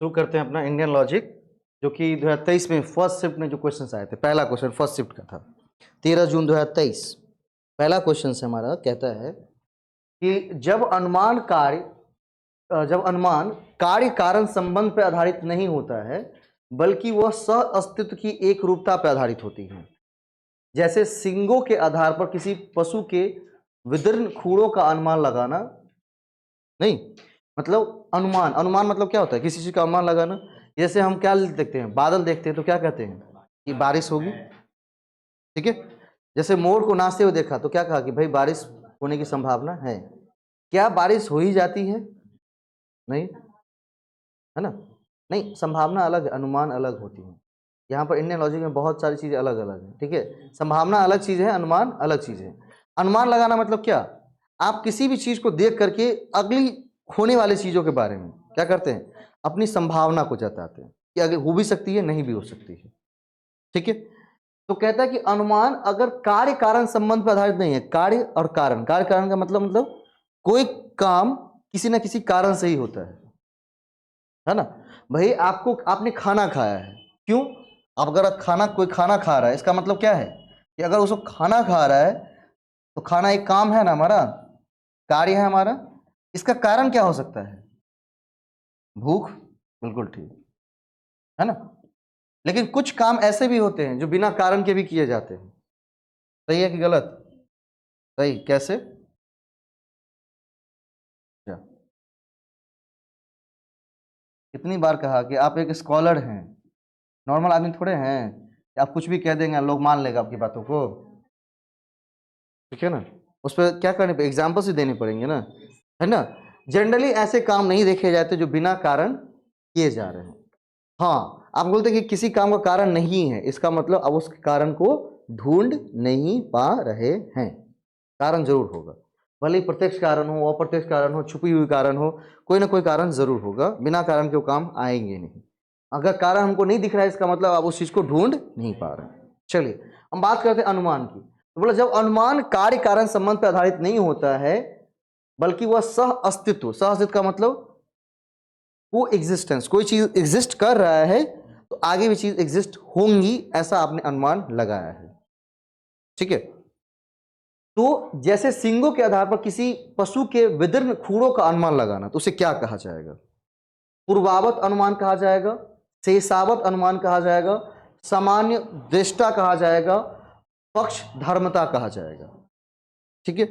शुरू करते हैं अपना इंडियन लॉजिक, जो कि 2023 में फर्स्ट शिफ्ट में जो क्वेश्चन आए थे। पहला क्वेश्चन फर्स्ट शिफ्ट का था 13 जून 2023। पहला क्वेश्चन से हमारा कहता है कि जब अनुमान कार्य कारण संबंध पर आधारित नहीं होता है बल्कि वह सह अस्तित्व की एक रूपता पर आधारित होती है, जैसे सींगों के आधार पर किसी पशु के विदीर्ण खूरों का अनुमान लगाना। नहीं, मतलब अनुमान, अनुमान मतलब क्या होता है? किसी चीज का अनुमान लगाना। जैसे हम क्या देखते हैं, बादल देखते हैं तो क्या कहते हैं कि बारिश होगी, ठीक है। जैसे मोर को नाचते हुए देखा तो क्या कहा कि भाई बारिश होने की संभावना है। क्या बारिश हो ही जाती है? नहीं, है ना। नहीं, संभावना अलग है, अनुमान अलग होती है। यहाँ पर इंडियन लॉजिक में बहुत सारी चीजें अलग अलग है, ठीक है। संभावना अलग चीज है, अनुमान अलग चीज है। अनुमान लगाना मतलब क्या? आप किसी भी चीज को देख करके अगली होने वाली चीजों के बारे में क्या करते हैं, अपनी संभावना को जताते हैं कि अगर हो भी सकती है, नहीं भी हो सकती है, ठीक है। तो कहता है कि अनुमान अगर कार्य कारण संबंध पर आधारित नहीं है, कार्य और कारण, कार्य कारण का मतलब कोई काम किसी ना किसी कारण से ही होता है ना। भाई आपने खाना खाया है, क्यों? अब अगर कोई खाना खा रहा है, इसका मतलब क्या है कि अगर उसको खाना खा रहा है तो खाना एक काम है ना, हमारा कार्य है हमारा। इसका कारण क्या हो सकता है? भूख, बिल्कुल ठीक है ना। लेकिन कुछ काम ऐसे भी होते हैं जो बिना कारण के भी किए जाते हैं। सही है कि गलत? सही, कैसे? क्या? कितनी बार कहा कि आप एक स्कॉलर हैं, नॉर्मल आदमी थोड़े हैं कि आप कुछ भी कह देंगे लोग मान लेगा आपकी बातों को, ठीक है ना। उस पर क्या करने पे एग्जाम्पल्स भी देने पड़ेंगे ना, है ना। जनरली ऐसे काम नहीं देखे जाते जो बिना कारण किए जा रहे हैं। हाँ, आप बोलते हैं कि किसी काम का कारण नहीं है, इसका मतलब अब उस कारण को ढूंढ नहीं पा रहे हैं। कारण जरूर होगा, भले ही प्रत्यक्ष कारण हो, अप्रत्यक्ष कारण हो, छुपी हुई कारण हो, कोई ना कोई कारण जरूर होगा। बिना कारण के वो काम आएंगे नहीं। अगर कारण हमको नहीं दिख रहा है, इसका मतलब आप उस चीज को ढूंढ नहीं पा रहे हैं। चलिए हम बात करते हैं अनुमान की। तो बोला जब अनुमान कार्य कारण संबंध पर आधारित नहीं होता है बल्कि वह सह अस्तित्व, सह अस्तित्व का मतलब वो एग्जिस्टेंस, कोई चीज एग्जिस्ट कर रहा है तो आगे भी चीज एग्जिस्ट होंगी, ऐसा आपने अनुमान लगाया है, ठीक है। तो जैसे सींगों के आधार पर किसी पशु के विदीर्ण खूरों का अनुमान लगाना, तो उसे क्या कहा जाएगा? पूर्वावत अनुमान कहा जाएगा, शेषावत अनुमान कहा जाएगा, सामान्य दृष्टा कहा जाएगा, पक्ष धर्मता कहा जाएगा, ठीक है।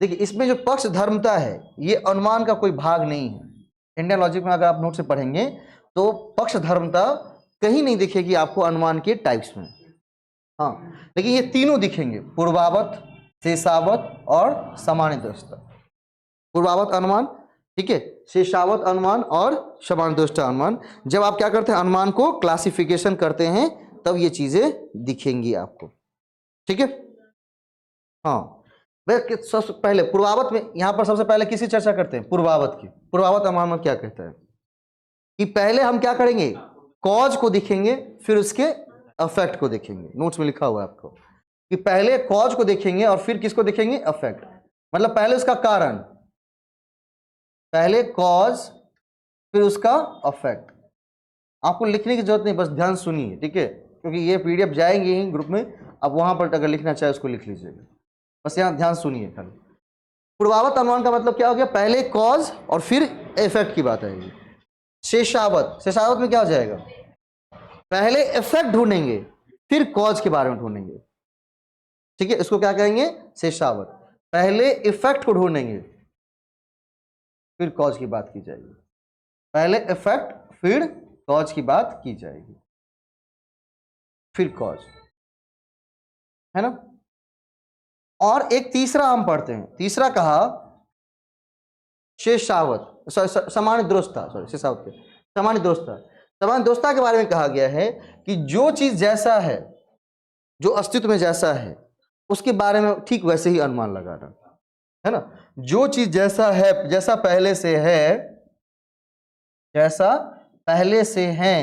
देखिए इसमें जो पक्ष धर्मता है ये अनुमान का कोई भाग नहीं है। इंडियन लॉजिक में अगर आप नोट से पढ़ेंगे तो पक्ष धर्मता कहीं नहीं दिखेगी आपको अनुमान के टाइप्स में। हाँ, लेकिन ये तीनों दिखेंगे, पूर्वावत, शेषावत और सामान्य दृष्टा। पूर्वावत अनुमान, ठीक है, शेषावत अनुमान और सामान्य दृष्टा अनुमान। जब आप क्या करते हैं, अनुमान को क्लासिफिकेशन करते हैं, तब ये चीजें दिखेंगी आपको, ठीक है। हाँ, सबसे पहले पूर्वावत में, यहां पर सबसे पहले किसी चर्चा करते हैं, पूर्वावत की। पूर्वावत अनुमान में क्या कहता है कि पहले हम क्या करेंगे, कॉज को देखेंगे, फिर उसके अफेक्ट को देखेंगे। नोट्स में लिखा हुआ है आपको कि पहले कॉज को देखेंगे और फिर किसको देखेंगे, अफेक्ट। मतलब पहले उसका कारण, पहले कॉज फिर उसका अफेक्ट। आपको लिखने की जरूरत नहीं, बस ध्यान सुनिए, ठीक है, क्योंकि ये पीडीएफ जाएंगे ही ग्रुप में। अब वहां पर अगर लिखना चाहे उसको लिख लीजिएगा, बस यहाँ ध्यान सुनिए खाली। पूर्वावत अनुमान का मतलब क्या हो गया, पहले कॉज और फिर इफेक्ट की बात आएगी। शेषावत, शेषावत में क्या हो जाएगा, पहले इफेक्ट ढूंढेंगे फिर कॉज के बारे में ढूंढेंगे, ठीक है। इसको क्या कहेंगे, शेषावत। पहले इफेक्ट को ढूंढेंगे फिर कॉज की बात की जाएगी, पहले इफेक्ट फिर कॉज की बात की जाएगी, फिर कॉज, है ना। और एक तीसरा हम पढ़ते हैं, तीसरा कहा शेषावत, सामान्य दोषता, सॉरी शेषावत के सामान्य दोषता। सामान्य दोषता के बारे में कहा गया है कि जो चीज जैसा है, जो अस्तित्व में जैसा है, उसके बारे में ठीक वैसे ही अनुमान लगाना, है ना। जो चीज जैसा है, जैसा पहले से है, जैसा पहले से है,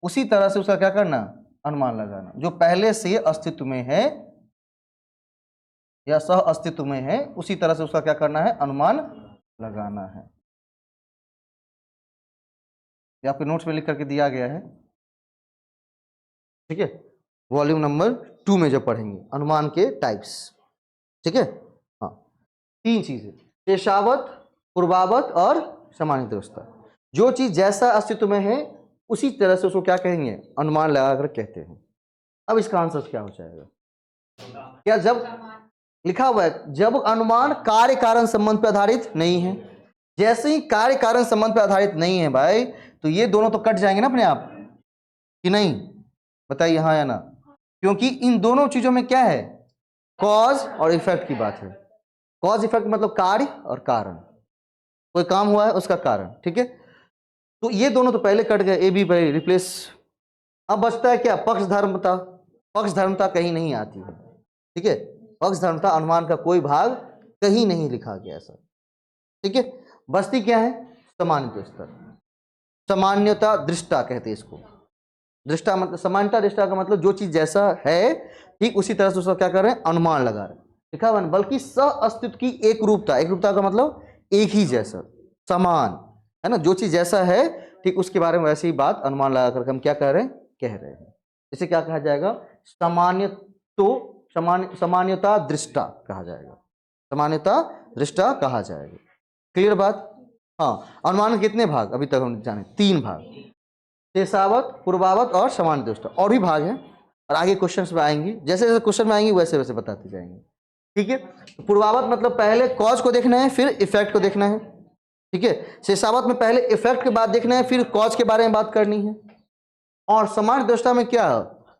उसी तरह से उसका क्या करना, अनुमान लगाना। जो पहले से अस्तित्व में है या सह अस्तित्व में है, उसी तरह से उसका क्या करना है, अनुमान लगाना है। ये आपके नोट्स में लिख करके दिया गया है, ठीक है, वॉल्यूम नंबर 2 में जब पढ़ेंगे अनुमान के टाइप्स, ठीक है। हाँ, 3 चीजें, पेशावत, पूर्वावत और सामान्य अवस्था। जो चीज जैसा अस्तित्व में है उसी तरह से उसको क्या कहेंगे, अनुमान लगाकर कहते हैं। अब इसका आंसर क्या हो जाएगा, क्या जब लिखा हुआ है जब अनुमान कार्य कारण संबंध पर आधारित नहीं है, जैसे ही कार्य कारण संबंध पर आधारित नहीं है भाई, तो ये दोनों तो कट जाएंगे ना अपने आप कि नहीं, बताइए हाँ या ना, क्योंकि इन दोनों चीजों में क्या है, कॉज और इफेक्ट की बात है। कॉज इफेक्ट मतलब कार्य और कारण, कोई काम हुआ है उसका कारण, ठीक है। तो ये दोनों तो पहले कट गए, ए बी पहले रिप्लेस। अब बचता है क्या, पक्ष धर्मता। पक्ष धर्मता कहीं नहीं आती है, ठीक है, पक्ष धर्मता अनुमान का कोई भाग कहीं नहीं लिखा गया ऐसा, ठीक है। बस्ती क्या है, सामान्य स्तर, सामान्यता दृष्टा कहते हैं इसको। दृष्टा मतलब सामान्यता दृष्टा का मतलब जो चीज जैसा है ठीक उसी तरह से उसका क्या कर रहे हैं, अनुमान लगा रहे हैं, लिखा हुआ, बल्कि सह अस्तित्व की एक रूपता। एक रूपता का मतलब एक ही जैसा, समान, है ना, जो चीज जैसा है ठीक उसके बारे में वैसे ही बात अनुमान लगा करके हम क्या कह रहे हैं, कह रहे हैं। इसे क्या कहा जाएगा, सामान्य, तो सामान्यता दृष्टा कहा जाएगा, सामान्यता दृष्टा कहा जाएगा। क्लियर बात। हाँ, अनुमान के कितने भाग अभी तक हम जाने, 3 भाग, पेशावत, पूर्वावत और सामान्य दृष्टा। और भी भाग हैं और आगे क्वेश्चंस में आएंगे, जैसे जैसे क्वेश्चन में आएंगे वैसे वैसे बताते जाएंगे, ठीक है। पूर्वावत मतलब पहले कॉज को देखना है फिर इफेक्ट को देखना है, ठीक है। शेषावत में पहले इफेक्ट के बाद देखना है फिर कॉज के बारे में बात करनी है। और सामान्य दृष्टा में क्या,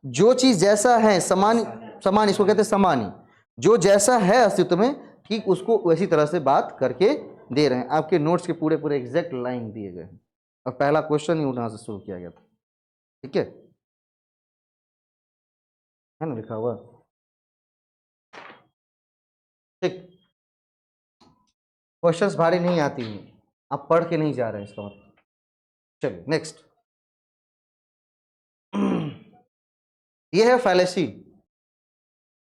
जो चीज जैसा है सामान्य, सामान्य इसको कहते हैं सामान्य, जो जैसा है अस्तित्व में ठीक उसको वैसी तरह से बात करके दे रहे हैं। आपके नोट्स के पूरे पूरे एग्जैक्ट लाइन दिए गए हैं और पहला क्वेश्चन ही उठा से शुरू किया गया था, ठीक है ना, लिखा हुआ, ठीक। क्वेश्चंस भारी नहीं आती हैं, आप पढ़ के नहीं जा रहे हैं इसका मतलब। चलिए नेक्स्ट, ये है fallacy.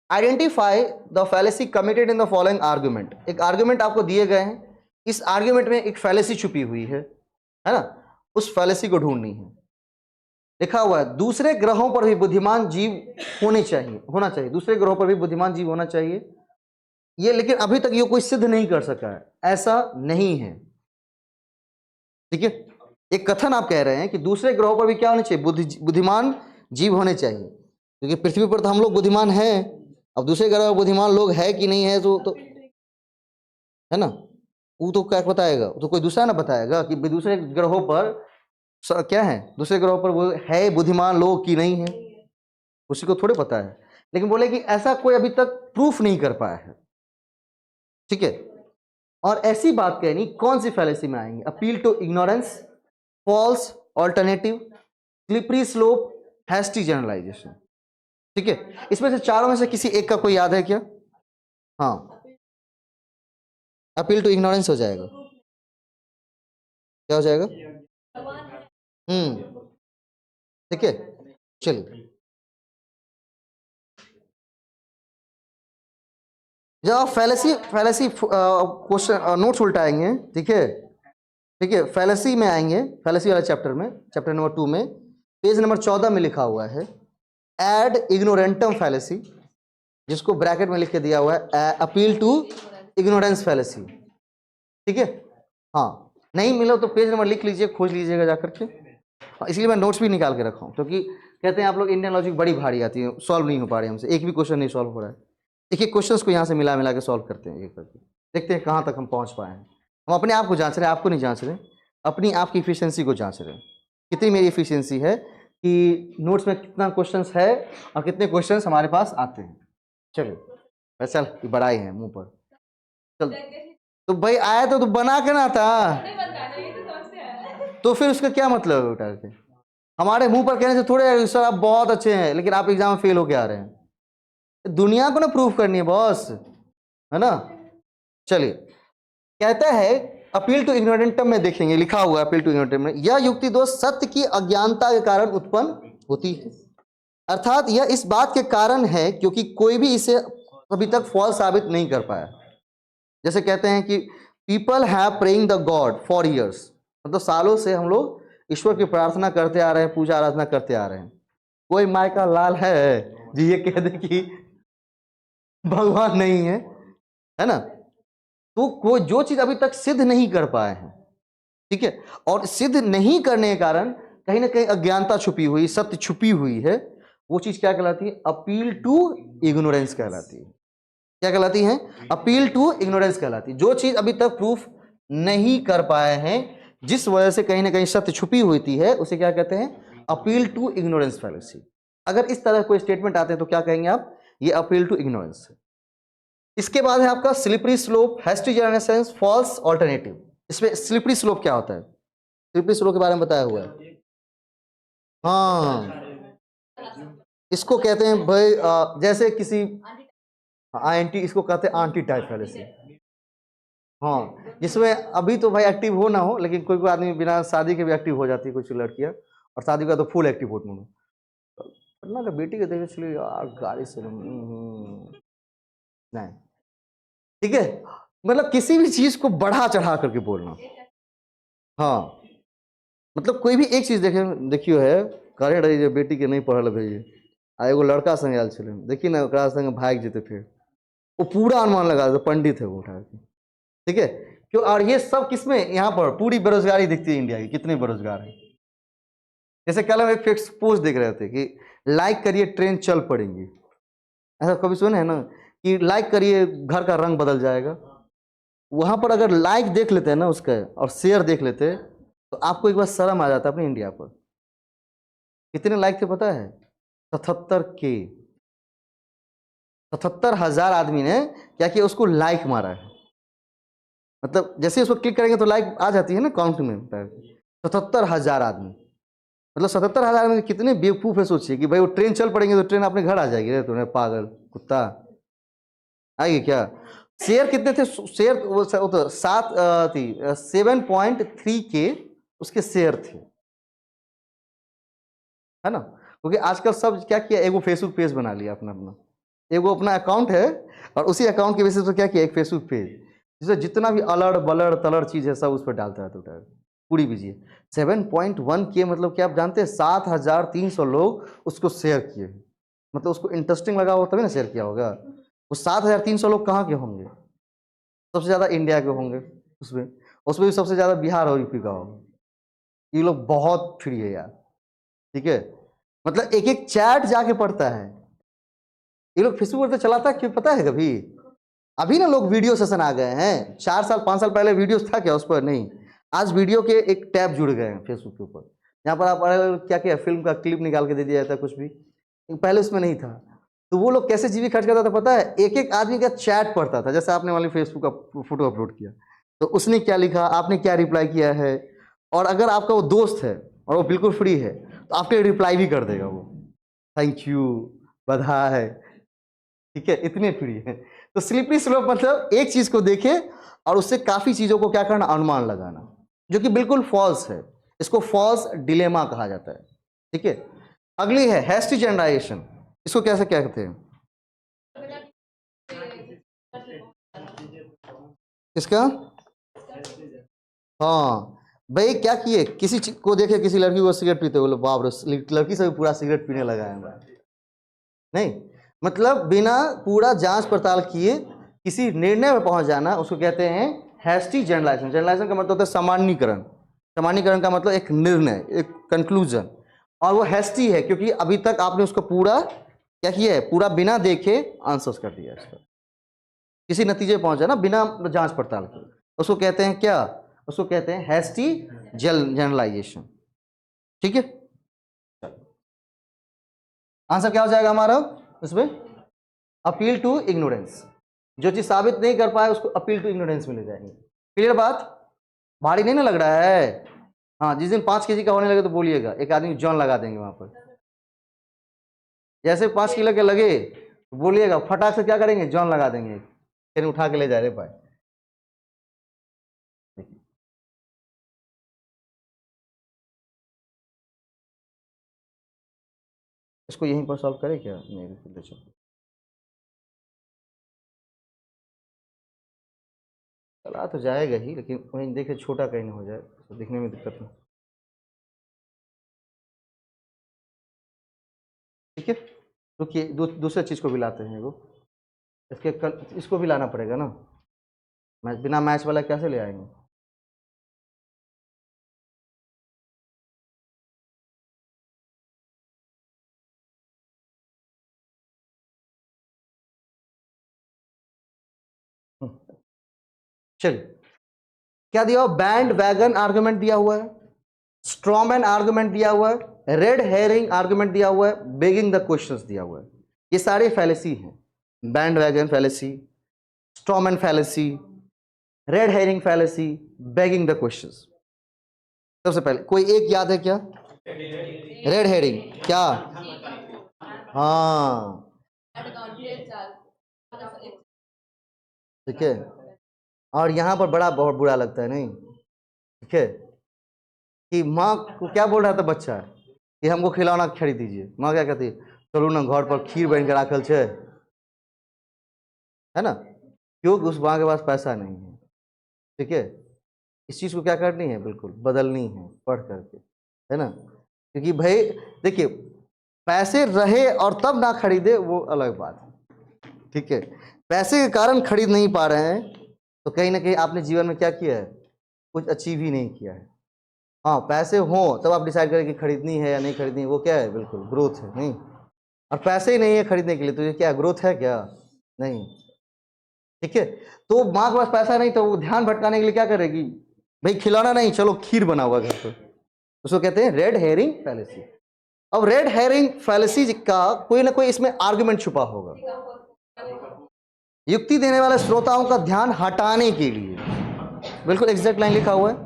Identify the fallacy committed in the following argument. एक आर्गुमेंट आपको दिए गए हैं, इस आर्गुमेंट में एक फैलेसी छुपी हुई है ना, उस फैलेसी को ढूंढनी है। लिखा हुआ है दूसरे ग्रहों पर भी बुद्धिमान जीव होने चाहिए, होना चाहिए, दूसरे ग्रहों पर भी बुद्धिमान जीव होना चाहिए। ये लेकिन अभी तक ये कोई सिद्ध नहीं कर सका है, ऐसा नहीं है, ठीक है। एक कथन आप कह रहे हैं कि दूसरे ग्रहों पर भी क्या होने चाहिए, बुद्धिमान जीव होने चाहिए, क्योंकि पृथ्वी पर तो हम लोग बुद्धिमान हैं, अब दूसरे ग्रह पर बुद्धिमान लोग है कि नहीं है तो है ना, वो तो क्या बताएगा, तो कोई दूसरा ना बताएगा कि दूसरे ग्रहों पर क्या है, दूसरे ग्रहों पर वो है बुद्धिमान लोग कि नहीं है, उसी को थोड़े पता है। लेकिन बोले कि ऐसा कोई अभी तक प्रूफ नहीं कर पाया है, ठीक है। और ऐसी बात कहनी कौन सी फैलेसी में आएंगे, appeal to ignorance, false alternative, slippery slope, hasty generalisation, ठीक है। इसमें से चारों में से किसी एक का कोई याद है क्या, हाँ, अपील टू इग्नोरेंस हो जाएगा, क्या हो जाएगा, ठीक है। चलिए जब आप फैलेसी क्वेश्चन नोट्स उल्टाएंगे, ठीक है, ठीक है, फैलेसी में आएंगे, फैलेसी वाले चैप्टर में, चैप्टर नंबर 2 में पेज नंबर 14 में लिखा हुआ है एड इग्नोरेंटम फैलेसी, जिसको ब्रैकेट में लिख के दिया हुआ है अपील टू इग्नोरेंस फैलेसी, ठीक है। हाँ, नहीं मिला तो पेज नंबर लिख लीजिए, खोज लीजिएगा जाकर के, इसलिए मैं नोट्स भी निकाल के रखा हूँ, क्योंकि कहते हैं आप लोग इंडियन लॉजिक बड़ी भारी आती है, सॉल्व नहीं हो पा रही हमसे, एक भी क्वेश्चन नहीं सॉल्व हो रहा है। एक एक क्वेश्चंस को यहाँ से मिला मिला के सॉल्व करते हैं, एक करके देखते हैं कहाँ तक हम पहुँच पाए हैं। हम अपने आप को जांच रहे हैं, आपको नहीं जांच रहे, अपनी आपकी इफिशियंसी को जांच रहे हैं, कितनी मेरी इफिशियंसी है कि नोट्स में कितना क्वेश्चंस है और कितने क्वेश्चंस हमारे पास आते हैं। चलो वैसे चल बड़ाई है मुंह पर, चल तो भाई आया तो बना के ना था, तो फिर उसका क्या मतलब है उठा के, हमारे मुंह पर कहने से थोड़े सर आप बहुत अच्छे हैं लेकिन आप एग्जाम में फेल होके आ रहे हैं, दुनिया को ना प्रूव करनी है बॉस, है ना। चलिए कहता है अपील टू इग्नोरेंटम में देखेंगे, लिखा हुआ है अपील टू इग्नोरेंटम में, यह युक्ति दोष सत्य की अज्ञानता के कारण उत्पन्न होती है, अर्थात यह इस बात के कारण है क्योंकि कोई भी इसे अभी तक फॉल्स साबित नहीं कर पाया। जैसे कहते हैं कि people have praying the God for years, मतलब सालों से हम लोग ईश्वर की प्रार्थना करते आ रहे हैं, पूजा आराधना करते आ रहे हैं। कोई माय का लाल है जो ये कह दे कि भगवान नहीं है ना? तो कोई जो चीज अभी तक सिद्ध नहीं कर पाए हैं, ठीक है, और सिद्ध नहीं करने के कारण कहीं ना कहीं अज्ञानता छुपी हुई, सत्य छुपी हुई है, वो चीज क्या कहलाती है? अपील टू इग्नोरेंस कहलाती है। क्या कहलाती है? अपील टू इग्नोरेंस कहलाती है। जो चीज अभी तक प्रूफ नहीं कर पाए हैं, जिस वजह से कहीं ना कहीं सत्य छुपी हुई है, उसे क्या कहते हैं? Appeal to ignorance fallacy. अगर इस तरह कोई स्टेटमेंट आते हैं तो क्या कहेंगे आप? ये अपील टू इग्नोरेंस है। इसके बाद है आपका slippery slope, hasty generation, false alternative. इसमें स्लिपरी स्लोप क्या होता है? स्लिपरी स्लोप के बारे में बताया हुआ है। हाँ, इसको कहते हैं भाई जैसे किसी एंटी, इसको कहते हैं आंटी टाइप फैलेसी। हाँ, जिसमें अभी तो भाई एक्टिव हो ना हो, लेकिन कोई कोई आदमी बिना शादी के भी एक्टिव हो जाती है, कुछ लड़कियां, और शादी का तो फुल एक्टिव होती हैं। पटना का बेटी के देखे चलिए यार, गाड़ी से नहीं, ठीक है, मतलब किसी भी चीज को बढ़ा चढ़ा करके बोलना। हाँ, मतलब कोई भी एक चीज देखे, देखियो है, करे रही जे बेटी के नहीं पढ़ल भेजिए, आ एगो लड़का संग आयल छले, देखी ना ओकरा संग भाग जेते, फिर वो पूरा अनुमान लगा दे, पंडित है वो उठा के, ठीक है, क्यों? और ये सब किसमें? यहाँ पर पूरी बेरोजगारी दिखती है इंडिया की, कितने बेरोजगार है। जैसे कल हम एक फेक्स पोस्ट देख रहे थे कि लाइक करिए ट्रेन चल पड़ेंगी, ऐसा कभी सुने है ना कि लाइक करिए घर का रंग बदल जाएगा? वहां पर अगर लाइक देख लेते हैं ना उसका, और शेयर देख लेते, तो आपको एक बार शर्म आ जाता है अपने इंडिया पर। कितने लाइक थे पता है? 77 के, 77,000 आदमी ने क्या किया? उसको लाइक मारा है। मतलब जैसे उसको क्लिक करेंगे तो लाइक आ जाती है ना काउंट में। 77,000 आदमी, मतलब 77,000 में कितने बेवकूफ है, सोचिए कि भाई वो ट्रेन चल पड़ेंगे तो ट्रेन अपने घर आ जाएगी। रे तुम्हें पागल कुत्ता, आएगी क्या? शेयर कितने थे? शेयर वो तो 7.3 के उसके शेयर थे, है ना? क्योंकि आजकल सब क्या किया, एगो फेसबुक पेज बना लिया अपना अपना, एगो अपना अकाउंट है, और उसी अकाउंट के बेसिस पर क्या किया, एक फेसबुक पेज, जिसमें जितना भी अलड़ बलड़ तलड़ चीज है सब उस पर डालता है, तो पूरी बीजिए। 7.1 के मतलब क्या आप जानते हैं? 7,300 लोग उसको शेयर किए, मतलब उसको इंटरेस्टिंग लगा हो तभी ना शेयर किया होगा। वो 7,300 लोग कहाँ के होंगे? सबसे ज्यादा इंडिया के होंगे उसमें, उसमें भी सबसे ज्यादा बिहार और यूपी का होगा। ये लोग बहुत फ्री है यार, ठीक है, मतलब एक एक चैट जाके पढ़ता है। ये लोग फेसबुक पर तो चलाता है क्यों पता है कभी? अभी ना लोग वीडियो सेशन आ गए हैं, 4 साल 5 साल पहले वीडियोस था क्या उस पर? नहीं। आज वीडियो के एक टैब जुड़ गए हैं फेसबुक के ऊपर, यहाँ पर आप क्या क्या फिल्म का क्लिप निकाल के दे दिया जाता है, कुछ भी पहले उसमें नहीं था। तो वो लोग कैसे जीबी खर्च करता था पता है? एक एक आदमी का चैट पढ़ता था, जैसे आपने वाली फेसबुक का फोटो अपलोड किया तो उसने क्या लिखा, आपने क्या रिप्लाई किया है, और अगर आपका वो दोस्त है और वो बिल्कुल फ्री है तो आपके रिप्लाई भी कर देगा वो, थैंक यू, बधाई, ठीक है, इतने फ्री है। तो स्लिपरी स्लोप मतलब एक चीज को देखे और उससे काफी चीजों को क्या करना, अनुमान लगाना, जो कि बिल्कुल फॉल्स है। इसको फॉल्स डिलेमा कहा जाता है, ठीक है। अगली है हैस्टी जनरलाइजेशन। इसको कैसे क्या कहते हैं? इसका, हाँ भाई, क्या किए, किसी चीज को देखे, किसी लड़की को सिगरेट पीते, बोले बाप रे, लड़की से भी पूरा सिगरेट पीने लगा है भाई। नहीं, मतलब बिना पूरा जांच पड़ताल किए किसी निर्णय में पहुंच जाना, उसको कहते हैं हैस्टी जनरलाइजेशन। जनरलाइजेशन का मतलब होता है सामान्यीकरण। सामान्यीकरण का मतलब एक निर्णय, एक कंक्लूजन, और वो हैस्टी है क्योंकि अभी तक आपने उसको पूरा क्या किया है, पूरा बिना देखे आंसर्स कर दिया इसका, किसी नतीजे पहुंचा ना बिना जांच पड़ताल के, उसको कहते हैं क्या? उसको कहते हैं हैस्टी जनरलाइजेशन, ठीक है। आंसर क्या हो जाएगा हमारा इसमें? Appeal to ignorance. जो चीज साबित नहीं कर पाए उसको अपील टू इग्नोरेंस में ले जाएंगे। क्लियर बात? भारी नहीं ना लग रहा है? हाँ, जिस दिन 5 kg का होने लगे तो बोलिएगा, एक आदमी जॉन लगा देंगे वहां पर। जैसे 5 किलो के लगे तो बोलिएगा, फटाक से क्या करेंगे, जॉन लगा देंगे, फिर उठा के ले जा रहे भाई। इसको यहीं पर सॉल्व करें क्या? नहीं, चला तो जाएगा ही, लेकिन वहीं देखे छोटा कहीं ना हो जाए तो दिखने में दिक्कत नहीं। ठीक है, रुकिए दूसरे चीज़ को भी लाते हैं वो, इसको भी लाना पड़ेगा ना, बिना मैच वाला कैसे ले आएंगे। चलिए, क्या दिया हुआ, बैंड वैगन आर्गुमेंट दिया हुआ है, स्ट्रॉमैन आर्गुमेंट दिया हुआ है, रेड हेरिंग आर्गुमेंट दिया हुआ है, बेगिंग द क्वेश्चंस दिया हुआ है। ये सारे फैलेसी हैं, band wagon fallacy, straw man fallacy, red herring fallacy, begging the questions. सबसे पहले कोई एक याद है क्या? रेड हेरिंग क्या? हाँ ठीक है, और यहाँ पर बड़ा बहुत बुरा लगता है नहीं, ठीक है, कि माँ को क्या बोल रहा था बच्चा कि हमको खिलौना खरीद दीजिए, माँ क्या कहती है, चलो ना घर पर खीर बन के राखल छे, है ना, क्योंकि उस माँ के पास पैसा नहीं है। ठीक है, इस चीज़ को क्या करनी है, बिल्कुल बदलनी है पढ़ करके, है ना, क्योंकि भाई देखिए, पैसे रहे और तब ना खरीदे वो अलग बात है। ठीक है, पैसे के कारण खरीद नहीं पा रहे हैं तो कहीं ना कहीं आपने जीवन में क्या किया है, कुछ अचीव ही नहीं किया है। हाँ, पैसे हों तब आप डिसाइड करें कि खरीदनी है या नहीं खरीदनी है, वो क्या है, बिल्कुल ग्रोथ है नहीं। और पैसे ही नहीं है खरीदने के लिए तो ये क्या ग्रोथ है क्या, नहीं। ठीक है, तो माँ के पास पैसा नहीं तो वो ध्यान भटकाने के लिए क्या करेगी, भाई खिलौना नहीं, चलो खीर बना हुआ घर पर, उसको कहते हैं रेड हेरिंग फैलेसी। अब रेड हेरिंग फैलेसी का कोई ना कोई इसमें आर्गुमेंट छुपा होगा, युक्ति देने वाले श्रोताओं का ध्यान हटाने के लिए, बिल्कुल एग्जैक्ट लाइन लिखा हुआ है।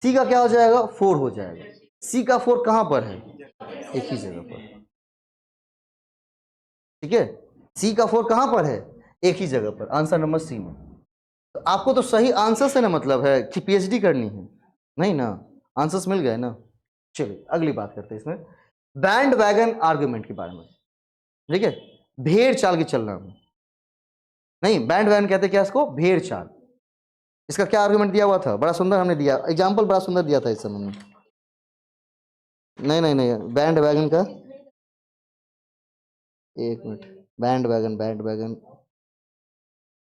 सी का क्या हो जाएगा, 4 हो जाएगा। सी का 4 कहां पर है, एक ही जगह पर। ठीक है, सी का 4 कहां पर है, एक ही जगह पर, आंसर नंबर सी में। तो आपको तो सही आंसर से ना मतलब है कि पीएचडी करनी है, नहीं ना, आंसर्स मिल गए ना। चलिए अगली बात करते हैं इसमें, बैंड वैगन आर्गुमेंट के बारे में। ठीक है, भेड़ चाल की चलना नहीं, बैंड वैगन कहते क्या इसको, भेड़ चाल। इसका क्या आर्गुमेंट दिया हुआ था, बड़ा सुंदर हमने दिया एग्जाम्पल, बड़ा सुंदर दिया था इस समय में। नहीं बैंड वैगन का, एक मिनट, बैंड वैगन,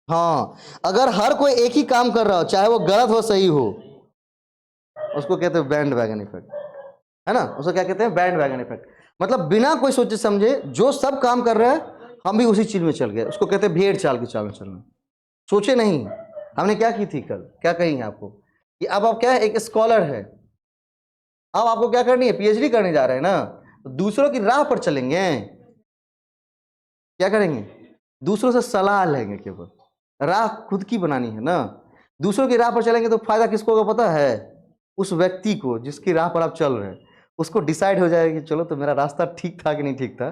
हाँ, अगर हर कोई एक ही काम कर रहा हो चाहे वो गलत हो सही हो, उसको कहते हैं बैंड वैगन इफेक्ट, है ना, उसको क्या कहते हैं, बैंड वैगन इफेक्ट। मतलब बिना कोई सोचे समझे जो सब काम कर रहे हैं हम भी उसी चीज में चल गए, उसको कहते हैं भेड़ चाल की चाल में चलना। सोचे नहीं, हमने क्या की थी कल, क्या कही है आपको कि अब आप क्या है, एक स्कॉलर है, अब आपको क्या करनी है, पीएचडी करने जा रहे हैं ना, तो दूसरों की राह पर चलेंगे, क्या करेंगे, दूसरों से सलाह लेंगे, केवल राह खुद की बनानी है ना। दूसरों की राह पर चलेंगे तो फायदा किसको होगा पता है, उस व्यक्ति को जिसकी राह पर आप चल रहे हैं, उसको डिसाइड हो जाएगा कि चलो तो मेरा रास्ता ठीक था कि नहीं ठीक था,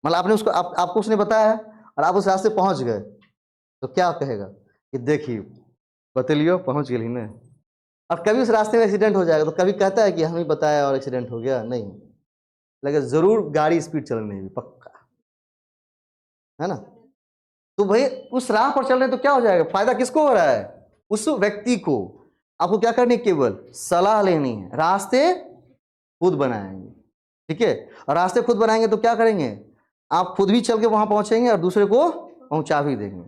मतलब आपने उसको आपको उसने बताया है और आप उस रास्ते पहुंच गए, तो क्या कहेगा कि देखिए बतलियो पहुंच गई ना। अब कभी उस रास्ते में एक्सीडेंट हो जाएगा तो कभी कहता है कि हमें बताया और एक्सीडेंट हो गया, नहीं, लेकिन जरूर गाड़ी स्पीड चलनी है पक्का, है ना। तो भाई उस राह पर चल रहे तो क्या हो जाएगा, फायदा किसको हो रहा है, उस व्यक्ति को। आपको क्या करनी है, केवल सलाह लेनी है, रास्ते खुद बनाएंगे। ठीक है, और रास्ते खुद बनाएंगे तो क्या करेंगे, आप खुद भी चल के वहां पहुंचेंगे और दूसरे को पहुंचा भी देंगे।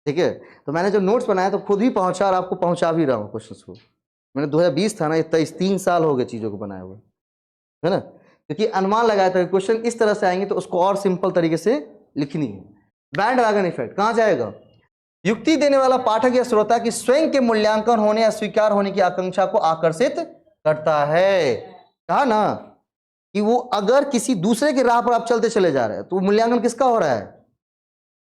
ठीक है, तो मैंने जो नोट्स बनाया तो खुद ही पहुंचा और आपको पहुंचा भी रहा हूँ क्वेश्चन को। मैंने 2020 था ना, ये 23 3 साल हो गए चीजों को बनाए हुए, है ना, क्योंकि अनुमान लगाया था क्वेश्चन इस तरह से आएंगे तो उसको और सिंपल तरीके से लिखनी है। बैंड वैगन इफेक्ट कहां जाएगा, युक्ति देने वाला पाठक या श्रोता की स्वयं के मूल्यांकन होने या स्वीकार होने की आकांक्षा को आकर्षित करता है। कहा ना कि वो अगर किसी दूसरे की राह पर आप चलते चले जा रहे हैं तो मूल्यांकन किसका हो रहा है,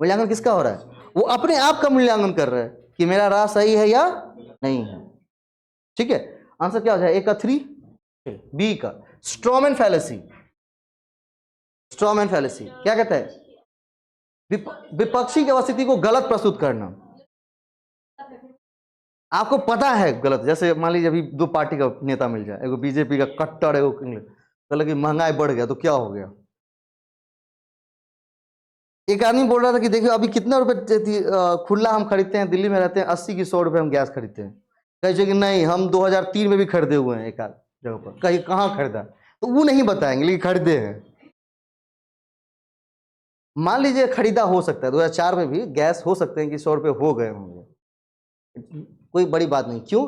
मूल्यांकन किसका हो रहा है, वो अपने आप का मूल्यांकन कर रहा है कि मेरा राह सही है या नहीं है। ठीक है, आंसर क्या हो जाए, ए का 3, बी का स्ट्रॉमैन फैलेसी। स्ट्रॉमैन फैलेसी क्या कहता है, विपक्षी की उपस्थिति को गलत प्रस्तुत करना। आपको पता है गलत, जैसे मान लीजिए अभी 2 पार्टी का नेता मिल जाए, एगो बीजेपी का कट्टर, एगो कल कि महंगाई बढ़ गया तो क्या हो गया। एक आदमी बोल रहा था कि देखिए अभी कितने रुपए खुला हम खरीदते हैं, दिल्ली में रहते हैं 80 की 100 रुपए हम गैस खरीदते हैं, कहे कि नहीं हम 2003 में भी खरीदे हुए हैं एक आध जगह पर, कहीं कहाँ खरीदा, तो वो नहीं बताएंगे लेकिन खरीदे हैं। मान लीजिए खरीदा हो सकता है 2004 में भी गैस हो सकते हैं कि 100 रुपये हो गए होंगे, कोई बड़ी बात नहीं। क्यों?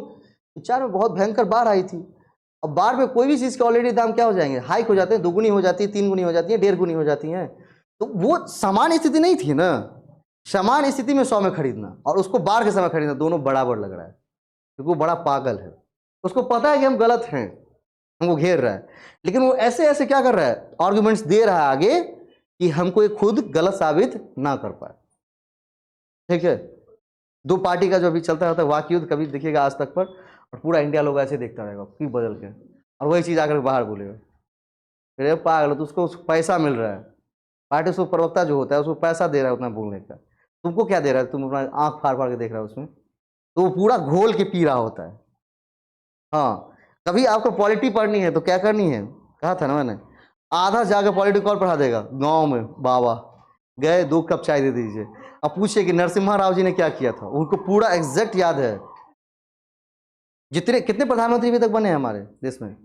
2004 में बहुत भयंकर बाढ़ आई थी। अब बाढ़ में कोई भी चीज़ के ऑलरेडी दाम क्या हो जाएंगे, हाइक हो जाते हैं, दुगुनी हो जाती है, 3 गुनी हो जाती है, 1.5 गुनी हो जाती हैं। तो वो सामान्य स्थिति नहीं थी ना। सामान्य स्थिति में 100 में खरीदना और उसको बाढ़ के समय खरीदना, दोनों बराबर लग रहा है, क्योंकि वो बड़ा पागल है। उसको पता है कि हम गलत हैं, हमको घेर रहा है, लेकिन वो ऐसे ऐसे क्या कर रहा है, आर्गुमेंट्स दे रहा है आगे कि हमको ये खुद गलत साबित ना कर पाए। ठीक है, दो पार्टी का जो अभी चलता रहता है वाक युद्ध, कभी देखिएगा आज तक पर, और पूरा इंडिया लोग ऐसे देखता रहेगा क्यों बदल के, और वही चीज़ आकर बाहर बोलेगा, अरे पागल तो उसको पैसा मिल रहा है, पार्टी उसको प्रवक्ता जो होता है उसको पैसा दे रहा है उतना बोलने का, तुमको क्या दे रहा है, तुम अपना आँख फाड़ फाड़ के देख रहा है उसमें, तो वो पूरा घोल के पी रहा होता है। हाँ, कभी आपको पॉलिटी पढ़नी है तो क्या करनी है, कहा था ना मैंने, आधा जाकर पॉलिटी कौन पढ़ा देगा, गांव में बाबा गए 2 कप चाय दे दीजिए, अब पूछिए कि नरसिम्हा राव जी ने क्या किया था, उनको पूरा एग्जैक्ट याद है। कितने प्रधानमंत्री अभी तक बने हैं हमारे देश में,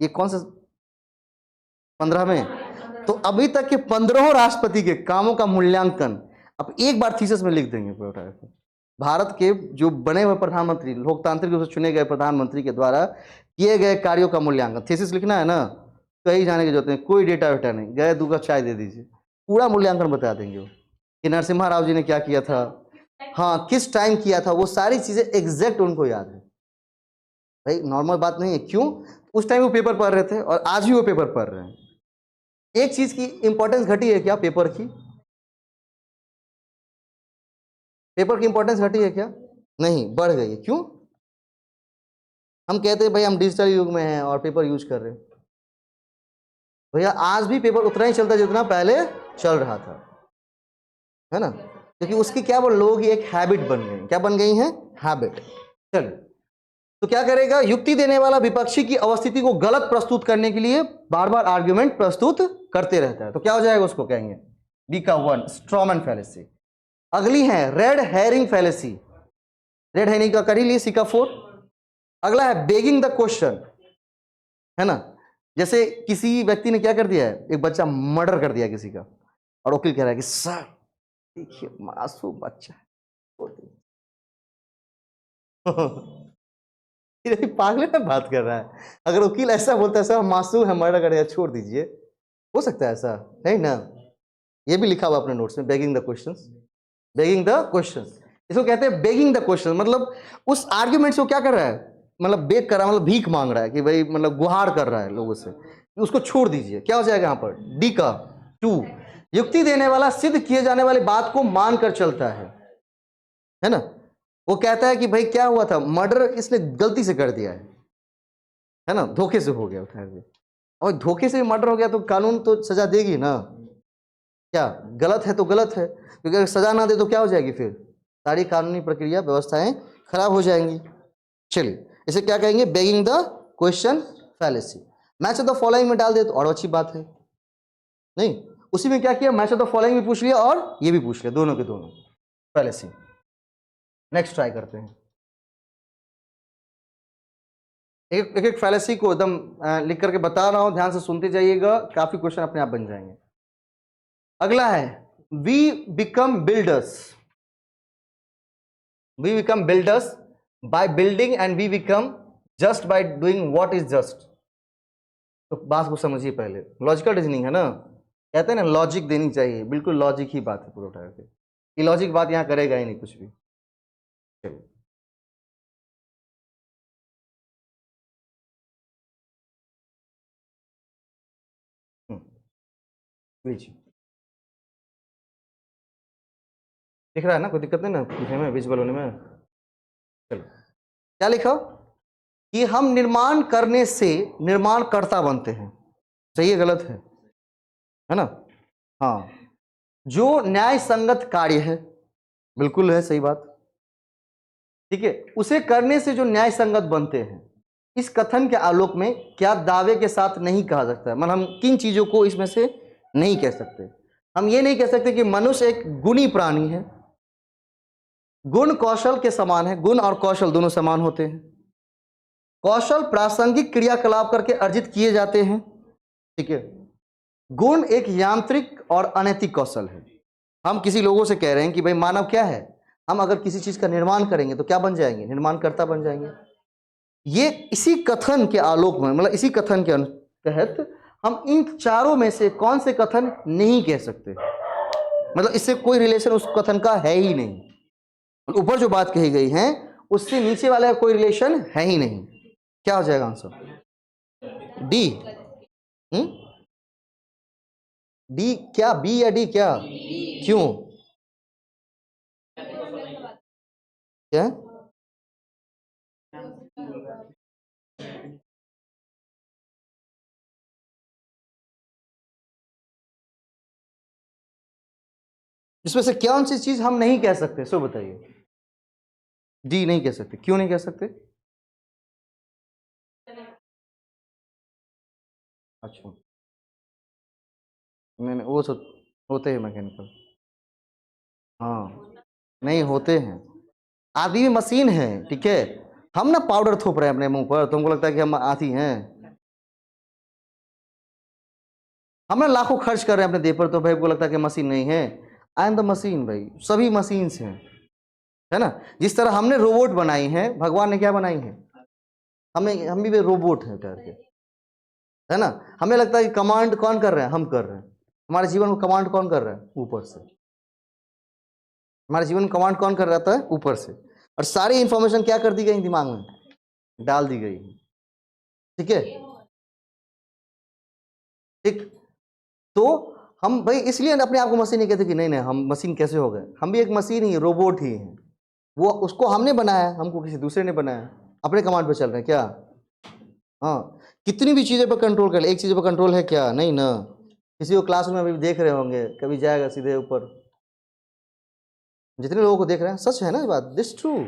ये कौन से 15 में, तो अभी तक के 15 राष्ट्रपति के कामों का मूल्यांकन अब एक बार थीसिस में लिख देंगे। भारत के जो बने हुए प्रधानमंत्री, लोकतांत्रिक रूप से चुने गए प्रधानमंत्री के द्वारा किए गए कार्यों का मूल्यांकन, थीसिस लिखना है ना, कहीं जाने की जरूरत नहीं, कोई डेटा वेटा नहीं, गए 2 कप चाय दे दीजिए, पूरा मूल्यांकन बता देंगे वो कि नरसिम्हा राव जी ने क्या किया था, हाँ किस टाइम किया था, वो सारी चीजें एग्जैक्ट उनको याद है। भाई नॉर्मल बात नहीं है। क्यों? उस टाइम वो पेपर पढ़ रहे थे और आज भी वो पेपर पढ़ रहे हैं। एक चीज की इंपॉर्टेंस घटी है क्या, पेपर की इंपॉर्टेंस घटी है क्या? नहीं, बढ़ गई है। क्यों? हम कहते हैं भाई हम डिजिटल युग में हैं और पेपर यूज कर रहे हैं, भैया आज भी पेपर उतना ही चलता है जितना पहले चल रहा था, है ना, क्योंकि उसकी क्या वो लोगों की एक हैबिट बन गई, क्या बन गई है, हैबिट। चलिए, तो क्या करेगा, युक्ति देने वाला विपक्षी की अवस्थिति को गलत प्रस्तुत करने के लिए बार बार आर्ग्यूमेंट प्रस्तुत करते रहता है, तो क्या हो जाएगा, उसको कहेंगे बी का 1 स्ट्रॉमैन फैलेसी। अगली है red herring fallacy, red herring का कर ही लिए, सी का 4। अगला है बेगिंग द क्वेश्चन, है ना, जैसे किसी व्यक्ति ने क्या कर दिया है, एक बच्चा मर्डर कर दिया किसी का, और वकील कह रहा है कि सर देखिए मासूम बच्चा है ये पागल में बात कर रहा है, अगर वकील ऐसा बोलता है सर मासूम है मर्डर करेगा छोड़ दीजिए, हो सकता है ऐसा, नहीं ना, ये भी लिखा हुआ अपने नोट्स में, begging the questions, begging the questions, इसको कहते हैं बेगिंग द क्वेश्चन, मतलब उस आर्ग्यूमेंट को क्या कर रहा है, मतलब बेग कर रहा है, मतलब भीख मांग रहा है कि भाई मतलब गुहार कर रहा है लोगों से, उसको छोड़ दीजिए, क्या हो जाएगा यहाँ पर, डी का 2। युक्ति देने वाला सिद्ध किए जाने वाली बात को मानकर चलता है ना, वो कहता है कि भाई क्या हुआ था, मर्डर इसने गलती से कर दिया है ना, धोखे से हो गया उठा के, और धोखे से मर्डर हो गया तो कानून तो सजा देगी ना, क्या गलत है तो गलत है, क्योंकि अगर सजा ना दे तो क्या हो जाएगी, फिर सारी कानूनी प्रक्रिया व्यवस्थाएं खराब हो जाएंगी। चलिए इसे क्या कहेंगे, begging the question fallacy. Match of the following में डाल दे तो और अच्छी बात है, नहीं उसी में क्या किया, मैच ऑफ द फॉलोइंग भी पूछ लिया और ये भी पूछ लिया, दोनों के दोनों फैलेसी। नेक्स्ट ट्राई करते हैं, एक एक फैलेसी को एकदम लिख करके बता रहा हूं, ध्यान से सुनते जाइएगा, काफी क्वेश्चन अपने आप बन जाएंगे। अगला है we become builders, we become builders by building and we become just by doing what is just. तो बात को समझिए पहले, लॉजिकल रीजनिंग है ना, कहते हैं ना लॉजिक देनी चाहिए, बिल्कुल लॉजिक ही बात है पूरा उठा के, ये लॉजिक बात यहाँ करेगा ही नहीं कुछ भी। चलिए लीजिए, दिख रहा है ना, कोई दिक्कत नहीं ना लिखने में, विजुअल होने में। चलो क्या लिखा, कि हम निर्माण करने से निर्माणकर्ता बनते हैं, सही है गलत है ना, हाँ, जो न्याय संगत कार्य है, बिल्कुल है सही बात, ठीक है, उसे करने से जो न्याय संगत बनते हैं, इस कथन के आलोक में क्या दावे के साथ नहीं कहा सकता है, मतलब हम किन चीजों को इसमें से नहीं कह सकते, हम ये नहीं कह सकते कि मनुष्य एक गुणी प्राणी है, गुण कौशल के समान है, गुण और कौशल दोनों समान होते हैं, कौशल प्रासंगिक क्रियाकलाप करके अर्जित किए जाते हैं, ठीक है, गुण एक यांत्रिक और अनैतिक कौशल है। हम किसी लोगों से कह रहे हैं कि भाई मानव क्या है, हम अगर किसी चीज का निर्माण करेंगे तो क्या बन जाएंगे, निर्माणकर्ता बन जाएंगे। ये इसी कथन के आलोक में, मतलब इसी कथन के तहत हम इन चारों में से कौन से कथन नहीं कह सकते, मतलब इससे कोई रिलेशन उस कथन का है ही नहीं। ऊपर जो बात कही गई है उससे नीचे वाले का कोई रिलेशन है ही नहीं। क्या हो जाएगा आंसर? डी। डी क्या, बी या डी क्या? क्यों? क्या? इसमें से कौन सी चीज हम नहीं कह सकते, सो बताइए। डी नहीं कह सकते, क्यों नहीं कह सकते? अच्छा, नहीं नहीं, वो सब होते हैं मैकेनिकल। हाँ, नहीं होते हैं। आदमी भी मशीन है, ठीक है। हम ना पाउडर थोप रहे हैं अपने मुंह पर, तुमको लगता है कि हम आती हैं? हम ना लाखों खर्च कर रहे हैं अपने देह पर, तो भाई को लगता है कि मशीन नहीं है। आई एम द मशीन भाई, सभी मशीन्स हैं, है ना। जिस तरह हमने रोबोट बनाई है, भगवान ने क्या बनाई है? हम भी रोबोट हैं ठहर के, है ना। हमें लगता है कि कमांड कौन कर रहे हैं, हम कर रहे हैं। हमारे जीवन में कमांड कौन कर रहा है? ऊपर से। हमारे जीवन में कमांड कौन कर रहा है? ऊपर से। और सारी इंफॉर्मेशन क्या कर दी गई दिमाग में, डाल दी गई, ठीक है। ठीक, तो हम भाई इसलिए अपने आप को मशीन नहीं कहते कि नहीं नहीं हम मशीन कैसे हो गए, हम भी एक मशीन ही, रोबोट ही हैं। वो उसको हमने बनाया, हमको किसी दूसरे ने बनाया, अपने कमांड पे चल रहे हैं क्या? हाँ, कितनी भी चीज़ों पर कंट्रोल कर ले, एक चीज़ पर कंट्रोल है क्या? नहीं ना। किसी को क्लासरूम में अभी देख रहे होंगे, कभी जाएगा सीधे ऊपर। जितने लोगों को देख रहे हैं, सच है ना ये बात, दिस ट्रू।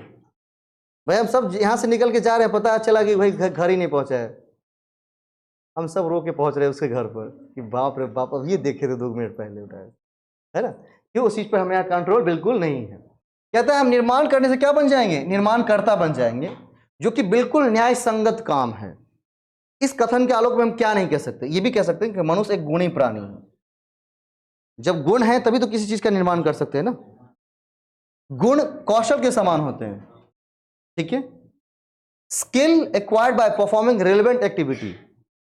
भाई हम सब यहाँ से निकल के जा रहे हैं, पता चला कि भाई घर ही नहीं पहुंचा है, हम सब रो के पहुंच रहे हैं उसके घर पर कि बाप रे बाप, अब ये देखे थे 2 मिनट पहले उठाए, है ना। क्यों? उस चीज पर हमें यहाँ कंट्रोल बिल्कुल नहीं है। कहता है हम निर्माण करने से क्या बन जाएंगे? निर्माणकर्ता बन जाएंगे, जो कि बिल्कुल न्याय संगत काम है। इस कथन के आलोक में हम क्या नहीं कह सकते? ये भी कह सकते हैं कि मनुष्य एक गुणी प्राणी है। जब गुण है तभी तो किसी चीज का निर्माण कर सकते हैं ना। गुण कौशल के समान होते हैं, ठीक है। Skill acquired by performing relevant activity.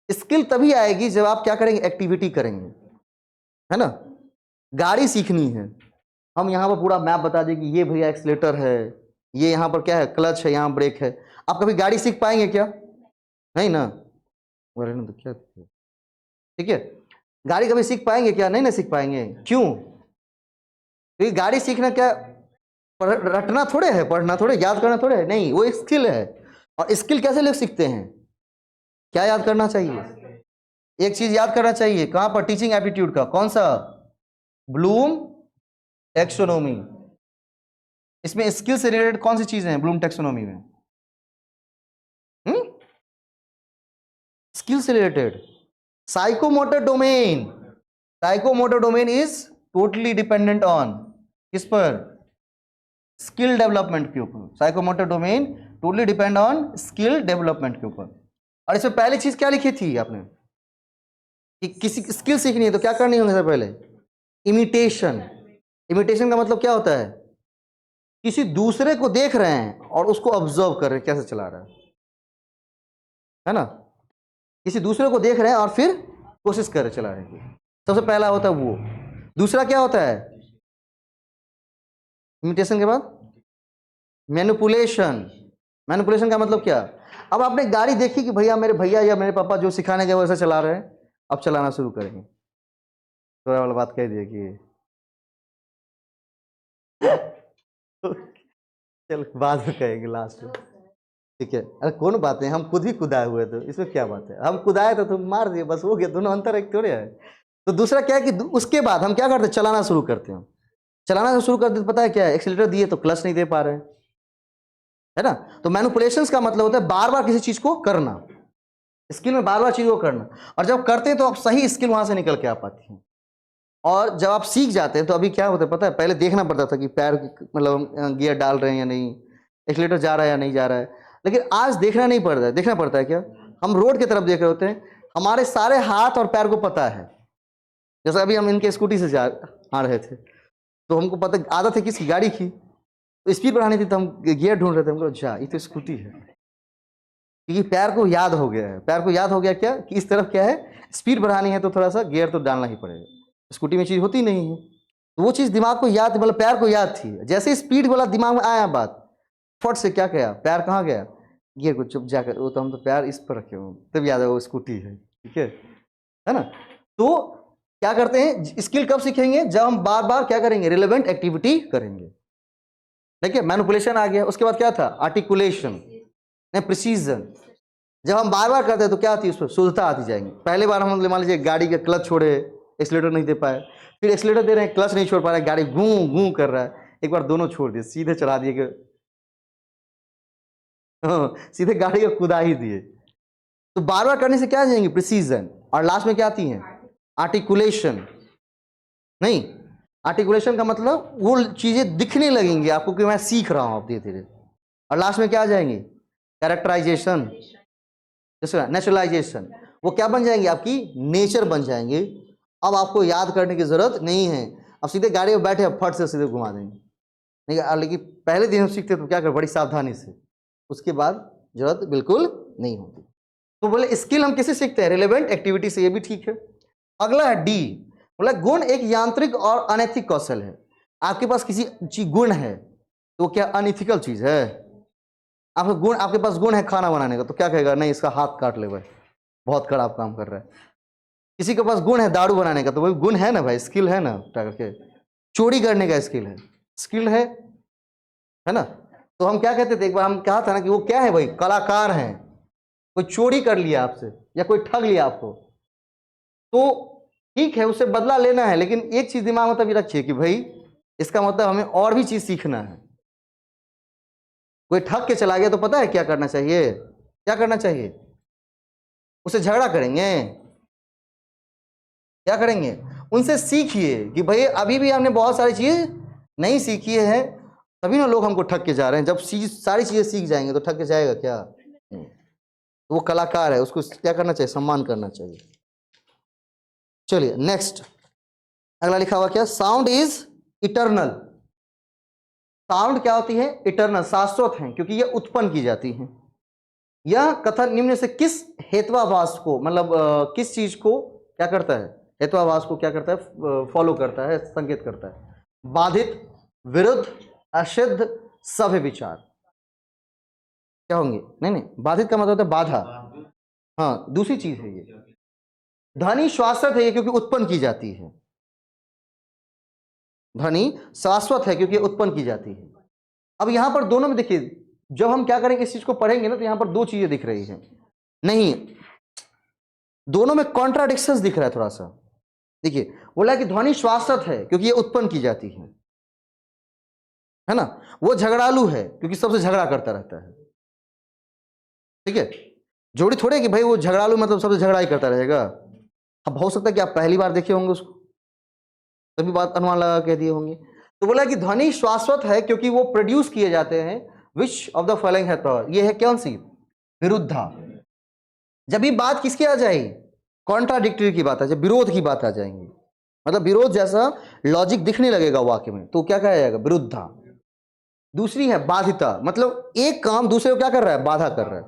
Skill तभी आएगी जब आप क्या करेंगे? एक्टिविटी करेंगे, है ना। गाड़ी सीखनी है, हम यहाँ पर पूरा मैप बता दें कि ये भैया एक्सीलेटर है, ये यहाँ पर क्या है, क्लच है, यहाँ ब्रेक है। आप कभी गाड़ी सीख पाएंगे क्या? नहीं ना। तो क्या, ठीक है। गाड़ी कभी सीख पाएंगे क्या? नहीं ना सीख पाएंगे। क्यों? क्योंकि गाड़ी सीखना क्या, रटना थोड़े है, पढ़ना थोड़े, याद करना थोड़े है, नहीं, वो एक स्किल है। और स्किल कैसे लोग सीखते हैं? क्या याद करना चाहिए? एक चीज याद करना चाहिए, कहां पर? टीचिंग एप्टीट्यूड का कौन सा? Bloom taxonomy. इसमें स्किल से रिलेटेड कौन सी चीजें हैं ब्लूम टैक्सोनॉमी में? स्किल से related psychomotor domain. Psychomotor domain is totally dependent on किस पर? स्किल डेवलपमेंट के ऊपर। Psychomotor domain totally depend on skill development के ऊपर। और इसमें पहली चीज क्या लिखी थी आपने कि किसी स्किल सीखनी है तो क्या करनी होगी? सबसे पहले इमिटेशन। इमिटेशन का मतलब क्या होता है? किसी दूसरे को देख रहे हैं और उसको ऑब्जर्व कर रहे हैं कैसे चला रहा है ना। किसी दूसरे को देख रहे हैं और फिर कोशिश कर रहे चलाने की, सबसे पहला होता है वो। दूसरा क्या होता है इमिटेशन के बाद? मैनिपुलेशन। मैनिपुलेशन का मतलब क्या? अब आपने गाड़ी देखी कि भैया मेरे भैया या मेरे पापा जो सिखाने गए वैसे चला रहे हैं, अब चलाना शुरू करेंगे, थोड़ा वाला बात कह दिए कि चल बाद में कहेंगे लास्ट में, ठीक है। अरे कौन बात है, हम खुद भी कुदाए हुए थे, इसमें क्या बात है? हम कुदाए तो तुम मार दिए, बस हो गया, दोनों अंतर एक थोड़े है। तो दूसरा क्या है कि उसके बाद हम क्या करते हैं? चलाना शुरू करते हैं। चलाना शुरू करते तो पता है क्या है? एक्सीलरेटर दिए तो क्लच नहीं दे पा रहे हैं, है ना। तो मैनिपुलेशंस का मतलब होता है बार बार किसी चीज को करना, स्किल में बार बार चीज को करना। और जब करते हैं तो आप सही स्किल वहां से निकल के आ पाती है। और जब आप सीख जाते हैं तो अभी क्या होता है पता है? पहले देखना पड़ता था कि पैर मतलब गियर डाल रहे हैं या नहीं, एक्सीलरेटर जा रहा है या नहीं जा रहा है। लेकिन आज देखना नहीं पड़ता है। देखना पड़ता है क्या? हम रोड की तरफ देख रहे होते हैं, हमारे सारे हाथ और पैर को पता है जैसे अभी हम इनके स्कूटी से आ रहे थे, तो हमको पता आदत है किसकी, गाड़ी की, तो स्पीड बढ़ानी थी, तो हम गियर ढूंढ रहे थे, हमको अच्छा ये तो स्कूटी है, क्योंकि पैर को याद हो गया है, पैर को याद हो गया क्या कि इस तरफ क्या है, स्पीड बढ़ानी है तो थोड़ा सा गियर तो डालना ही पड़ेगा, स्कूटी में चीज़ होती नहीं है, तो वो चीज़ दिमाग को याद, मतलब पैर को याद थी, जैसे ही स्पीड वाला दिमाग में आया बात, फट से क्या किया, पैर कहाँ गया, गियर को चुप जाकर, वो तो हम तो पैर इस पर रखे हुए, तब याद है वो स्कूटी है, ठीक है ना। तो क्या करते हैं, स्किल कब सीखेंगे, जब हम बार बार क्या करेंगे, रिलेवेंट एक्टिविटी करेंगे। देखिए मैनिपुलेशन आ गया, उसके बाद क्या था, आर्टिकुलेशन, प्रिसीजन। जब हम बार बार करते हैं तो क्या आती है, उस पर शुद्धता आती जाएंगी। पहले बार हम मान लीजिए गाड़ी का क्लच छोड़े, एक्सीलेटर नहीं दे पाए, फिर एक्सीलेटर दे रहे हैं, क्लच नहीं छोड़ पा रहे, गाड़ी गूं गूं कर रहा है, एक बार दोनों छोड़ दिए, सीधे चला दिए कि सीधे गाड़ी का कुदा ही दिए। तो बार बार करने से क्या आ जाएंगे, प्रिसीजन, और लास्ट में क्या आती है, आर्टिकुलेशन। नहीं, आर्टिकुलेशन का मतलब वो चीजें दिखने लगेंगी आपको कि मैं सीख रहा हूं आप धीरे धीरे, और लास्ट में क्या आ जाएंगे, कैरेक्टराइजेशन, नेचुरलाइजेशन, वो क्या बन जाएंगे, आपकी नेचर बन जाएंगे। अब आपको याद करने की जरूरत नहीं है, अब सीधे गाड़ी में बैठे अब फट से सीधे घुमा देंगे। नहीं, लेकिन पहले दिन हम सीखते तो क्या कर, बड़ी सावधानी से, उसके बाद जरूरत बिल्कुल नहीं होती। तो बोले स्किल हम किसे सीखते हैं, रिलेवेंट एक्टिविटी से, ये भी ठीक है। अगला है डी, बोला गुण एक यांत्रिक और अनैतिक कौशल है। आपके पास किसी गुण है तो क्या अनइथिकल चीज है, आपका गुण, आपके पास गुण है खाना बनाने का, तो क्या कहेगा, नहीं इसका हाथ काट ले भाई, बहुत खराब काम कर रहा है। किसी के पास गुण है दारू बनाने का, तो वही गुण है ना भाई, स्किल है ना, क्या करके चोरी करने का स्किल है, स्किल है ना। तो हम क्या कहते थे, एक बार हम कहा था ना कि वो क्या है भाई, कलाकार हैं। कोई चोरी कर लिया आपसे या कोई ठग लिया आपको, तो ठीक है उससे बदला लेना है, लेकिन एक चीज दिमाग में तभी रखिए कि भाई इसका मतलब हमें और भी चीज सीखना है। कोई ठग के चला गया तो पता है क्या करना चाहिए, क्या करना चाहिए, उससे झगड़ा करेंगे, क्या करेंगे, उनसे सीखिए कि भाई अभी भी हमने बहुत सारी चीज नहीं सीखी है, तभी ना लोग हमको ठग के जा रहे हैं। जब सारी चीजें सीख जाएंगे तो ठग के जाएगा क्या, वो कलाकार है, उसको क्या करना चाहिए, सम्मान करना चाहिए। चलिए नेक्स्ट, अगला लिखा हुआ क्या, साउंड इज इटर्नल। साउंड क्या होती है, इटर्नल, शाश्वत है, क्योंकि यह उत्पन्न की जाती है। यह कथन निम्न से किस हेत्वाभास को, मतलब किस चीज को क्या करता है, हेत्वाभास को क्या करता है, फॉलो करता है, संकेत करता है, बाधित, विरुद्ध, असिद्ध, सभ्य विचार। क्या होंगे, नहीं, बाधित का मतलब होता है बाधा, हाँ दूसरी चीज है ये। ध्वनि शाश्वत है ये क्योंकि उत्पन्न की जाती है, ध्वनि शाश्वत है क्योंकि उत्पन्न की जाती है। अब यहां पर दोनों में देखिए, जब हम क्या करेंगे इस चीज को पढ़ेंगे ना, तो यहां पर दो चीजें दिख रही है, नहीं दोनों में कॉन्ट्राडिक्शंस दिख रहा है थोड़ा सा। देखिए बोला कि ध्वनि शाश्वत है क्योंकि ये उत्पन्न की जाती है ना, वो झगड़ालू है क्योंकि सबसे झगड़ा करता रहता है, ठीक है। जोड़ी थोड़े कि भाई वो झगड़ालू मतलब सबसे झगड़ा ही करता रहेगा। अब हो सकता है कि आप पहली बार देखे होंगे उसको, तभी बात अनुमान लगा कह दिए होंगे। तो बोला कि ध्वनि शाश्वत है क्योंकि वो प्रोड्यूस किए जाते हैं, विच ऑफ द फॉलोइंग है पावर, ये है कौन सी, विरुद्धा। जब भी बात किसकी आ जाएगी, कॉन्ट्राडिक्टरी की बात आ जाए, विरोध की बात आ जाएंगी, मतलब विरोध जैसा लॉजिक दिखने लगेगा वाक्य में, तो क्या कहा जाएगा, विरुद्धा। दूसरी है बाधिता, मतलब एक काम दूसरे को क्या कर रहा है, बाधा कर रहा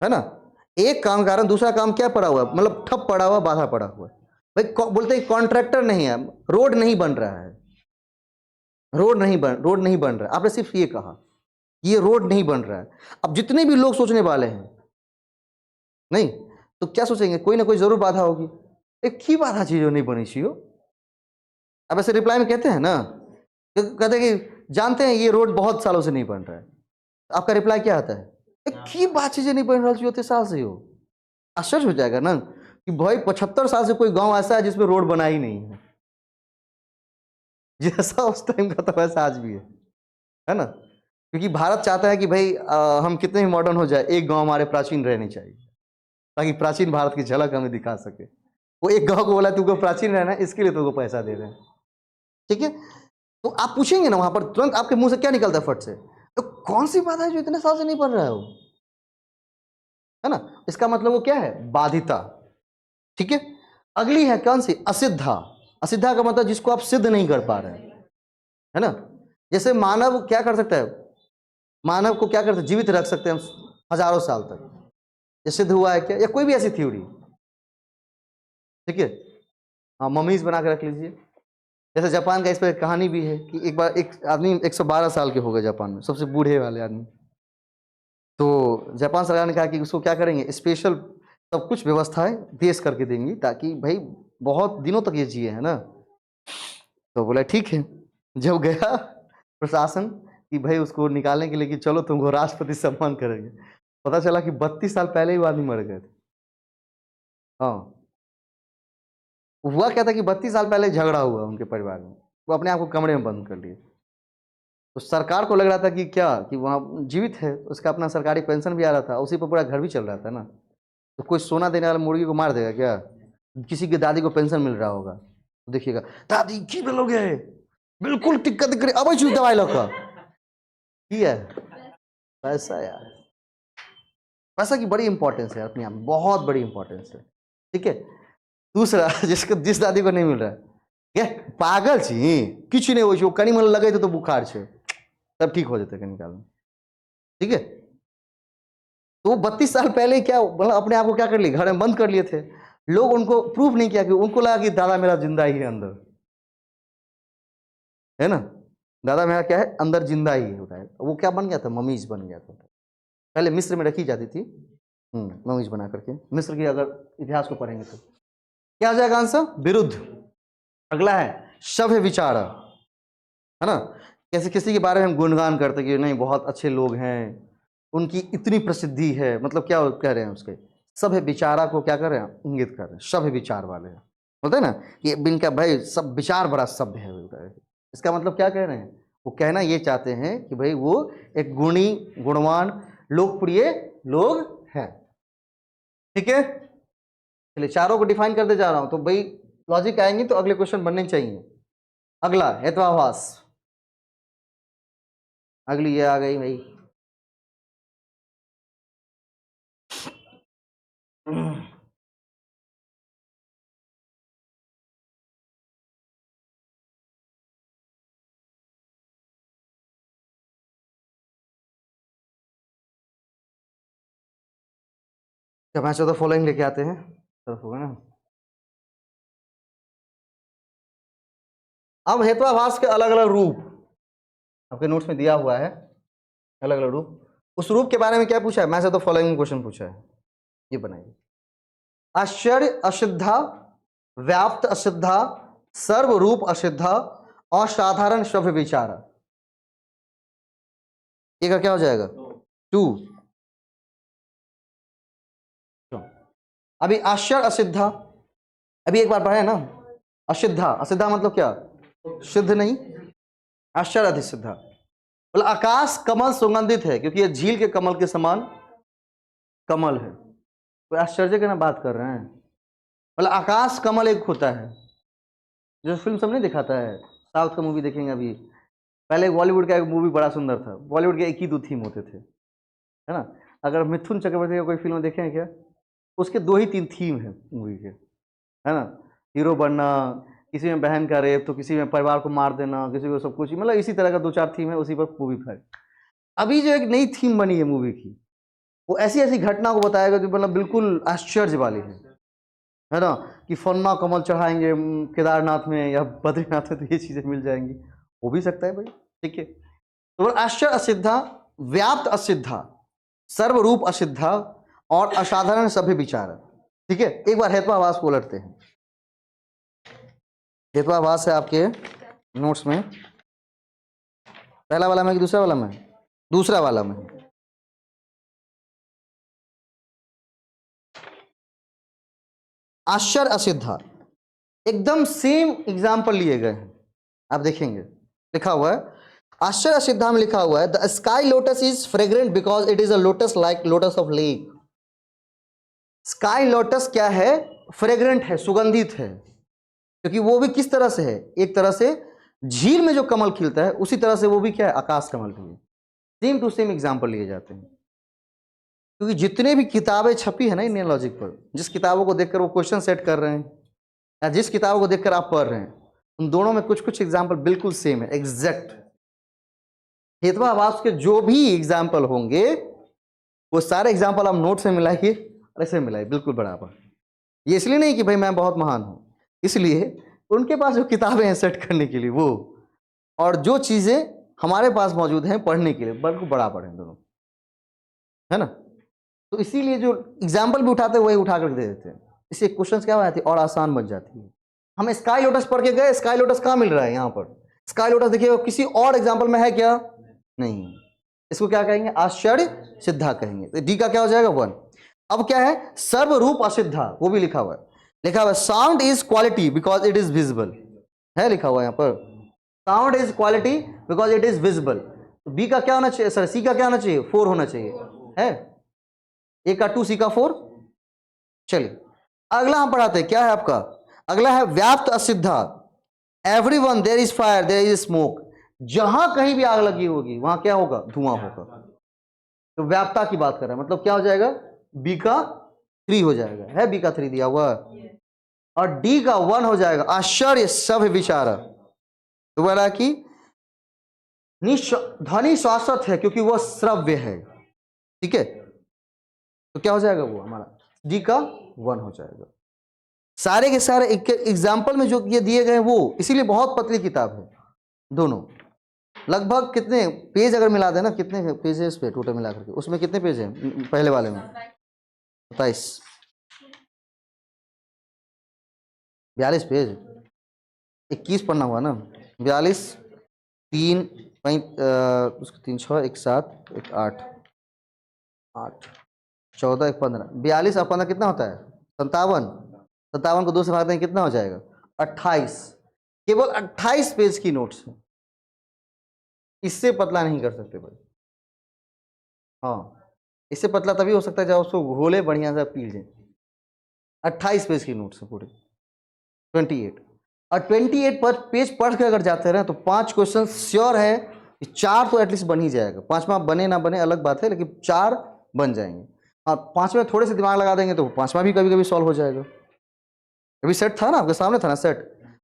है ना। एक काम कारण दूसरा काम क्या पड़ा हुआ है, मतलब ठप पड़ा हुआ, बाधा पड़ा हुआ है। भाई बोलते हैं कॉन्ट्रैक्टर नहीं है, रोड नहीं बन रहा है, रोड नहीं बन रहा है, आपने सिर्फ ये कहा ये रोड नहीं बन रहा है। अब जितने भी लोग सोचने वाले हैं, नहीं तो क्या सोचेंगे, कोई ना कोई जरूर बाधा होगी, एक की बाधा चीज नहीं बनी चाहिए। अब ऐसे रिप्लाई में कहते हैं ना, कहते हैं कि जानते हैं ये रोड बहुत सालों से नहीं बन रहा है, आपका रिप्लाई क्या आता है, की बात चीजें नहीं बन रही होते साल से हो। आश्चर्य हो जाएगा ना कि भाई 75 साल से कोई गांव ऐसा है जिसमें रोड बना ही नहीं है, जैसा उस टाइम का तो वैसा आज भी है ना। क्योंकि भारत चाहता है कि भाई हम कितने भी मॉडर्न हो जाए, एक गांव हमारे प्राचीन रहने चाहिए, ताकि प्राचीन भारत की झलक हमें दिखा सके। वो एक गांव को बोला तुमको प्राचीन रहना है, इसके लिए तुमको पैसा दे रहे हैं, ठीक है। तो आप पूछेंगे ना वहां पर, तुरंत आपके मुंह से क्या निकलता है फट से, तो कौन सी बात है जो इतने साल से नहीं बन रहा है वो, है ना। इसका मतलब वो क्या है, बाधिता, ठीक है। अगली है कौन सी? असिद्धा। असिद्धा का मतलब जिसको आप सिद्ध नहीं कर पा रहे हैं, है ना। जैसे मानव क्या कर सकता है, मानव को क्या कर सकते, जीवित रख सकते हैं हम हजारों साल तक, ये सिद्ध हुआ है क्या? या कोई भी ऐसी थ्योरी, ठीक है। हाँ, ममीज बना के रख लीजिए। जैसे जापान का इस पर कहानी भी है कि एक बार एक आदमी 112 साल के हो गए जापान में, सबसे बूढ़े वाले आदमी। तो जापान सरकार ने कहा कि उसको क्या करेंगे, स्पेशल सब कुछ व्यवस्थाएं देश करके देंगी ताकि भाई बहुत दिनों तक ये जिए, है ना। तो बोला ठीक है। जब गया प्रशासन कि भाई उसको निकालने के लिए कि चलो तुमको राष्ट्रपति सम्मान करेंगे, पता चला कि 32 साल पहले ही वो आदमी मर गए थे। हाँ, हुआ क्या था कि 32 साल पहले झगड़ा हुआ उनके परिवार में, वो अपने आप को कमरे में बंद कर लिए। तो सरकार को लग रहा था कि क्या कि वहाँ जीवित है, उसका अपना सरकारी पेंशन भी आ रहा था, उसी पर पूरा घर भी चल रहा था ना। तो कोई सोना देने वाला मुर्गी को मार देगा क्या? किसी की दादी को पेंशन मिल रहा होगा तो देखिएगा, दादी की बोलोगे, बिल्कुल टिक्का दिक्कत अब चूज दवाई लगा की है। पैसा यार, पैसा की बड़ी इंपॉर्टेंस है अपने आप में, बहुत बड़ी इंपॉर्टेंस है, ठीक है। दूसरा जिसको जिस दादी को नहीं मिल रहा है, क्या पागल छी, किछ नहीं हो कनी मन लगे तो बुखार छे, तब ठीक हो जाते कहीं काल में, ठीक है। तो वो 32 साल पहले क्या मतलब अपने आप को क्या कर लिए, घर में बंद कर लिए थे। लोग उनको प्रूफ नहीं किया कि उनको लगा कि दादा मेरा जिंदा ही है अंदर, है ना। दादा मेरा क्या है अंदर जिंदा ही होता है। वो क्या बन गया था, ममीज बन गया था। पहले मिस्र में रखी जाती थी ममीज बना करके। मिस्र की अगर इतिहास को पढ़ेंगे तो क्या हो जाएगा आंसर, विरुद्ध। अगला है सभ्य विचार, है ना। कैसे किसी के बारे में हम गुणगान करते कि नहीं बहुत अच्छे लोग हैं, उनकी इतनी प्रसिद्धि है, मतलब क्या कह रहे हैं उसके सभ्य विचारा को क्या कर रहे हैं, इंगित कर रहे हैं, सभ्य विचार वाले हैं। बोलते हैं ना कि इनका भाई सब विचार बड़ा सभ्य है। इसका मतलब क्या कह रहे हैं, वो कहना ये चाहते हैं कि भाई वो एक गुणी, गुणवान, लोकप्रिय लोग हैं, ठीक है। चलिए चारों को डिफाइन करते जा रहा हूं, तो भाई लॉजिक आएंगे तो अगले क्वेश्चन बनने चाहिए। अगला हेत्वाभास, अगली ये आ गई भाई। कैपेसिटी ऑफ द फॉलोइंग लेके आते हैं, तरफ होगा ना। अब हेत्वाभास के अलग अलग रूप आपके नोट्स में दिया हुआ है, अलग अलग रूप। उस रूप के बारे में क्या पूछा है, मैं से तो फॉलोइंग क्वेश्चन पूछा है, ये बनाइए। आश्चर्य असिद्धा, व्याप्त असिद्धा, सर्वरूप असिद्धा, असाधारण सभ्य विचार, ये का क्या हो जाएगा 2। अभी आश्चर्य असिद्धा, अभी एक बार पढ़े ना, असिद्धा, असिद्धा मतलब क्या, सिद्ध नहीं, आश्चर्य अधिसिद्धा। बोला आकाश कमल सुगंधित है क्योंकि ये झील के कमल के समान कमल है। कोई आश्चर्य के ना बात कर रहे हैं। बोला आकाश कमल एक होता है, जो फिल्म सब नहीं दिखाता है, साउथ का मूवी देखेंगे अभी, पहले बॉलीवुड का एक मूवी बड़ा सुंदर था, बॉलीवुड के एक ही 2 थीम होते थे, है ना। अगर मिथुन चक्रवर्ती का कोई फिल्म देखे हैं क्या, उसके 2 ही 3 थीम है मूवी के, है ना। हीरो बनना, किसी में बहन का रेप, तो किसी में परिवार को मार देना, किसी को सब कुछ, मतलब इसी तरह का 2-4 थीम है, उसी पर मूवी फैल। अभी जो एक नई थीम बनी है मूवी की, वो ऐसी ऐसी घटना को बताएगा जो मतलब बिल्कुल आश्चर्य वाली है ना, कि फन्ना कमल चढ़ाएंगे केदारनाथ में या बद्रीनाथ में तो ये चीजें मिल जाएंगी, हो भी सकता है भाई, ठीक है। तो आश्चर्य असिद्धा, व्याप्त असिद्धा, सर्वरूप असिद्धा और असाधारण सभ्य विचार, ठीक है। एक बार हेत्वाभास को उलटते हैं। हेत्वाभास है आपके नोट्स में, पहला वाला में कि दूसरा वाला में, दूसरा वाला में। आश्चर्य असिद्धा एकदम सेम एग्जाम्पल लिए गए हैं, आप देखेंगे लिखा हुआ है। आश्चर्य असिद्धा में लिखा हुआ है the sky lotus is fragrant because it is a lotus like lotus of lake. Sky lotus क्या है, फ्रेग्रेंट है, सुगंधित है, क्योंकि वो भी किस तरह से है, एक तरह से झील में जो कमल खिलता है उसी तरह से वो भी क्या है, आकाश कमल भी है। सेम टू सेम एग्जाम्पल लिए जाते हैं, क्योंकि जितने भी किताबें छपी है ना इंडियन लॉजिक पर, जिस किताबों को देखकर वो क्वेश्चन सेट कर रहे हैं, या जिस किताब को देखकर आप पढ़ रहे हैं, उन दोनों में कुछ कुछ एग्जाम्पल बिल्कुल सेम है, एग्जैक्ट। हेतवाभास के जो भी एग्जाम्पल होंगे वो सारे एग्जाम्पल आप नोट से मिलाइए और ऐसे मिलाइए, बिल्कुल बराबर। ये इसलिए नहीं कि भाई मैं बहुत महान हूं, इसलिए उनके पास जो किताबें हैं सेट करने के लिए वो, और जो चीजें हमारे पास मौजूद हैं पढ़ने के लिए, बिल्कुल बराबर हैं दोनों, है ना। तो इसीलिए जो एग्जाम्पल भी उठाते हैं वही उठा कर दे देते हैं, इससे क्वेश्चन क्या हो जाती है और आसान बन जाती है। हम स्काई लोटस पढ़ के गए, स्काई लोटस कहाँ मिल रहा है यहाँ पर? स्काई लोटस देखिए किसी और एग्जाम्पल में है क्या? नहीं। इसको क्या कहेंगे? आश्चर्य सिद्धा कहेंगे। तो डी का क्या हो जाएगा? 1। अब क्या है? सर्वरूप असिद्धा, वो भी लिखा हुआ है, लिखा हुआ है sound is quality because it is visible, है लिखा हुआ है यहाँ पर, sound is quality because it is visible. तो बी का क्या होना चाहिए? सर सी का क्या होना चाहिए? 4 होना चाहिए, है ए का 2, सी का 4। चलिए अगला हम पढ़ाते हैं, क्या है आपका अगला है व्याप्त असिद्धा। Everyone there is fire there is smoke, जहां कहीं भी आग लगी होगी वहां क्या होगा? धुआं होगा। तो व्याप्ता की बात कर रहे हैं, मतलब क्या हो जाएगा? बी का 3 हो जाएगा, है बी का 3 दिया हुआ, और डी का 1 हो जाएगा, आश्चर्य सब विचार। तो बोला कि ध्वनि शाश्वत है क्योंकि वह श्रव्य है, ठीक है। तो क्या हो जाएगा वो हमारा? डी का 1 हो जाएगा। सारे के सारे एग्जाम्पल में जो ये दिए गए वो, इसीलिए बहुत पतली किताब है दोनों। लगभग कितने पेज अगर मिला देना, कितने पेज है इस पे टोटल मिला करके? उसमें कितने पेज हैं पहले वाले में? 27 42 पेज, 21 पढ़ना हुआ ना, 42 3 उसके 3 6 1 7 1 8 8 14 1 15 42 और 15 कितना होता है? 57। 57 को 2 से भाग देंगे कितना हो जाएगा? 28। केवल 28 पेज की नोट्स है, इससे पतला नहीं कर सकते भाई। हाँ, इससे पतला तभी हो सकता है जब उसको घोले बढ़िया से पी लें। 28 पेज की नोट्स है पूरे, 28। और 28 पर पेज पढ़ के अगर जाते रहे तो 5 क्वेश्चन श्योर है कि 4 तो एटलीस्ट बन ही जाएगा। 5वां बने ना बने अलग बात है, लेकिन 4 बन जाएंगे। और 5वें थोड़े से दिमाग लगा देंगे तो 5वां भी कभी कभी सॉल्व हो जाएगा। अभी सेट था ना आपके सामने, था ना सेट।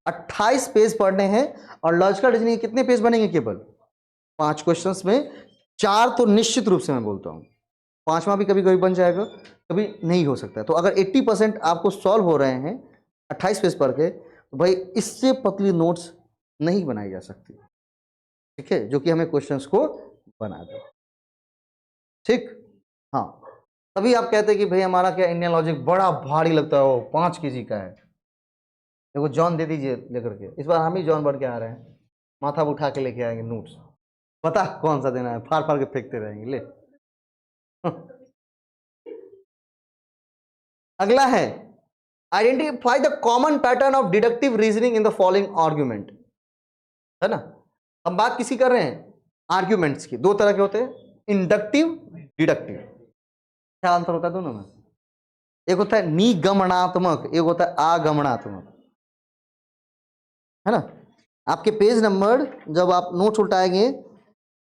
28 पेज पढ़ने हैं, और लॉजिकल रीजनिंग कितने पेज बनेंगे? केवल 5 क्वेश्चंस में 4 तो निश्चित रूप से मैं बोलता हूँ, 5वां भी कभी कभी बन जाएगा, कभी नहीं हो सकता। तो अगर 80% आपको सॉल्व हो रहे हैं 28 पेज पढ़ के, तो भाई इससे पतली नोट्स नहीं बनाई जा सकती, ठीक है, जो कि हमें क्वेश्चंस को बना दे, ठीक। हाँ, तभी आप कहते हैं कि भाई हमारा क्या इंडियन लॉजिक बड़ा भारी लगता है, वो 5 kg का है। देखो जॉन दे दीजिए लेकर के, इस बार हम ही जॉन बढ़ के आ रहे हैं, माथा उठा के लेके आएंगे नोट्स, पता कौन सा देना है, फाड़ फाड़ के फेंकते रहेंगे। ले अगला है identify the common pattern of deductive reasoning in the following argument, है ना। हम बात किसी कर रहे हैं? आर्ग्यूमेंट्स की। 2 तरह के होते हैं, इंडक्टिव, डिडक्टिव। क्या अंतर होता है दोनों में? एक होता है निगमनात्मक, एक होता है आगमनात्मक, है ना। आपके पेज नंबर जब आप नोट्स उल्टाएंगे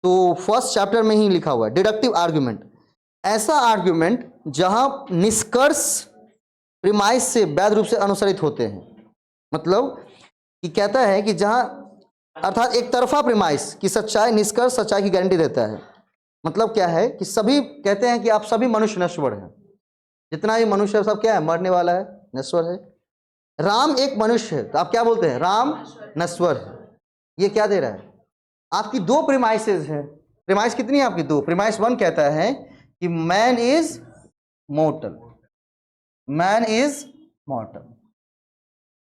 तो फर्स्ट चैप्टर में ही लिखा हुआ है डिडक्टिव आर्ग्यूमेंट, ऐसा आर्ग्यूमेंट जहां निष्कर्ष प्रीमाइस से वैध रूप से अनुसरित होते हैं। मतलब कि कहता है कि जहां, अर्थात एक तरफा प्रीमाइस की सच्चाई, निष्कर्ष सच्चाई की गारंटी देता है। मतलब क्या है कि सभी कहते हैं कि आप सभी मनुष्य नश्वर हैं, जितना भी मनुष्य है सब क्या है? मरने वाला है, नश्वर है। राम एक मनुष्य है, तो आप क्या बोलते हैं? राम नश्वर है। ये क्या दे रहा है? आपकी 2 प्रीमाइसेस है। प्रीमाइस कितनी है आपकी? 2। प्रीमाइस 1 कहता है कि man is mortal, man is mortal,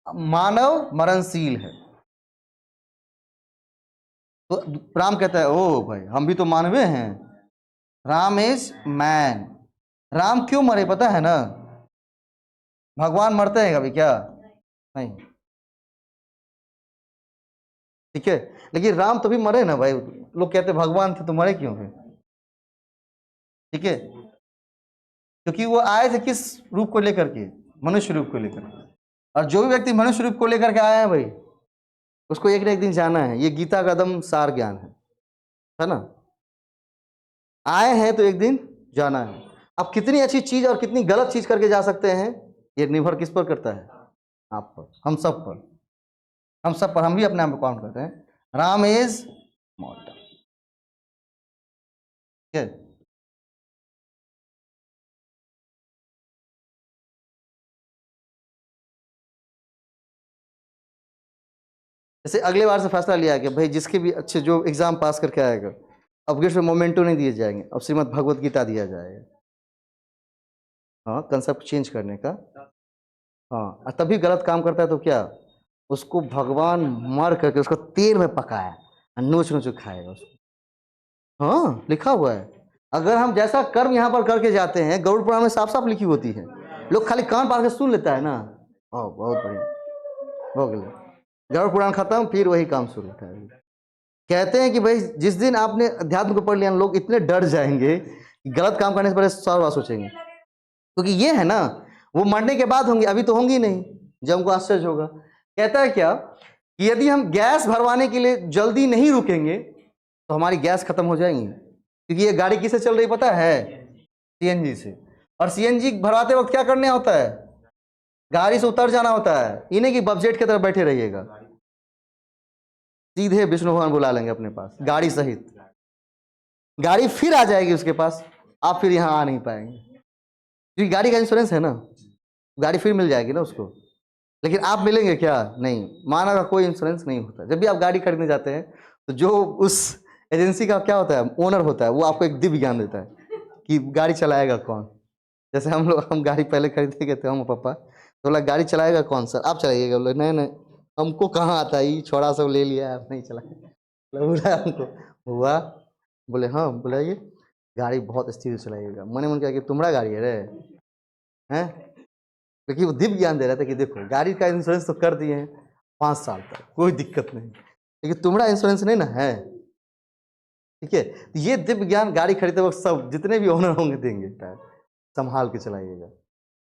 मानव मरणशील है। तो राम कहता है ओ भाई हम भी तो मानव हैं, राम इज मैन। राम क्यों मरे पता है ना? भगवान मरते हैं कभी क्या? नहीं, ठीक है। लेकिन राम तभी मरे ना भाई, लोग कहते भगवान थे तो मरे क्यों है? ठीक है, क्योंकि वो आए थे किस रूप को लेकर के? मनुष्य रूप को लेकर के। और जो भी व्यक्ति मनुष्य रूप को लेकर के आया है भाई, उसको एक न एक दिन जाना है। ये गीता का दम सार ज्ञान है ना। आए हैं तो एक दिन जाना है। अब कितनी अच्छी चीज और कितनी गलत चीज करके जा सकते हैं, ये निर्भर किस पर करता है? आप पर, हम सब पर, हम सब पर, हम भी अपने आप को काउंट करते हैं। राम इज मॉर्टल। ठीक है, जैसे अगले बार से फैसला लिया कि भाई जिसके भी अच्छे जो एग्जाम पास करके आएगा, अपग्रेड में मोमेंटो नहीं दिए जाएंगे, अब श्रीमद् भगवत गीता दिया जाएगा। हाँ, कंसेप्ट चेंज करने का। हाँ, और तभी गलत काम करता है तो क्या, उसको भगवान मर करके उसको तेल में पकाया और नोच नोच के खाएगा उसको। हाँ, लिखा हुआ है। अगर हम जैसा कर्म यहाँ पर करके जाते हैं, गरुड़ पुराण में साफ साफ लिखी होती है, लोग खाली कान पार के सुन लेता है ना। बहुत बढ़िया, हो गया, गरुड़ पुराण खत्म, फिर वही काम शुरू होता है। कहते हैं कि भाई जिस दिन आपने अध्यात्म को पढ़ लिया, लोग इतने डर जाएंगे कि गलत काम करने से पहले 100 बार सोचेंगे, क्योंकि ये है ना, वो मरने के बाद होंगे, अभी तो होंगी नहीं, जब हमको आश्चर्य होगा। कहता है क्या कि यदि हम गैस भरवाने के लिए जल्दी नहीं रुकेंगे तो हमारी गैस खत्म हो जाएंगी, क्योंकि ये गाड़ी किससे चल रही पता है, सीएनजी से। और सीएनजी भरवाते वक्त क्या करना होता है, गाड़ी से उतर जाना होता है, इन्हें कि बबजेट की तरफ बैठे रहिएगा, सीधे विष्णु भगवान बुला लेंगे अपने पास गाड़ी सहित। गाड़ी फिर आ जाएगी उसके पास, आप फिर यहाँ आ नहीं पाएंगे, क्योंकि गाड़ी का इंश्योरेंस है ना, गाड़ी फिर मिल जाएगी ना उसको। लेकिन आप मिलेंगे क्या, नहीं, माना का कोई इंश्योरेंस नहीं होता। जब भी आप गाड़ी खरीदने जाते हैं तो जो उस एजेंसी का क्या होता है, ओनर होता है, वो आपको एक दिव्य ज्ञान देता है कि गाड़ी चलाएगा कौन। जैसे हम गाड़ी पहले खरीदे गए थे, हम पापा, तो बोला गाड़ी चलाएगा कौन सर, आप चलाइएगा। बोले नहीं नहीं, हमको कहाँ आता है, छोड़ा सब ले लिया, आप नहीं चलाए। बोला हमको हुआ, बोले हाँ, बोले ये गाड़ी बहुत स्थिर चलाइएगा। मैंने मन किया कि तुम्हारा गाड़ी है रे, हैं, क्योंकि वो दिव्य ज्ञान दे रहा था कि देखो गाड़ी का इंश्योरेंस तो कर दिए हैं 5 साल तक, कोई दिक्कत नहीं, लेकिन तुम्हारा इंश्योरेंस नहीं ना है। ठीक है, ये दिव्य ज्ञान गाड़ी खरीदते वक्त सब जितने भी ओनर होंगे देंगे, संभाल के चलाइएगा।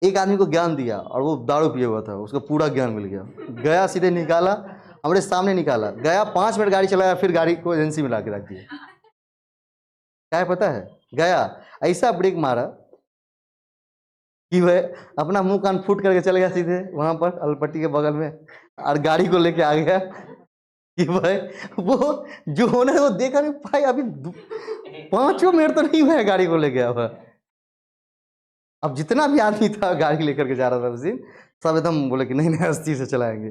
एक आदमी को ज्ञान दिया और वो दारू पिए हुआ था, उसको पूरा ज्ञान मिल गया, गया सीधे निकाला, हमारे सामने निकाला, गया 5 मिनट गाड़ी चलाया, फिर गाड़ी को एजेंसी में ला के रख दिया। क्या है पता है, गया ऐसा ब्रेक मारा कि वह अपना मुंह कान फूट करके चले गया सीधे वहां पर अलपट्टी के बगल में, और गाड़ी को लेके आ गया कि भाई वो जो ओनर वो देखा नहीं भाई, अभी 5 मिनट तो नहीं हुआ है गाड़ी को ले गया हुआ। अब जितना भी आदमी था गाड़ी लेकर के जा रहा था उस दिन, सब एकदम बोले कि नहीं नहीं अस्सी से चलाएंगे।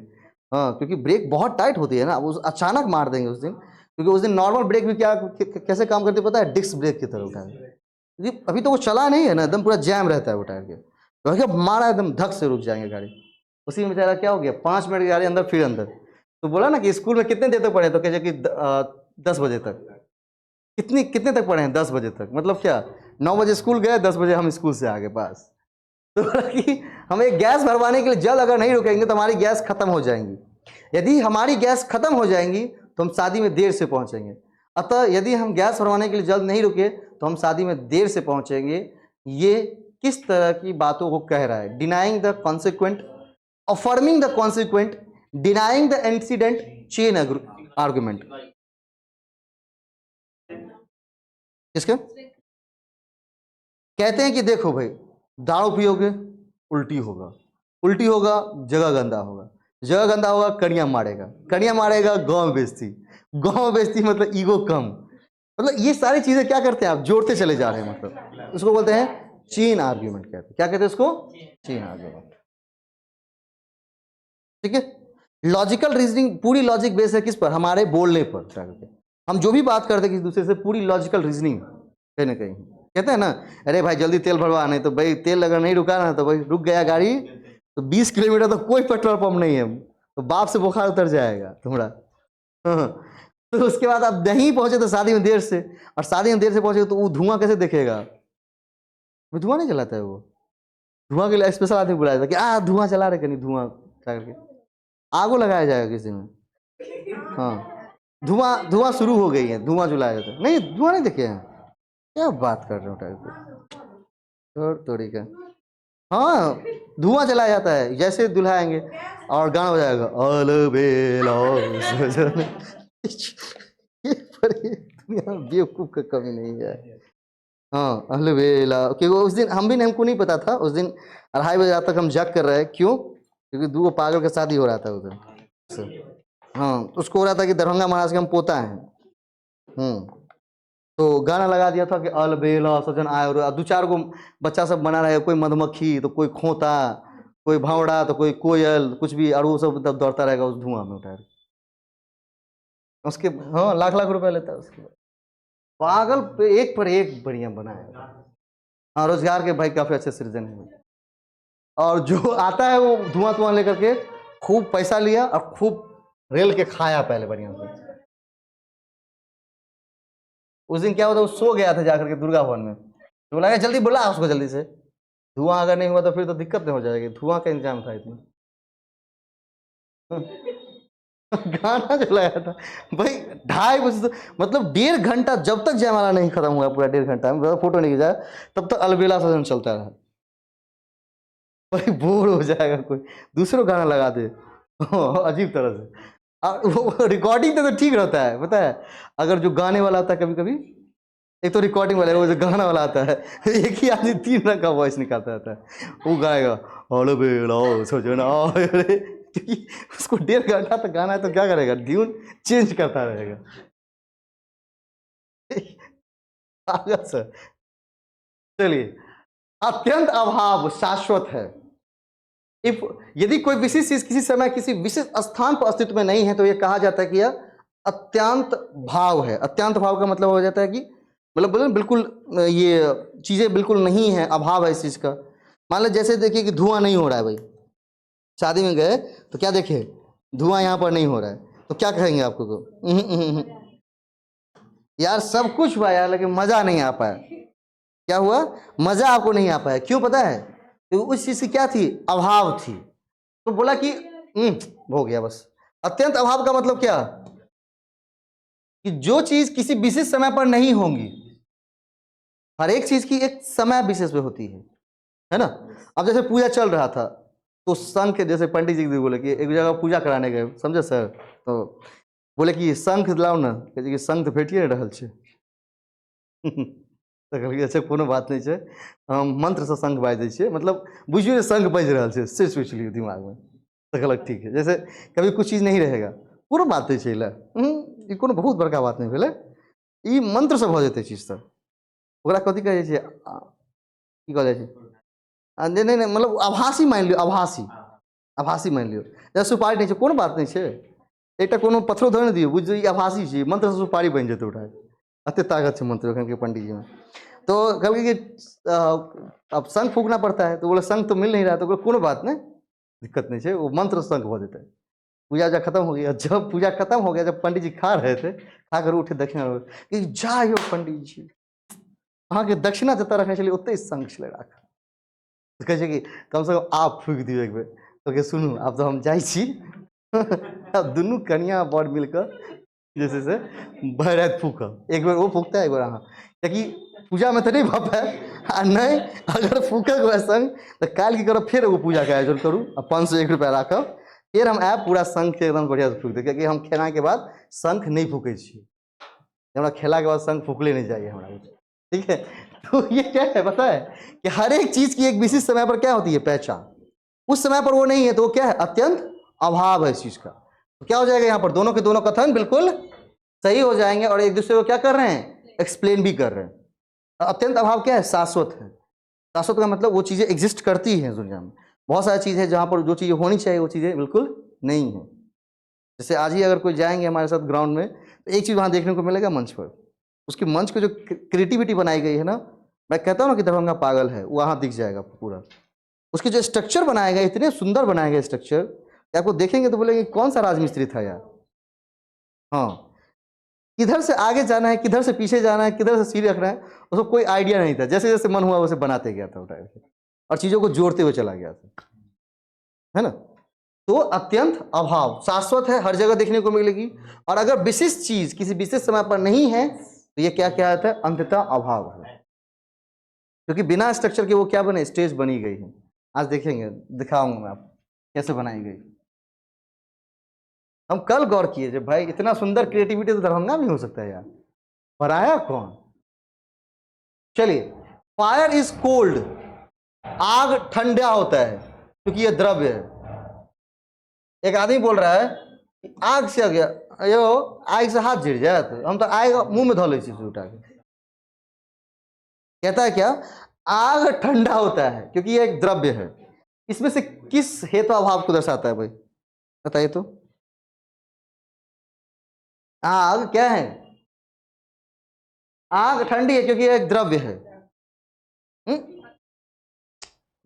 हाँ, क्योंकि ब्रेक बहुत टाइट होती है ना, वो अचानक मार देंगे उस दिन, क्योंकि उस दिन नॉर्मल ब्रेक भी क्या कैसे काम करती है पता है, डिस्क ब्रेक की तरह उठाएंगे, क्योंकि अभी तो वो चला नहीं है ना, एकदम पूरा जैम रहता है वो टायर के, तो मारा एकदम धक से रुक जाएंगे गाड़ी। उसी में बेचारा क्या हो गया, 5 मिनट गाड़ी अंदर फिर अंदर। तो बोला ना कि स्कूल में कितने देर तक पढ़े, तो कहे कि 10 बजे तक। कितने तक पढ़े हैं, 10 बजे तक, मतलब क्या 9 बजे स्कूल गए, 10 बजे हम स्कूल से आ गए पास। तो कि हम एक गैस भरवाने के लिए जल्द अगर नहीं रुकेंगे तो हमारी गैस खत्म हो जाएंगी। यदि हमारी गैस खत्म हो जाएंगी तो हम शादी में देर से पहुंचेंगे। अतः यदि हम गैस भरवाने के लिए जल्द नहीं रुके तो हम शादी में देर से पहुंचेंगे। ये किस तरह की बातों को कह रहा है, denying the consequent, affirming the consequent, denying the incident, chain argument. किसके कहते हैं कि देखो भाई, दारू पियोगे उल्टी होगा, उल्टी होगा जगह गंदा होगा, जगह गंदा होगा कड़ियां मारेगा, कड़ियां मारेगा गांव बेइज्जती, गांव बेइज्जती मतलब ईगो कम, मतलब ये सारी चीजें क्या करते हैं आप जोड़ते चले जा रहे हैं, मतलब उसको बोलते हैं चेन आर्ग्यूमेंट कहते हैं। क्या कहते हैं उसको, चेन आर्ग्यूमेंट। ठीक है, लॉजिकल रीजनिंग पूरी लॉजिक बेस है किस पर, हमारे बोलने पर। हम जो भी बात करते हैं किसी दूसरे से पूरी लॉजिकल रीजनिंग कहीं ना कहीं। कहते हैं ना, अरे भाई जल्दी तेल भरवा, नहीं तो भाई तेल अगर नहीं रुका ना तो भाई रुक गया गाड़ी तो 20 किलोमीटर तो कोई पेट्रोल पंप नहीं है, तो बाप से बुखार उतर जाएगा तुम्हारा। तो उसके बाद आप नहीं पहुंचे तो शादी में देर से, और शादी में देर से पहुंचे तो वो धुआं कैसे देखेगा, वो धुआं नहीं जलाता है, वो धुआं के लिए स्पेशल आदमी बुलाया था कि धुआं चला रहे, कहीं धुआं करके आगो लगाया जाएगा किसी में। हाँ, धुआं शुरू हो गई है, धुआं जलाया जाता है, नहीं धुआं नहीं देखे हैं, क्या बात कर रहे हो टाइप थोड़ी का। हाँ, धुआं जलाया जाता है, जैसे दूल्हा आएंगे और गाना हो जाएगा अलबेला बेवकूफ का कमी नहीं है। हाँ, अलबेला, क्योंकि उस दिन हम भी हमको नहीं पता था, उस दिन 2:30 बजे तक हम जग कर रहे हैं, क्यों, क्योंकि दो पागल का शादी हो रहा था उधर। हाँ, उसको हो रहा था कि दरभंगा महाराज के हम पोता हैं। तो गाना लगा दिया था कि अलबेला सजन आए, और दो चार गो बच्चा सब बना रहे, कोई मधुमक्खी तो कोई खोता, कोई भावड़ा तो कोई कोयल, कुछ भी, और वो सब तब दौड़ता रहेगा उस धुआं में उठा उसके। हाँ, लाख लाख रुपए लेता है उसके। पागल पे एक पर एक बढ़िया बनाया। हाँ, रोजगार के भाई काफी अच्छे सृजन है। और जो आता है वो धुआं धुआं लेकर के खूब पैसा लिया और खूब रेल के खाया पहले बढ़िया से। उस दिन क्या हुआ था, वो सो गया था जाकर के दुर्गा भवन में, तो बोला जल्दी बुला उसको जल्दी से, धुआं अगर नहीं हुआ तो फिर तो दिक्कत नहीं हो जाएगी। धुआं का इंतजाम था इतना। गाना जो लगाया था भाई 2.5 बजे, मतलब 1.5 घंटा, जब तक जयमाला नहीं खत्म हुआ पूरा 1.5 घंटा में, फोटो नहीं खिंचाया तब तक अलबेला सजन चलता रहा। भाई बोर हो जाएगा कोई, दूसरों गाना लगा दे अजीब तरह से। वो रिकॉर्डिंग तो ठीक रहता है, पता है, अगर जो गाने वाला आता है कभी कभी, एक तो रिकॉर्डिंग वाला है, वो जो गाना वाला आता है एक ही आदमी 3 रंग का वॉइस निकालता रहता है, वो गाएगा अलबेला सजना, क्योंकि उसको 1.5 घंटा तक गाना है तो क्या करेगा, ट्यून चेंज करता रहेगा। सर चलिए, अत्यंत अभाव शाश्वत है। इफ यदि कोई विशेष चीज किसी समय किसी विशेष स्थान पर अस्तित्व में नहीं है तो यह कहा जाता है कि यह अत्यंत भाव है। अत्यंत भाव का मतलब हो जाता है कि मतलब बोले बिल्कुल ये चीजें बिल्कुल नहीं है, अभाव है इस चीज का। मान लो जैसे देखिए कि धुआं नहीं हो रहा है भाई, शादी में गए तो क्या देखे, धुआं यहाँ पर नहीं हो रहा है, तो क्या कहेंगे आपको को यार सब कुछ हुआ यार लेकिन मजा नहीं आ पाया। क्या हुआ, मजा आपको नहीं आ पाया, क्यों पता है, तो उस चीज की क्या थी, अभाव थी। तो बोला कि हो गया बस। अत्यंत अभाव का मतलब क्या, कि जो चीज किसी विशेष समय पर नहीं होंगी, हर एक चीज की एक समय विशेष में होती है ना। अब जैसे पूजा चल रहा था तो शंख, जैसे पंडित जी बोले कि एक जगह पूजा कराने गए, समझे सर, तो बोले कि शंख लाओ ना, कि शंख तो भेटिए रहल छे तो कहलिए अच्छा कोनो बात नहीं है, हम मंत्र से शंख बाजि दै छियै, मतलब बुझिए शंख बाजि रहल छै से सोचि लियौ दिमाग में। तो कहलक ठीक है, जैसे कभी कुछ चीज नहीं रहेगा, पूरा बात नहीं छै ई कोनो बहुत बड़का बात नहीं भेलै, ई मंत्र से भऽ जेतै चीज सब। ओकरा कथी कहै छै, की कहल जाइ छै, नहीं नहीं नहीं, मतलब आभासी मान लियो, आभासी आभासी मान लियो। जैसे सुपारी नहीं छै, कोनो बात नहीं छै, एकटा कोनो पत्थरो धऽ दियौ, बुझियौ ई आभासी छै, मंत्र से सुपारी बनि जेतै उठा, अत्ते ताकत है मंत्र के पंडित जी में। तो कभी कि अब शंख फूकना पड़ता है, तो बोले शंख तो मिल नहीं रहा, तो बोले कोनो बात नहीं, दिक्कत नहीं है, वो मंत्र शंख हो देता है। पूजा जब खत्म हो गया, जब पूजा खत्म हो गया, जब पंडित जी खा रहे थे, खाकर उठे दक्षिणा कि जाय हो पंडित जी, अहाँ के दक्षिणा जतऽ रखने छलियै ओतै शंख छलै राखल। तो कहै छै कि कम से कम आप फूक दियौ एक बेर, तो सुनू आब तो हम जाइ छी अब दुनू कनिया बर मिलकर जैसे से भर रात फूकब, एक बेर वो फूकता है एक बेर अहाँ, कियाकि पूजा में तो नहीं भऽ पाए, आ नहीं अगर फूकक हुआ संग तो काल्हि की करब, फिर एगो पूजा के आयोजन करूँ, 501 रुपया राखब, फिर हम आयब पूरा शंख के एकदम बढ़िया से फूक दे, क्योंकि हम खेला के बाद शंख नहीं फूकै छी, हमरा खेला के बाद शंख फूकले नहीं जाइए हमारा, ठीक है। तो ये क्या है पता है, कि हर एक चीज की एक विशिष्ट समय पर क्या होती है पहचान, उस समय पर वो नहीं है, तो वो क्या है, अत्यंत अभाव है इस चीज का। तो क्या हो जाएगा यहाँ पर, दोनों के दोनों कथन बिल्कुल सही हो जाएंगे, और एक दूसरे को क्या कर रहे हैं, एक्सप्लेन भी कर रहे हैं। अत्यंत अभाव क्या है, शाश्वत है। शाश्वत का मतलब वो चीजें एग्जिस्ट करती हैं दुनिया में, बहुत सारी चीज़ है जहाँ पर जो चीज़ें होनी चाहिए वो चीज़ें बिल्कुल नहीं है। जैसे आज ही अगर कोई जाएंगे हमारे साथ ग्राउंड में, तो एक चीज़ वहाँ देखने को मिलेगा मंच पर, उसकी मंच की जो क्रिएटिविटी बनाई गई है ना, मैं कहता हूँ ना कि दरभंगा पागल है, वो वहाँ दिख जाएगा पूरा। उसके जो स्ट्रक्चर बनाए गए, इतने सुंदर बनाए गए स्ट्रक्चर, कि आपको देखेंगे तो बोलेंगे कौन सा राजमिस्त्री था यार। हाँ, किधर से आगे जाना है, किधर से पीछे जाना है, किधर से सीढ़ी रखना है, उसको कोई आइडिया नहीं था, जैसे जैसे मन हुआ वैसे बनाते गया था उठा के, और चीज़ों को जोड़ते हुए चला गया था, है ना। तो अत्यंत अभाव शाश्वत है, हर जगह देखने को मिलेगी, और अगर विशिष्ट चीज किसी विशेष समय पर नहीं है तो ये क्या क्या आता है, अंततः अभाव है। क्योंकि बिना स्ट्रक्चर के वो क्या बने, स्टेज बनी गई है। आज देखेंगे, दिखाऊंगा मैं आपको कैसे बनाई गई। हम कल गौर किए जब भाई इतना सुंदर क्रिएटिविटी तो दरभंगा में हो सकता है यार, बनाया कौन। चलिए, फायर इज कोल्ड, आग ठंडा होता है क्योंकि यह द्रव्य है, एक आदमी बोल रहा है कि आग से आ गया, अयो आग से हाथ जिड़ जाए तो हम तो आग मुंह में धो ले उठा के। कहता है क्या, आग ठंडा होता है क्योंकि यह एक द्रव्य है। इसमें से किस हेतु अभाव को दर्शाता है भाई, बताइए तो। आग क्या है, आग ठंडी है क्योंकि यह एक द्रव्य है।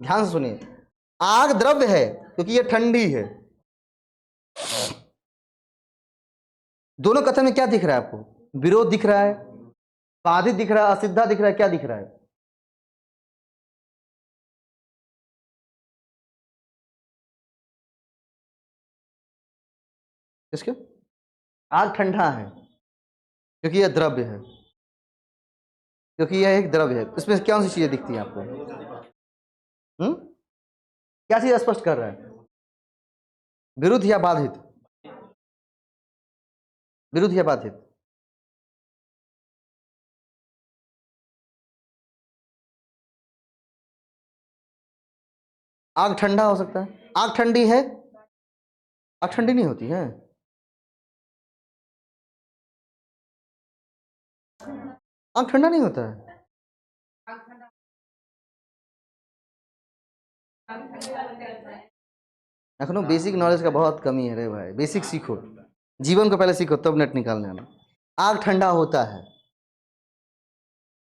ध्यान से सुनिए, आग द्रव्य है क्योंकि यह ठंडी है। दोनों कथन में क्या दिख रहा है आपको, विरोध दिख रहा है, बाधित दिख रहा है, असिद्धा दिख रहा है, क्या दिख रहा है? किसके? आग ठंडा है क्योंकि यह द्रव्य है, क्योंकि यह एक द्रव्य है। इसमें कौन सी चीजें दिखती हैं आपको? क्या चीज स्पष्ट कर रहा है, विरुद्ध या बाधित? विरुद्ध या बाधित? आग ठंडा हो सकता है, आग ठंडी है, आग ठंडी नहीं होती है। आग ठंडा नहीं होता है। एखनो बेसिक नॉलेज का बहुत कमी है रे भाई, बेसिक सीखो, जीवन को पहले सीखो तब नेट निकालने आना। आग ठंडा होता है,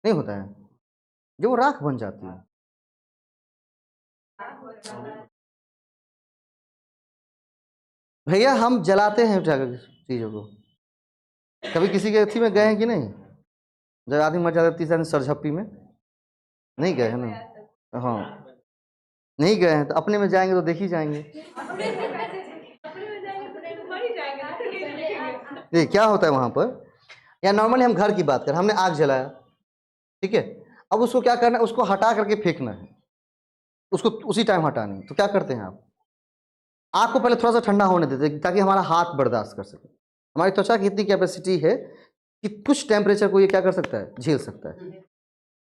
नहीं होता है, जो वो राख बन जाती है। भैया हम जलाते हैं उठाकर चीजों को, कभी किसी के अथी में गए हैं कि नहीं, जब आदमी मर जाता है सरझप्पी में, नहीं गए हैं ना? हाँ, नहीं गए हैं तो अपने में जाएंगे तो देख ही जाएंगे। ये क्या होता है वहां पर, या नॉर्मली हम घर की बात करें, हमने आग जलाया, ठीक है, अब उसको क्या करना है, उसको हटा करके फेंकना है, उसको उसी टाइम हटानी है। तो क्या करते हैं आप, आग को पहले थोड़ा सा ठंडा होने देते हैं ताकि हमारा हाथ बर्दाश्त कर सके। हमारी त्वचा की इतनी कैपेसिटी है कि कुछ टेम्परेचर को ये क्या कर सकता है, झेल सकता है।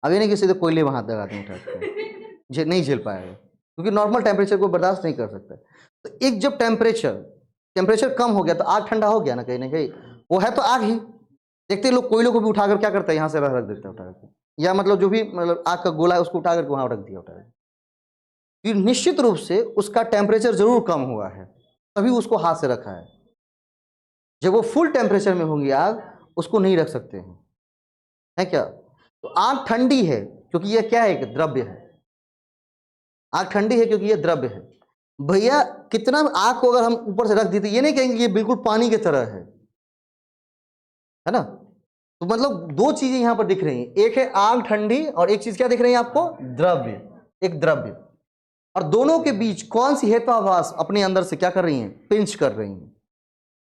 अब ये नहीं कि सीधे कोयले में हाथ लगा दें उठा के, नहीं झेल पाएगा क्योंकि नॉर्मल टेम्परेचर को बर्दाश्त नहीं कर सकता। तो एक जब टेम्परेचर कम हो गया तो आग ठंडा हो गया ना कहीं, वो है तो आग ही। देखते लोग कोयलों को भी उठाकर क्या करते हैं, यहाँ से रख देते हैं उठा करके, या मतलब जो भी मतलब आग का गोला है उसको उठा करके वहां रख दिया उठा करके। निश्चित रूप से उसका टेम्परेचर जरूर कम हुआ है, तभी उसको हाथ से रखा है। जब वो फुल टेम्परेचर में होंगी आग, उसको नहीं रख सकते हैं, है क्या? तो आग ठंडी है क्योंकि यह क्या है, एक द्रव्य है। आग ठंडी है क्योंकि यह द्रव्य है। भैया कितना आग को अगर हम ऊपर से रख देते, ये नहीं कहेंगे ये बिल्कुल पानी की तरह है ना? तो मतलब दो चीजें यहां पर दिख रही हैं, एक है आग ठंडी और एक चीज क्या दिख रही है आपको, द्रव्य, एक द्रव्य। और दोनों के बीच कौन सी हेतुआभास अपने अंदर से क्या कर रही हैं, पिंच कर रही हैं।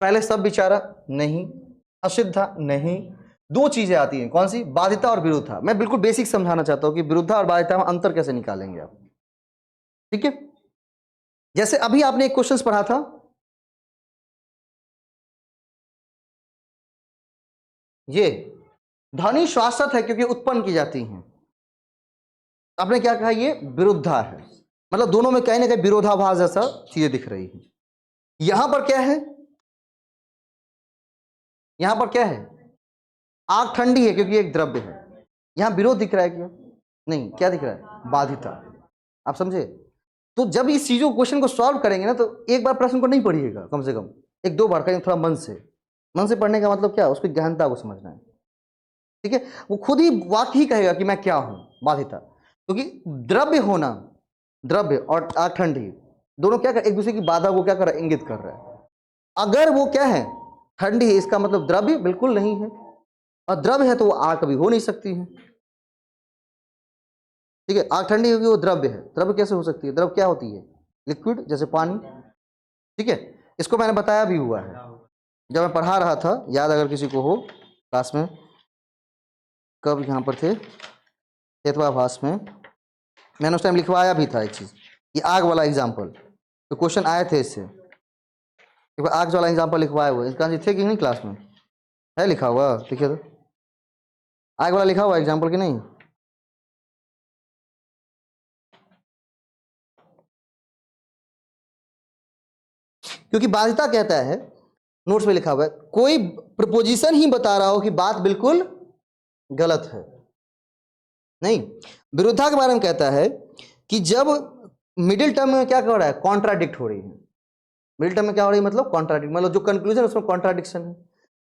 पहले सब विचारा नहीं, असिद्धा नहीं, दो चीजें आती हैं, कौन सी, बाधिता और विरुद्धा। मैं बिल्कुल बेसिक समझाना चाहता हूं कि विरुद्धा और बाधिता में अंतर कैसे निकालेंगे आप, ठीक है? जैसे अभी आपने एक क्वेश्चन पढ़ा था, ये ध्वनि श्वासत है क्योंकि उत्पन्न की जाती हैं। आपने क्या कहा, ये विरुद्धा है, मतलब दोनों में कहीं ना कहीं विरोधाभास जैसा चीजें दिख रही है। यहां पर क्या है, यहां पर क्या है, आग ठंडी है क्योंकि एक द्रव्य है। यहां विरोध दिख रहा है क्या, नहीं, क्या दिख रहा है, बाधिता। आप समझे? तो जब इस चीजों क्वेश्चन को सॉल्व करेंगे ना, तो एक बार प्रश्न को नहीं पढ़िएगा, कम से कम एक दो बार करेंगे, थोड़ा मन से पढ़ने का मतलब क्या, उसकी गहनता को समझना है, ठीक है? वो खुद ही वाक्य ही कहेगा कि मैं क्या हूं, बाधिता। क्योंकि द्रव्य होना, द्रव्य और आग ठंडी दोनों क्या कर, एक दूसरे की बाधा को क्या कर रहा है, इंगित कर रहा है। अगर वो क्या है, ठंडी है, इसका मतलब द्रव्य बिल्कुल नहीं है, और द्रव्य है तो वो आग कभी हो नहीं सकती है, ठीक है? आग ठंडी होगी, वो द्रव्य है, द्रव्य कैसे हो सकती है, द्रव्य क्या होती है, लिक्विड, जैसे पानी, ठीक है? इसको मैंने बताया भी हुआ है जब मैं पढ़ा रहा था, याद अगर किसी को हो क्लास में, कब यहाँ पर थे, हेत्वाभास में मैंने उस टाइम लिखवाया भी था एक चीज, ये आग वाला एग्जाम्पल, तो क्वेश्चन आए थे इससे, एक बार आग वाला एग्जाम्पल लिखवाया हुआ, इसका थे कि नहीं क्लास में, है लिखा हुआ, देखिए तो आग वाला लिखा हुआ एग्जाम्पल कि नहीं? क्योंकि बाध्यता कहता है, नोट्स में लिखा हुआ है, कोई प्रपोजिशन ही बता रहा हो कि बात बिल्कुल गलत है। नहीं, विरुद्धा के बारे में कहता है कि जब मिडिल टर्म में क्या हो रहा है, कॉन्ट्राडिक्ट हो रही है। मिडिल टर्म में क्या हो रही है, मतलब कॉन्ट्राडिक्ट, मतलब जो कंक्लूजन उसमें कॉन्ट्राडिक्शन है।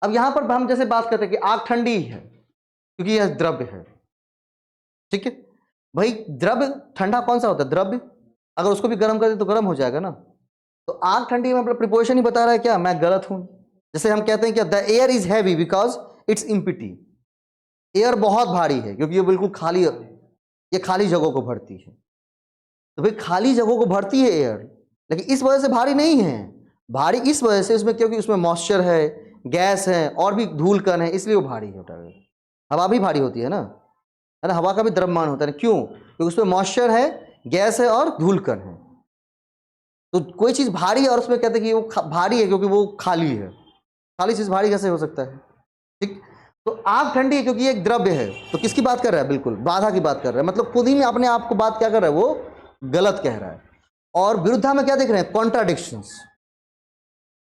अब यहां पर हम जैसे बात करते हैं कि आग ठंडी है क्योंकि यह द्रव्य है, ठीक है भाई। द्रव्य ठंडा कौन सा होता है, द्रव्य। अगर उसको भी गर्म कर दे तो गर्म हो जाएगा ना। तो आग ठंडी में मतलब प्रिपोजिशन ही बता रहा है क्या, मैं गलत हूं। जैसे हम कहते हैं क्या, the air is heavy because it's empty. Air बहुत भारी है क्योंकि ये बिल्कुल खाली, ये खाली जगहों को भरती है। तो भाई खाली जगहों को भरती है एयर, लेकिन इस वजह से भारी नहीं है। भारी इस वजह से उसमें, क्योंकि उसमें मॉइस्चर है, गैस है और भी धूल कण है, इसलिए वो भारी होता है। हवा भी भारी होती है ना, है ना, हवा का भी द्रव्यमान होता है। क्यों, क्योंकि उसमें मॉइस्चर है, गैस है और धूल कण है। तो कोई चीज भारी है और उसमें कहते हैं कि वो भारी है क्योंकि वो खाली है। खाली चीज भारी कैसे हो सकता है, ठीक। तो आग ठंडी है क्योंकि ये एक द्रव्य है। तो किसकी बात कर रहा है, बिल्कुल बाधा की बात कर रहा है, मतलब खुद ही में अपने आप को बात क्या कर रहा है, वो गलत कह रहा है। और विरुद्धा में क्या देख रहे हैं, कॉन्ट्राडिक्शंस।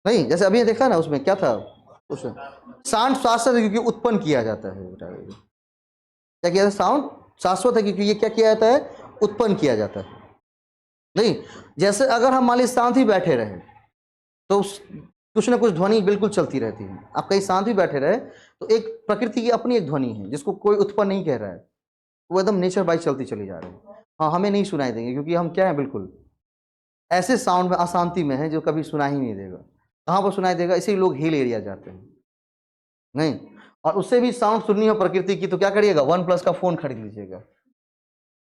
नहीं, जैसे अभी देखा ना, उसमें क्या था, उसमें साउंड शाश्वत है क्योंकि उत्पन्न किया जाता है। क्या किया जाता है, साउंड शाश्वत है क्योंकि ये क्या किया जाता है, उत्पन्न किया जाता है। नहीं, जैसे अगर हम मान लीजिए शांत ही बैठे रहे तो कुछ ना कुछ ध्वनि बिल्कुल चलती रहती है। आप कहीं शांत भी बैठे रहे तो एक प्रकृति की अपनी एक ध्वनि है जिसको कोई उत्पन्न नहीं कह रहा है, वो एकदम नेचर बाई चलती चली जा रही है। हाँ, हमें नहीं सुनाई देंगे क्योंकि हम क्या है, बिल्कुल ऐसे साउंड में, अशांति में है जो कभी सुनाई ही नहीं देगा। कहाँ पर सुनाई देगा, इसी लोग हिल एरिया जाते हैं। नहीं, और उससे भी साउंड सुननी हो प्रकृति की तो क्या करिएगा, OnePlus का फोन खरीद लीजिएगा।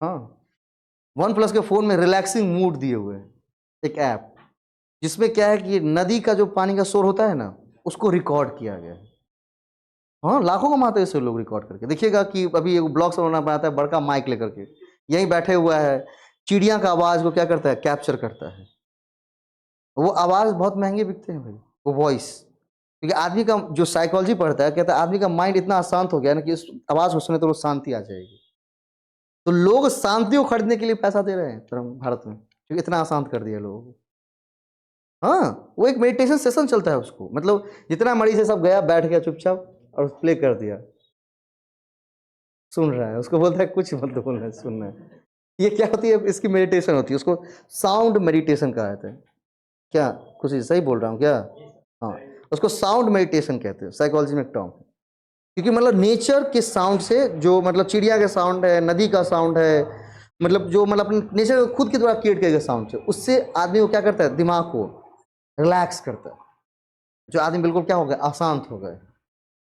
हाँ, OnePlus के फोन में रिलैक्सिंग मूड दिए हुए हैं, एक ऐप जिसमें क्या है कि नदी का जो पानी का शोर होता है ना, उसको रिकॉर्ड किया गया है। हाँ, लाखों कमाते हैं इससे लोग रिकॉर्ड करके। देखिएगा कि अभी एक ब्लॉग से बनाता है बड़का माइक लेकर के, यहीं बैठे हुआ है, चिड़िया का आवाज को क्या करता है, कैप्चर करता है। वो आवाज बहुत महंगे बिकते हैं भाई, वो वॉइस। क्योंकि आदमी का जो साइकोलॉजी पढ़ता है, कहता है आदमी का माइंड इतना अशांत हो गया ना कि उस आवाज को सुने तो वो शांति आ जाएगी। तो लोग शांति को खरीदने के लिए पैसा दे रहे हैं भारत में, क्योंकि इतना अशांत कर दिया लोगों को। हाँ, वो एक मेडिटेशन सेशन चलता है उसको, मतलब जितना मरीज है सब गया, बैठ गया चुपचाप और प्ले कर दिया, सुन रहा है। उसको बोलता है कुछ मत बोलना है, सुनना है। ये क्या होती है, इसकी मेडिटेशन होती है, उसको साउंड मेडिटेशन कहा जाता है। क्या कुछ सही बोल रहा हूँ क्या, हाँ, उसको साउंड मेडिटेशन कहते हैं, साइकोलॉजी में एक टर्म है। क्योंकि मतलब नेचर के साउंड से, जो मतलब चिड़िया का साउंड है, नदी का साउंड है, मतलब जो मतलब अपने नेचर खुद के द्वारा क्रिएट किए गए साउंड से, उससे आदमी को क्या करता है, दिमाग को रिलैक्स करता है। जो आदमी बिल्कुल क्या हो गए, अशांत हो गए,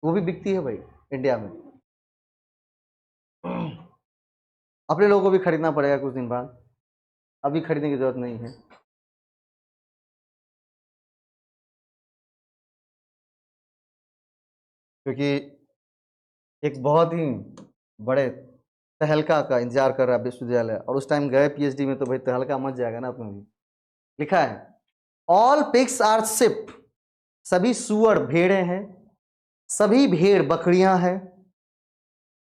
वो भी बिकती है भाई इंडिया में। अपने लोगों को भी खरीदना पड़ेगा कुछ दिन बाद, अभी खरीदने की जरूरत नहीं है। क्योंकि एक बहुत ही बड़े तहलका का इंतजार कर रहा है विश्वविद्यालय, और उस टाइम गए पीएचडी में तो भाई तहलका मच जाएगा ना अपने भी। लिखा है, ऑल पिग्स आर शिप, सभी सुअर भेड़े हैं, सभी भेड़ बकरियां हैं।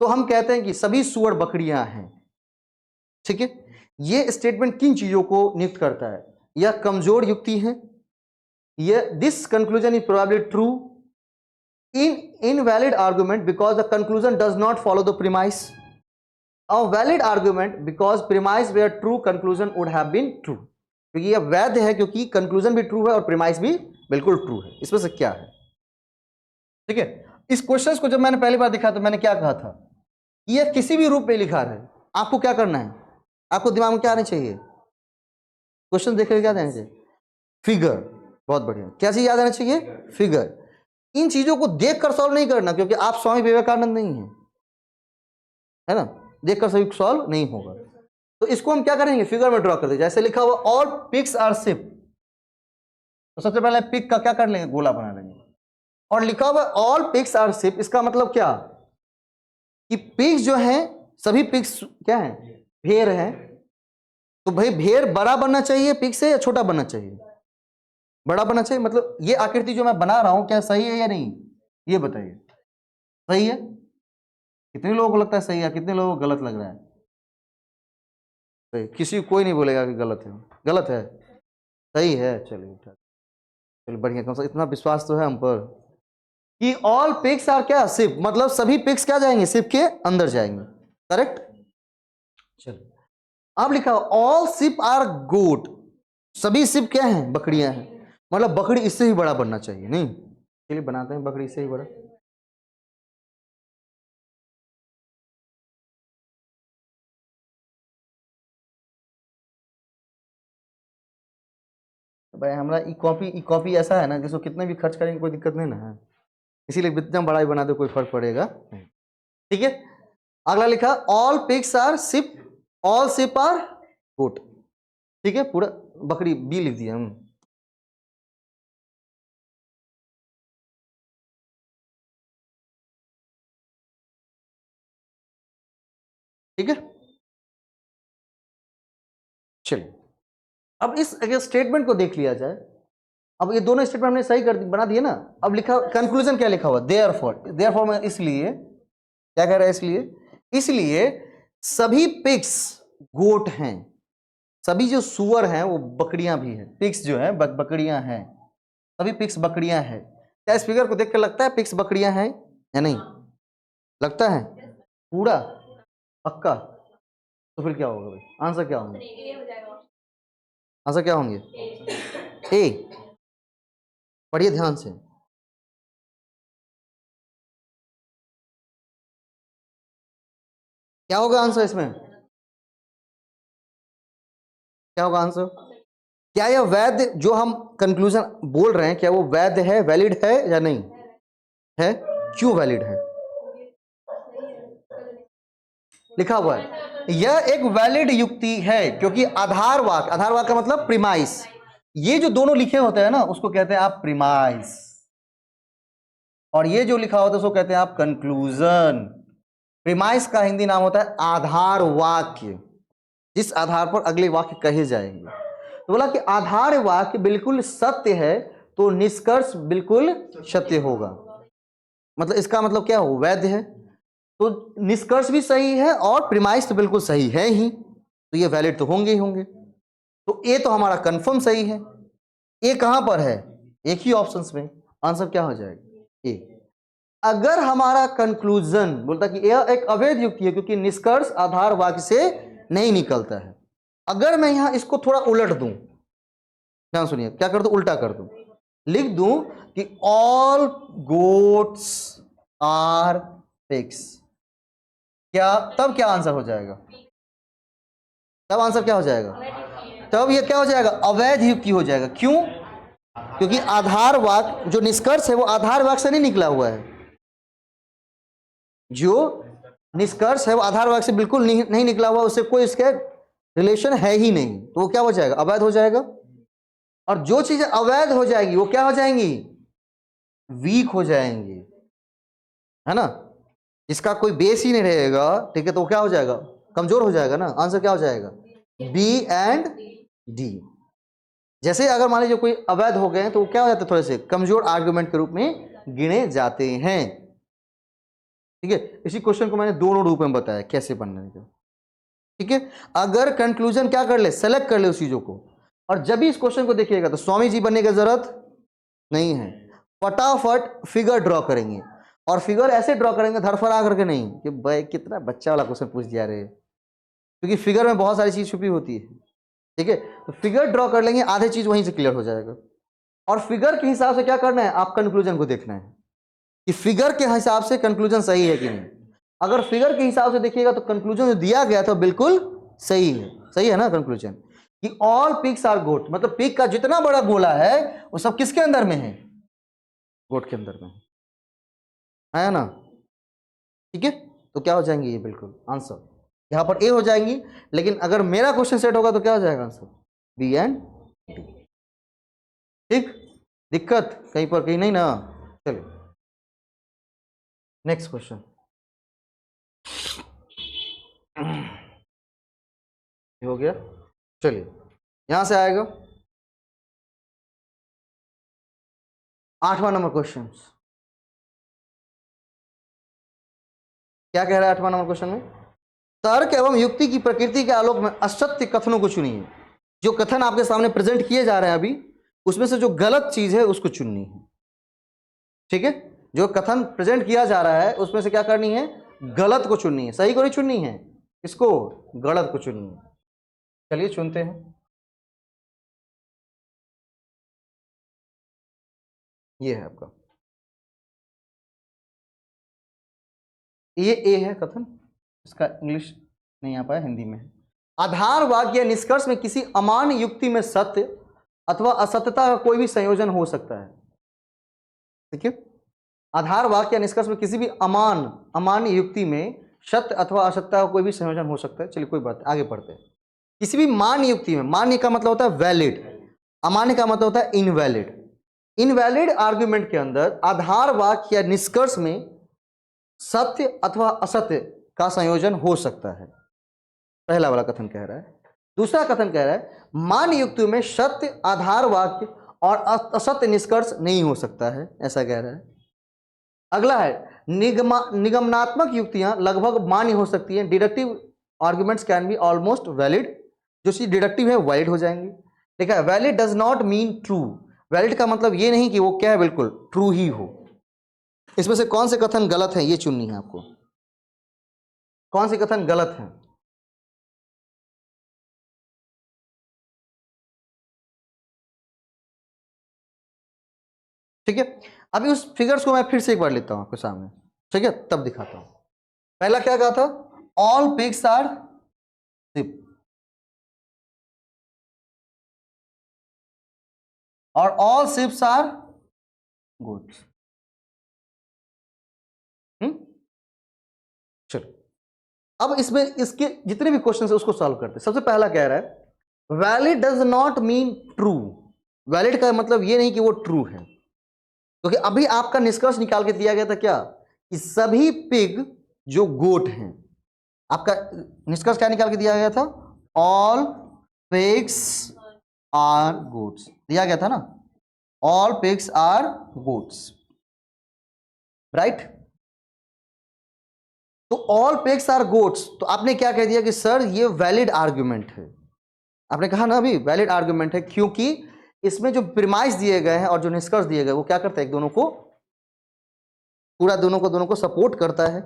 तो हम कहते हैं कि सभी सुअर बकरियां हैं, ठीक है। ये स्टेटमेंट किन चीजों को नियुक्त करता है, यह कमजोर युक्ति है, यह this conclusion is probably true, invalid argument because the conclusion does not follow the premise, a valid argument because premise were true conclusion would have been true। क्योंकि यह वैध है क्योंकि कंक्लूजन भी ट्रू है और प्रीमाइस भी बिल्कुल ट्रू है। इसमें से क्या है, ठीक है। इस क्वेश्चन को जब मैंने पहली बार देखा तो मैंने क्या कहा था, यह किसी भी रूप में लिखा है, आपको क्या करना है, आपको दिमाग में क्या आना चाहिए, क्वेश्चन देख रहे क्या देना चाहिए, फिगर। बहुत बढ़िया, क्या चीज याद आना चाहिए, फिगर। इन चीजों को देखकर सॉल्व नहीं करना, क्योंकि आप स्वामी विवेकानंद नहीं है, है ना, देखकर सभी सॉल्व नहीं होगा। तो इसको हम क्या करेंगे, फिगर में ड्रॉ कर देंगे। जैसे लिखा हुआ ऑल पिग्स आर शिप, तो सबसे पहले पिग का क्या कर लेंगे, गोला बना लेंगे। और लिखा हुआ ऑल पिग्स आर शिप, इसका मतलब क्या कि पिग्स जो है, सभी पिग्स क्या है, भेड़ है। तो भाई भेड़ बड़ा बनना चाहिए पिग से या छोटा बनना चाहिए, बड़ा बनना चाहिए। मतलब ये आकृति जो मैं बना रहा हूं क्या सही है या नहीं, ये बताइए। सही है, कितने लोगों को लगता है सही है, कितने लोगों को गलत लग रहा है, सही। किसी कोई नहीं बोलेगा कि गलत है, गलत है, सही है, चलिए। चलो बढ़िया, कम से कम इतना विश्वास तो है हम पर कि ऑल पिग्स आर क्या, शिप, मतलब सभी पिग्स क्या जाएंगे, शिप के अंदर जाएंगे, करेक्ट। चलो अब लिखा ऑल शिप आर गोट, सभी शिप क्या हैं, बकरियां हैं, मतलब बकरी इससे ही बड़ा बनना चाहिए, नहीं, चलिए बनाते हैं बकरी इससे ही बड़ा। भाई हमारा ई कॉपी ऐसा है ना जिसको कितने भी खर्च करेंगे कोई दिक्कत नहीं ना है, इसीलिए इतना बड़ा ही बना दो, कोई फर्क पड़ेगा नहीं, ठीक है। अगला लिखा all pigs are sheep, all sheep are goat, ठीक है, पूरा बकरी बी लिख दिया हम। ठीक है, चलिए अब इस अगर स्टेटमेंट को देख लिया जाए, अब ये दोनों स्टेटमेंट हमने सही कर बना दिए ना। अब लिखा कंक्लूजन क्या लिखा हुआ, देयरफॉर में, इसलिए क्या कह रहा है, इसलिए सभी पिग्स गोट हैं, सभी जो सुअर हैं वो बकरियां भी हैं, पिग्स जो है बकरियां हैं, सभी पिग्स बकरियां हैं। क्या इस फिगर को देख कर लगता है पिग्स बकरियां हैं या नहीं, लगता है पूरा पक्का, तो फिर क्या होगा भाई, आंसर क्या होंगे, आंसर क्या होंगे, ए, पढ़िए ध्यान से, क्या होगा आंसर इसमें, क्या होगा आंसर, क्या यह वैध जो हम कंक्लूजन बोल रहे हैं क्या वो वैध है, वैलिड है या नहीं है, क्यों वैलिड है, लिखा हुआ है यह एक वैलिड युक्ति है क्योंकि आधार वाक्य का मतलब प्रीमाइस, ये जो दोनों लिखे होते हैं ना उसको कहते हैं आप प्रीमाइस, और ये जो लिखा होता है उसको कहते हैं आप कंक्लूजन। प्रीमाइस का हिंदी नाम होता है आधार वाक्य, जिस आधार पर अगले वाक्य कहे जाएंगे। तो बोला कि आधार वाक्य बिल्कुल सत्य है तो निष्कर्ष बिल्कुल सत्य होगा, मतलब इसका मतलब क्या हो, वैध है, तो निष्कर्ष भी सही है और प्रीमाइस तो बिल्कुल सही है ही, तो ये वैलिड तो होंगे ही होंगे। तो ए तो हमारा कंफर्म सही है, ए कहां पर है, एक ही ऑप्शन में, आंसर क्या हो जाएगा, ए। अगर हमारा कंक्लूजन बोलता कि यह एक अवैध युक्ति है क्योंकि निष्कर्ष आधार वाक्य से नहीं निकलता है, अगर मैं यहां इसको थोड़ा उलट दूं, ध्यान सुनिए, क्या कर दूं, उल्टा कर दूं, लिख दूं कि ऑल गोट्स आर पिग्स, क्या तब क्या आंसर हो जाएगा, तब आंसर क्या हो जाएगा, तब ये क्या हो जाएगा, अवैध युक्ति हो जाएगा। क्यों, क्योंकि आधार वाक्य जो निष्कर्ष है वो आधार वाक्य से नहीं निकला हुआ है, जो निष्कर्ष है वो आधार वाक्य से बिल्कुल नहीं निकला हुआ, उससे कोई इसके रिलेशन है ही नहीं, तो वो क्या हो जाएगा, अवैध हो जाएगा। और जो चीजें अवैध हो जाएगी वो क्या हो जाएंगी, वीक हो जाएंगी, है ना, इसका कोई बेस ही नहीं रहेगा, ठीक है, तो क्या हो जाएगा, कमजोर हो जाएगा ना, आंसर क्या हो जाएगा, बी एंड डी। जैसे अगर मान लीजिए कोई अवैध हो गए तो वो क्या हो जाते हैं, थोड़े से कमजोर आर्गुमेंट के रूप में गिने जाते हैं, ठीक है। इसी क्वेश्चन को मैंने दोनों रूप में बताया कैसे बनने का, ठीक है। अगर कंक्लूजन क्या कर ले, सेलेक्ट कर ले उस चीजों को, और जब भी इस क्वेश्चन को देखिएगा तो स्वामी जी बनने की जरूरत नहीं है, फटाफट फिगर ड्रॉ करेंगे, और फिगर ऐसे ड्रॉ करेंगे धरफरा करके नहीं कि भाई कितना बच्चा वाला क्वेश्चन पूछ दिया रे, क्योंकि फिगर में बहुत सारी चीज छुपी होती है, ठीक है। तो फिगर ड्रॉ कर लेंगे, आधे चीज वहीं से क्लियर हो जाएगा, और फिगर के हिसाब से क्या करना है, आप कंक्लूजन को देखना है कि फिगर के हिसाब से कंक्लूजन सही है कि नहीं। अगर फिगर के हिसाब से देखिएगा तो कंक्लूजन जो दिया गया था बिल्कुल सही है ना कंक्लूजन, कि ऑल पिग्स आर गोट, मतलब पिग का जितना बड़ा गोला है वो सब किसके अंदर में है, गोट के अंदर में है ना, ठीक है। तो क्या हो जाएंगे ये बिल्कुल आंसर, यहां पर ए हो जाएंगी, लेकिन अगर मेरा क्वेश्चन सेट होगा तो क्या हो जाएगा आंसर, बी एंड डी, ठीक, दिक्कत कहीं पर कहीं नहीं ना। चलिए नेक्स्ट क्वेश्चन, हो गया, चलिए यहां से आएगा 8वां नंबर क्वेश्चन, क्या कह रहा है 8वां नंबर क्वेश्चन में, तर्क एवं युक्ति की प्रकृति के आलोक में असत्य कथनों को चुनिए। जो कथन आपके सामने प्रेजेंट किए जा रहे हैं अभी उसमें से जो गलत चीज है उसको चुननी है। ठीक है, जो कथन प्रेजेंट किया जा रहा है उसमें से क्या करनी है, गलत को चुननी है, सही को नहीं चुननी है, इसको गलत को चुननी है। चलिए चुनते हैं। ये है आपका, ये ए है कथन, इसका इंग्लिश नहीं आ पाया, हिंदी में है। आधार वाक्य या निष्कर्ष में किसी अमान्य युक्ति में सत्य अथवा असत्यता का कोई भी संयोजन हो सकता है। ठीक है, आधार वाक्य या निष्कर्ष में किसी भी अमान्य युक्ति में सत्य अथवा असत्यता का कोई भी संयोजन हो सकता है। चलिए कोई बात, आगे पढ़ते हैं। किसी भी मान्य युक्ति में, मान्य का मतलब होता है वैलिड, अमान्य का मतलब होता है इनवैलिड। इनवैलिड आर्ग्यूमेंट के अंदर आधार वाक्य या निष्कर्ष में सत्य अथवा असत्य का संयोजन हो सकता है, पहला वाला कथन कह रहा है। दूसरा कथन कह रहा है मान्य युक्ति में सत्य आधार वाक्य और असत्य निष्कर्ष नहीं हो सकता है, ऐसा कह रहा है। अगला है निगमनात्मक युक्तियां लगभग मान्य हो सकती हैं, deductive arguments can be almost valid. जो चीज डिडक्टिव है वैलिड हो जाएंगी। ठीक है, valid does not mean true, valid का मतलब ये नहीं कि वो क्या है, बिल्कुल ट्रू ही हो। इसमें से कौन से कथन गलत है ये चुननी है आपको, कौन से कथन गलत है। ठीक है, अभी उस फिगर्स को मैं फिर से एक बार लेता हूं आपके सामने, ठीक है, तब दिखाता हूं। पहला क्या कहा था, ऑल पिग्स आर शिप, और ऑल शिप्स आर गुड्स। चलो अब इसमें इसके जितने भी क्वेश्चन है उसको सॉल्व करते हैं। सबसे पहला कह रहा है valid does not mean true, valid का मतलब ये नहीं कि वो ट्रू है, क्योंकि अभी आपका निष्कर्ष निकाल के दिया गया था क्या, कि सभी पिग जो गोट हैं, आपका निष्कर्ष क्या निकाल के दिया गया था, ऑल पिग्स आर गोट्स दिया गया था ना, all pigs are goats, right. तो ऑल पिग्स आर गोट्स, तो आपने क्या कह दिया कि सर ये वैलिड आर्ग्यूमेंट है, आपने कहा ना अभी वैलिड आर्ग्यूमेंट है, क्योंकि इसमें जो प्रीमाइस दिए गए हैं और जो निष्कर्ष दिए गए वो क्या करते हैं, एक दोनों को पूरा दोनों को सपोर्ट करता है,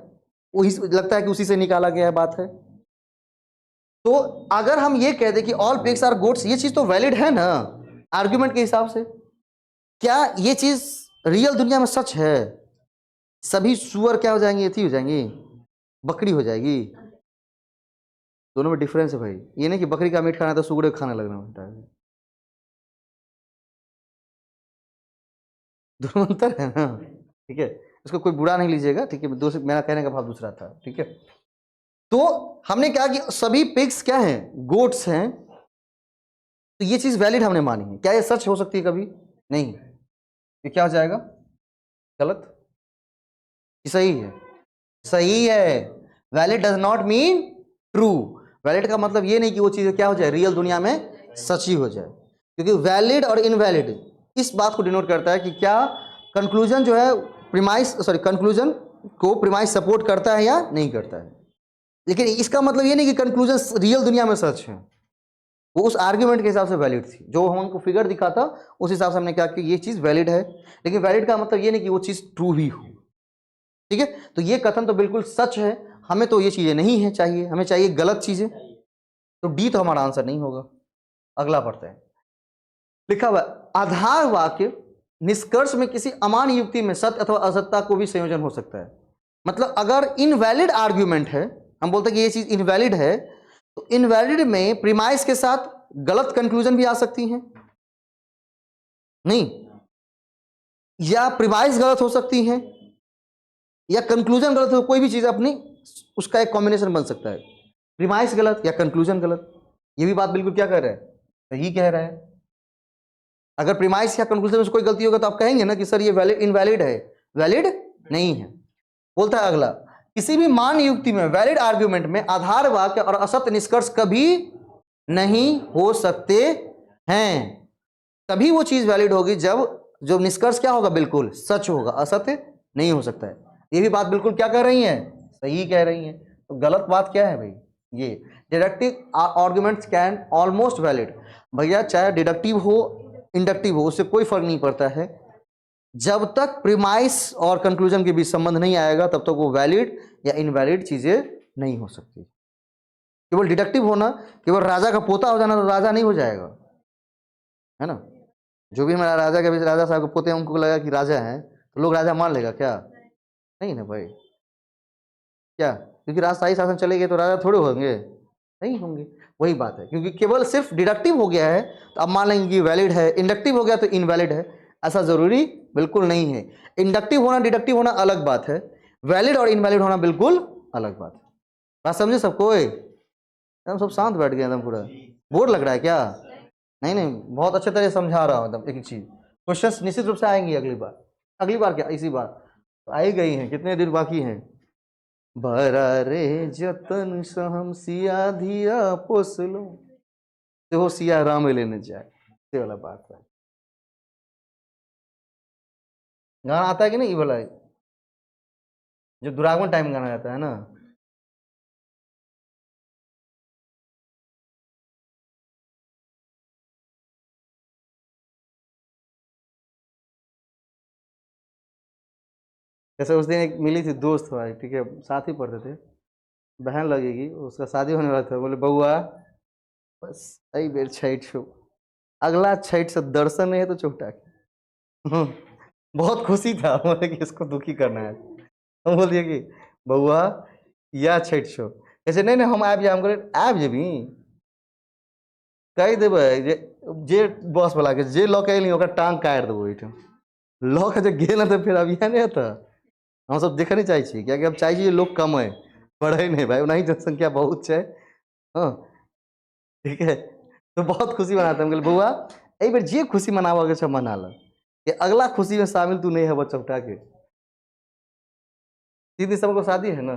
वही लगता है कि उसी से निकाला गया है बात है। तो अगर हम ये कह दें कि ऑल पिग्स आर गोट्स, ये चीज तो वैलिड है ना आर्ग्यूमेंट के हिसाब से, क्या ये चीज रियल दुनिया में सच है, सभी सुअर क्या हो जाएंगे, थी हो जाएंगी, बकरी हो जाएगी, दोनों में डिफरेंस है भाई। ये नहीं कि बकरी का मीट खाना तो सुअर का खाना लगना होता है, दोनों अंतर है ना। ठीक है, इसको कोई बुरा नहीं लीजिएगा, ठीक है, मेरा कहने का भाव दूसरा था। ठीक है, तो हमने कहा कि सभी पिग्स क्या हैं, गोट्स हैं, तो ये चीज वैलिड हमने मानी है। क्या ये सच हो सकती है कभी, नहीं, ये क्या हो जाएगा, गलत, ये सही है, सही है। Valid does not mean true, valid का मतलब ये नहीं कि वो चीज क्या हो जाए, रियल दुनिया में सच ही हो जाए, क्योंकि वैलिड और इनवैलिड इस बात को डिनोट करता है कि क्या कंक्लूजन जो है कंक्लूजन को प्रीमाइस सपोर्ट करता है या नहीं करता है। लेकिन इसका मतलब ये नहीं कि कंक्लूजन रियल दुनिया में सच है, वो उस आर्ग्यूमेंट के हिसाब से वैलिड थी, जो हमको फिगर दिखा था उस हिसाब से हमने कहा कि ये चीज वैलिड है, लेकिन वैलिड का मतलब ये नहीं कि वो चीज ट्रू ही हो। ठीक है, तो ये कथन तो बिल्कुल सच है, हमें तो ये चीजें नहीं है चाहिए, हमें चाहिए गलत चीजें, तो डी तो हमारा आंसर नहीं होगा। अगला पढ़ते हैं, लिखा हुआ आधार वाक्य निष्कर्ष में किसी अमान्य युक्ति में सत्य अथवा असत्यता को भी संयोजन हो सकता है। मतलब अगर इनवैलिड आर्ग्यूमेंट है, हम बोलते हैं कि ये चीज इनवैलिड है, तो इनवैलिड में प्रीमाइस के साथ गलत कंक्लूजन भी आ सकती हैं, नहीं, या प्रीमाइस गलत हो सकती है या कंक्लूजन गलत हो, कोई भी चीज अपनी उसका एक कॉम्बिनेशन बन सकता है, प्रीमाइस गलत या कंक्लूजन गलत। ये भी बात बिल्कुल क्या कह रहा है, सही कह रहा है। अगर प्रीमाइस या कंक्लूजन में कोई गलती होगा तो आप कहेंगे ना कि सर ये वैलिड इनवैलिड है, वैलिड नहीं है। बोलता है अगला, किसी भी मान्य युक्ति में वैलिड आर्ग्यूमेंट में आधार वाक्य और असत्य निष्कर्ष कभी नहीं हो सकते हैं। तभी वो चीज वैलिड होगी जब जो निष्कर्ष क्या होगा, बिल्कुल सच होगा, असत्य नहीं हो सकता है। ये भी बात बिल्कुल क्या कह रही है, सही कह रही है। तो गलत बात क्या है भाई, ये deductive arguments can almost valid, भैया चाहे डिडक्टिव हो इंडक्टिव हो, उससे कोई फर्क नहीं पड़ता है। जब तक प्रीमाइस और कंक्लूजन के बीच संबंध नहीं आएगा तब तक वो वैलिड या इनवैलिड चीजें नहीं हो सकती। केवल डिडक्टिव होना, केवल राजा का पोता हो जाना तो राजा नहीं हो जाएगा, है ना। जो भी हमारा राजा के बीच राजा साहब के पोते हैं, उनको लगा कि राजा हैं तो लोग राजा मान लेगा क्या? नहीं ना भाई, क्या? क्योंकि राजशाही शासन चलेंगे तो राजा थोड़े होंगे, नहीं होंगे। वही बात है, क्योंकि केवल सिर्फ डिडक्टिव हो गया है तो अब मान लेंगे कि वैलिड है, इंडक्टिव हो गया तो इनवैलिड है, ऐसा जरूरी बिल्कुल नहीं है। इंडक्टिव होना डिडक्टिव होना अलग बात है, वैलिड और इनवैलिड होना बिल्कुल अलग बात है। बात समझे सबको? एकदम सब शांत बैठ गए, एकदम पूरा बोर लग रहा है क्या? नहीं नहीं, बहुत अच्छे तरह समझा रहा हूँ एकदम एक एक चीज। क्वेश्चंस निश्चित रूप से आएंगी अगली बार क्या इसी बार तो आई गई हैं, कितने दिन बाकी हैं। बरा रे जतन सहम सिया धिया पोसलो, तो वो सिया राम लेने जाए, ये वाला बात है। गाना आता है कि नहीं ये वाला, जो दुरागमन टाइम गाना जाता है ना? जैसे उस दिन एक मिली थी दोस्त हमारी, ठीक है, साथ ही पढ़ते थे, बहन लगेगी, उसका शादी होने वाला था। बोले बउआ बस आई बेर छठ छो, अगला छठ से दर्शन नहीं है तो चौटा के। बहुत खुशी था, बोले कि इसको दुखी करना है। हम बोल दिए कि बउआ या छठ छो, ऐसे नहीं नहीं हम आबि जाए, हम कहले आबि जेबी, कहि देबै जे बस वाला के जे लऽ के अयली ओकर टांग काटि देबो ओहिठाम, लऽ के जे गेल ना तो फिर अभिया नहीं होता। हम सब देखे नहीं चाहे छी, कियाकि हम चाहे छी लोग कमे बढ़े नहीं भाई, नहीं जनसंख्या बहुत है। हाँ ठीक है, तो बहुत खुशी मनाते हैं। बउआ एहि बेर जे खुशी मनाबऽ के छै मना ल, कि अगला खुशी में शामिल तू नहीं है चौटा के। 3 दिसंबर को शादी है ना,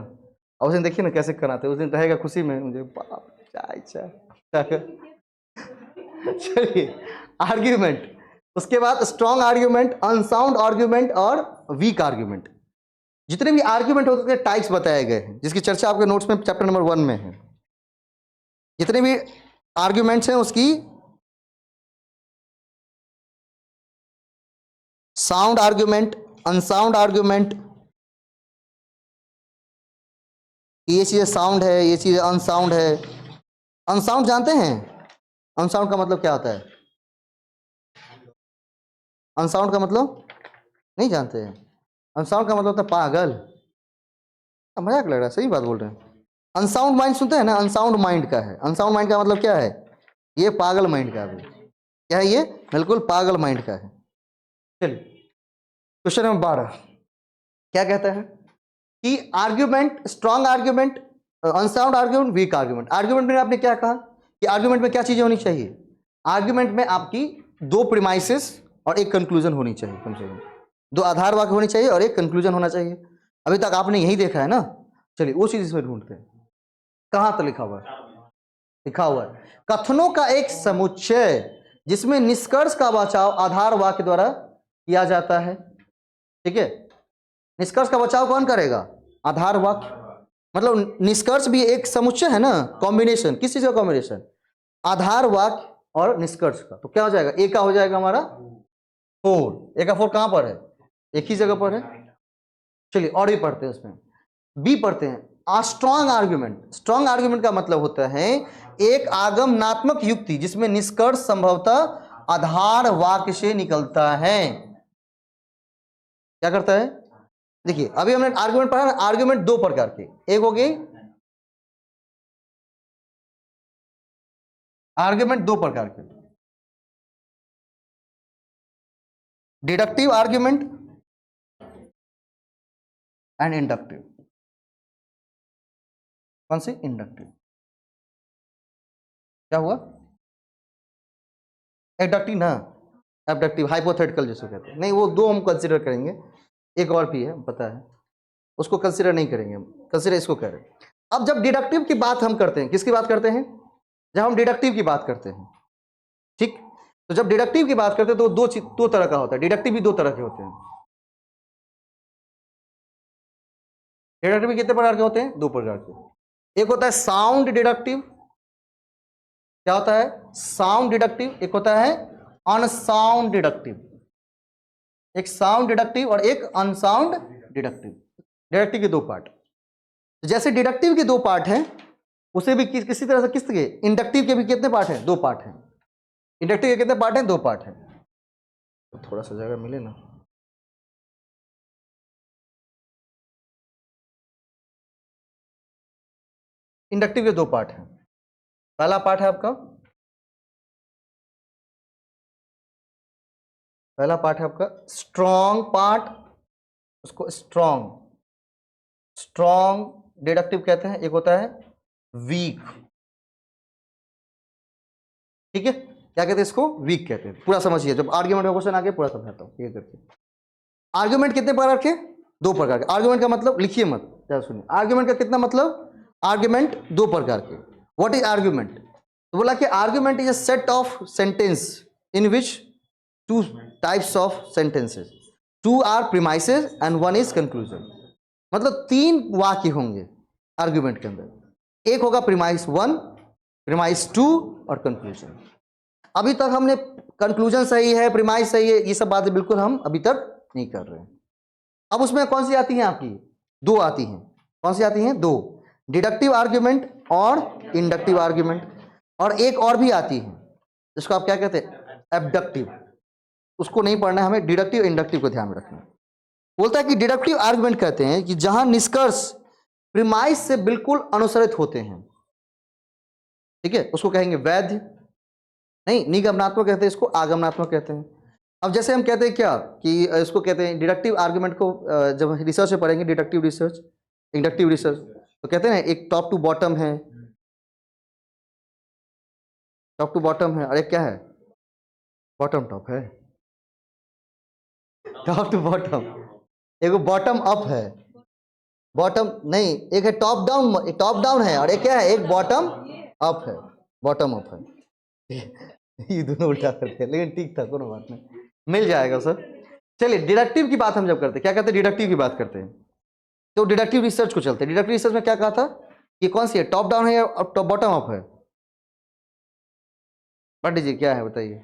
और उस दिन देखिए ना कैसे कराते, उस दिन रहेगा खुशी में, मुझे बाप चाय चाय। चलिए आर्ग्यूमेंट, उसके बाद स्ट्रॉन्ग आर्ग्यूमेंट, अनसाउंड आर्ग्यूमेंट और वीक आर्ग्यूमेंट। जितने भी आर्ग्यूमेंट होते हैं टाइप्स बताए गए हैं, जिसकी चर्चा आपके नोट्स में चैप्टर नंबर 1 में है। जितने भी आर्ग्यूमेंट्स हैं उसकी साउंड आर्ग्यूमेंट, अनसाउंड आर्ग्यूमेंट, ये चीज साउंड है, ये चीज अनसाउंड है। अनसाउंड जानते हैं? अनसाउंड का मतलब क्या होता है? अनसाउंड का मतलब नहीं जानते हैं? अनसाउंड का मतलब होता है पागल। मजाक लग रहा है, सही बात बोल रहे हैं। अनसाउंड माइंड सुनते हैं ना, अनसाउंड माइंड का है। अनसाउंड माइंड का मतलब क्या है? ये पागल माइंड का है। क्या है ये? बिल्कुल पागल माइंड का है। चलिए क्वेश्चन नंबर 12 क्या कहता है कि argument, strong argument, unsound argument, weak argument. Argument में आपने क्या कहा कि आर्ग्यूमेंट में क्या चीजें होनी चाहिए? आर्ग्यूमेंट में आपकी 2 प्रीमाइसेस और एक कंक्लूजन होनी चाहिए, कम से कम 2 आधार वाक्य होनी चाहिए और एक कंक्लूजन होना चाहिए। अभी तक आपने यही देखा है ना। चलिए वो चीज इसमें ढूंढते हैं, कहां तक लिखा हुआ है? लिखा हुआ है कथनों का एक समुच्चय जिसमें निष्कर्ष का बचाव आधार वाक्य द्वारा किया जाता है। ठीक है, निष्कर्ष का बचाव कौन करेगा? आधार वाक्य। मतलब निष्कर्ष भी एक समुच्चय है ना, कॉम्बिनेशन। किस चीज का कॉम्बिनेशन? आधार वाक्य और निष्कर्ष का। तो क्या हो जाएगा? ए का हो जाएगा हमारा 4। ए का 4 कहां पर है? एक ही जगह पर है। चलिए और भी पढ़ते हैं, उसमें बी पढ़ते हैं, आ स्ट्रॉन्ग आर्ग्यूमेंट। स्ट्रॉन्ग आर्ग्यूमेंट का मतलब होता है एक आगमनात्मक युक्ति जिसमें निष्कर्ष संभवतः आधार वाक्य से निकलता है। क्या करता है? देखिए अभी हमने आर्ग्यूमेंट पढ़ा ना, आर्ग्यूमेंट 2 प्रकार के, एक हो गई आर्ग्यूमेंट 2 प्रकार के, डिडक्टिव आर्ग्यूमेंट एंड इंडक्टिव। कौन सी? इंडक्टिव। क्या हुआ? एडक्टिव ना, एबडक्टिव, हाइपोथेटिकल जिसको कहते हैं। नहीं वो 2 हम कंसिडर करेंगे, एक और भी है पता है, उसको कंसिडर नहीं करेंगे हम, कंसिडर इसको करें। अब जब डिडक्टिव की बात हम करते हैं, किसकी बात करते हैं? जब हम डिडक्टिव की बात करते हैं, ठीक, तो जब डिडक्टिव की बात करते हैं तो 2 तरह का होता है। डिडक्टिव भी 2 तरह के होते हैं। डिडक्टिव कितने प्रकार के होते हैं? 2 प्रकार के। एक होता है साउंड डिडक्टिव। क्या होता है? Sound deductive. एक होता है अनसाउंड डिडक्टिव, एक साउंड डिडक्टिव और एक अनसाउंड डिडक्टिव। डिडक्टिव के दो पार्ट, जैसे डिडक्टिव के दो पार्ट हैं उसे भी किसी तरह से किस के इंडक्टिव के भी कितने पार्ट हैं? दो पार्ट हैं। इंडक्टिव के कितने पार्ट हैं? दो पार्ट हैं। तो थोड़ा सा जगह मिले ना। इंडक्टिव के दो पार्ट हैं। पहला पार्ट है आपका, पहला पार्ट है आपका स्ट्रॉन्ग पार्ट, उसको स्ट्रॉन्ग स्ट्रॉन्ग डिडक्टिव कहते हैं। एक होता है वीक, ठीक है, क्या कहते हैं इसको? वीक कहते हैं। पूरा समझिए, जब आर्ग्यूमेंट का क्वेश्चन आगे पूरा समझाता हूं। ये करके आर्ग्यूमेंट कितने प्रकार के? दो प्रकार के। आर्ग्यूमेंट का मतलब लिखिए मत, क्या सुनिए। आर्ग्यूमेंट का कितना मतलब? आर्ग्यूमेंट दो प्रकार के। What is argument? तो बोला कि argument is a set of sentence in which two types of sentences, two are premises and one is conclusion. मतलब तीन वाक्य होंगे आर्ग्यूमेंट के अंदर, एक होगा प्रीमाइस वन, प्रीमाइस टू और कंक्लूजन। अभी तक हमने कंक्लूजन सही है, प्रीमाइस सही है, ये सब बातें बिल्कुल हम अभी तक नहीं कर रहे हैं। अब उसमें कौन सी आती हैं आपकी? दो आती हैं। कौन सी आती हैं? दो, डिडक्टिव आर्ग्यूमेंट और इंडक्टिव आर्ग्यूमेंट। और एक और भी आती है जिसको आप क्या कहते हैं? एबडक्टिव। उसको नहीं पढ़ना है हमें, डिडक्टिव इंडक्टिव को ध्यान में रखना। बोलता है कि डिडक्टिव आर्ग्यूमेंट कहते हैं कि जहां निष्कर्ष प्रीमाइस से बिल्कुल अनुसरित होते हैं, ठीक है, उसको कहेंगे वैध, नहीं निगमनात्मक कहते हैं, इसको आगमनात्मक कहते हैं। अब जैसे हम कहते हैं क्या कि इसको कहते हैं डिडक्टिव आर्ग्यूमेंट को, जब रिसर्च में पढ़ेंगे डिडक्टिव रिसर्च, इंडक्टिव रिसर्च, तो कहते हैं एक टॉप टू बॉटम है, टॉप टू बॉटम है, और एक क्या है? बॉटम टॉप है। टॉप टू बॉटम, एक बॉटम अप है, बॉटम नहीं, एक है टॉप डाउन, टॉप डाउन है, और एक क्या है? एक बॉटम अप है, बॉटम अप है। ये दोनों उल्टा करते हैं, लेकिन ठीक था, कोनो बात नहीं, मिल जाएगा सर। चलिए, डिडक्टिव की बात हम जब करते हैं, क्या कहते हैं? डिडक्टिव की बात करते हैं तो डिडक्टिव रिसर्च को चलते हैं। डिडक्टिव रिसर्च में क्या कहा था? ये कौन सी है? टॉप डाउन है या टॉप बॉटम अप है? पंडित जी क्या है बताइए?